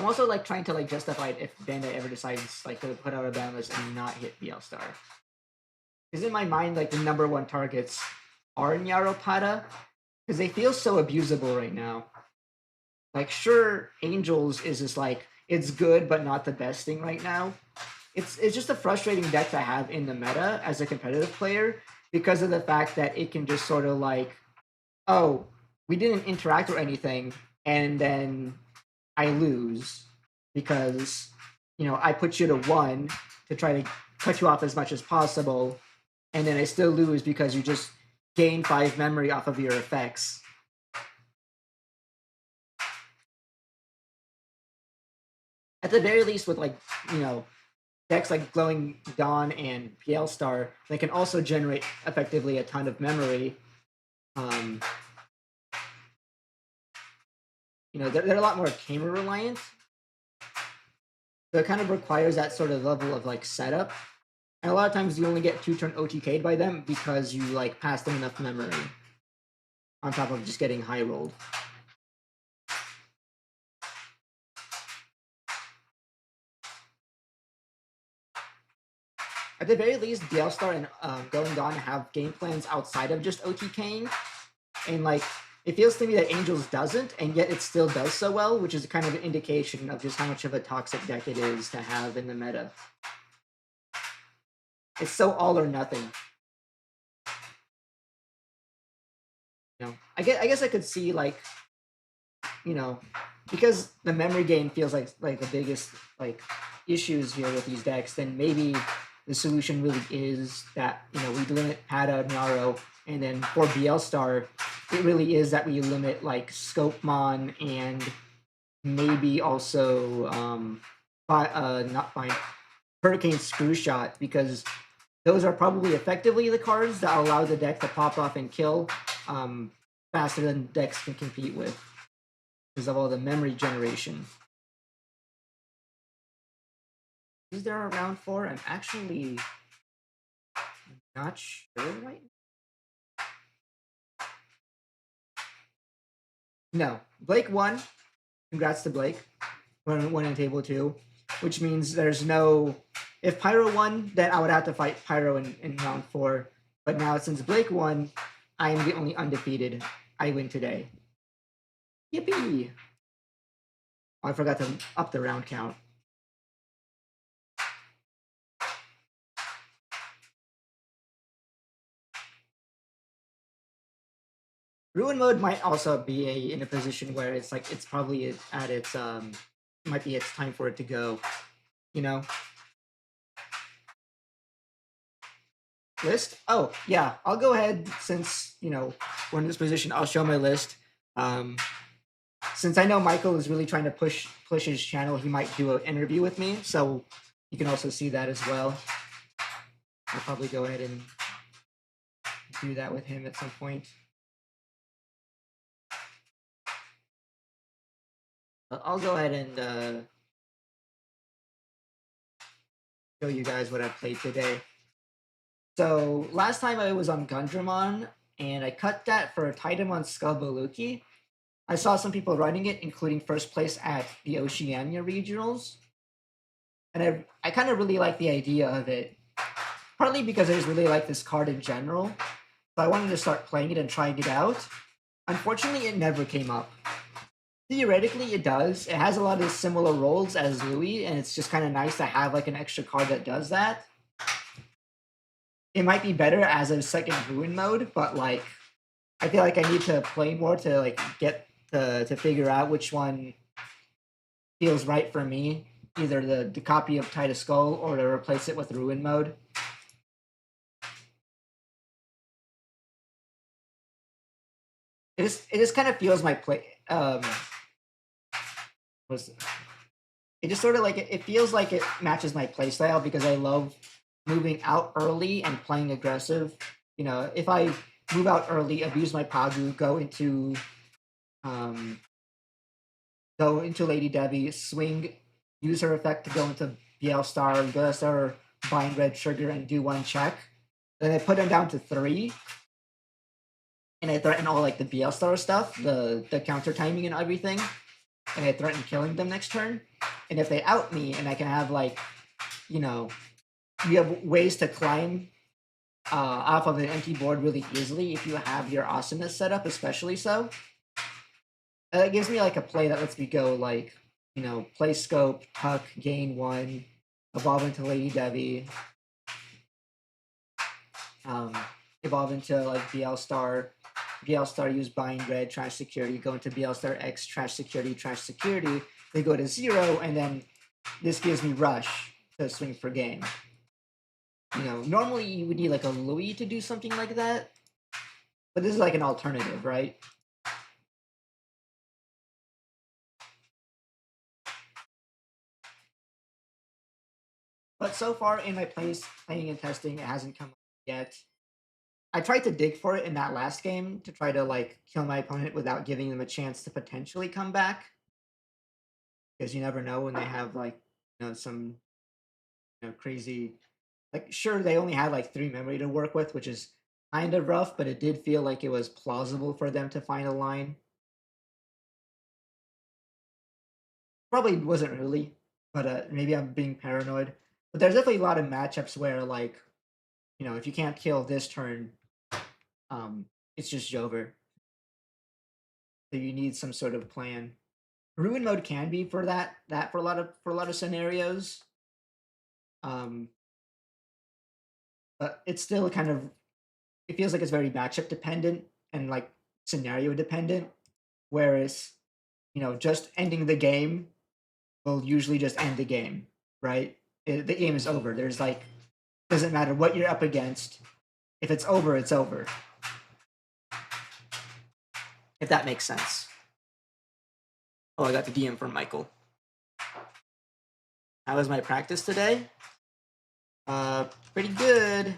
Speaker 1: also like trying to like justify it if Bandai ever decides like to put out a ban list and not hit Star. Because in my mind, like the number one targets are Nyaropada, because they feel so abusable right now. Like, sure, Angels is just like it's good but not the best thing right now. It's just a frustrating deck to have in the meta as a competitive player, because of the fact that it can just sort of like, oh, we didn't interact or anything, and then I lose because, you know, I put you to 1 to try to cut you off as much as possible, and then I still lose because you just gain 5 memory off of your effects. At the very least, with like, you know, decks like Glowing Dawn and PL Star, they can also generate effectively a ton of memory. You know, they're a lot more camera reliant. So it kind of requires that sort of level of like setup. And a lot of times you only get 2-turn OTK'd by them because you like pass them enough memory on top of just getting high rolled. At the very least, DL Star and Going Dawn have game plans outside of just OTKing. And like, it feels to me that Angels doesn't, and yet it still does so well, which is kind of an indication of just how much of a toxic deck it is to have in the meta. It's so all or nothing. You know, I guess I could see like, you know, because the memory gain feels like the biggest like issues here with these decks, then maybe the solution really is that, you know, we limit Pada, Naro, and then for BL Star, it really is that we limit like Scopemon and maybe also Hurricane Screwshot, because those are probably effectively the cards that allow the deck to pop off and kill faster than decks can compete with because of all the memory generation. Is there a round 4? I'm actually not sure right now. No. Blake won. Congrats to Blake. Won in table 2, which means there's no... If Pyro won, then I would have to fight Pyro in round 4. But now, since Blake won, I am the only undefeated. I win today. Yippee! Oh, I forgot to up the round count. Ruin mode might also be in a position where it's like it's probably at its might be its time for it to go, you know. List? Oh yeah, I'll go ahead since, you know, we're in this position. I'll show my list. Since I know Michael is really trying to push his channel, he might do an interview with me, so you can also see that as well. I'll probably go ahead and do that with him at some point. I'll go ahead and show you guys what I played today. So last time I was on Gundramon, and I cut that for Titamon Skelbaluki. I saw some people running it, including first place at the Oceania Regionals. And I kind of really like the idea of it, partly because I just really like this card in general. So I wanted to start playing it and trying it out. Unfortunately, it never came up. Theoretically, it does. It has a lot of similar roles as Louis, and it's just kind of nice to have like an extra card that does that. It might be better as a second Ruin mode, but like, I feel like I need to play more to like get to figure out which one feels right for me. Either the copy of Titus Skull or to replace it with Ruin mode. It just kind of feels my play. It just sort of like it feels like it matches my playstyle because I love moving out early and playing aggressive. You know, if I move out early, abuse my Pagu, go into Lady Debbie, swing, use her effect to go into BL Star, BL Star, bind Red Trigger, and do 1 check. Then I put them down to 3. And I threaten all like the BL Star stuff, the counter timing and everything. And I threaten killing them next turn. And if they out me and I can have like, you know, you have ways to climb off of an empty board really easily if you have your awesomeness set up, especially so. It gives me like a play that lets me go like, you know, play scope, tuck, gain 1, evolve into Lady Debbie. evolve into like BL Star. BL Star use bind red, trash security, go into BL Star X, trash security, they go to 0, and then this gives me rush to swing for game. Normally you would need like a Louis to do something like that, but this is like an alternative, right? But so far in my playing and testing, it hasn't come up yet. I tried to dig for it in that last game to try to like kill my opponent without giving them a chance to potentially come back, because you never know when they have like some crazy, like, sure, they only had like 3 memory to work with, which is kind of rough, but it did feel like it was plausible for them to find a line. Probably wasn't really, but maybe I'm being paranoid. But there's definitely a lot of matchups where like if you can't kill this turn, it's just over. So you need some sort of plan. Ruin mode can be for that for a lot of scenarios. But it's still kind of, it feels like it's very matchup dependent and like scenario dependent. Whereas, just ending the game will usually just end the game, right? The game is over. There's like, doesn't matter what you're up against. If it's over, it's over. If that makes sense. Oh, I got the DM from Michael. How was my practice today? Pretty good.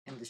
Speaker 1: And the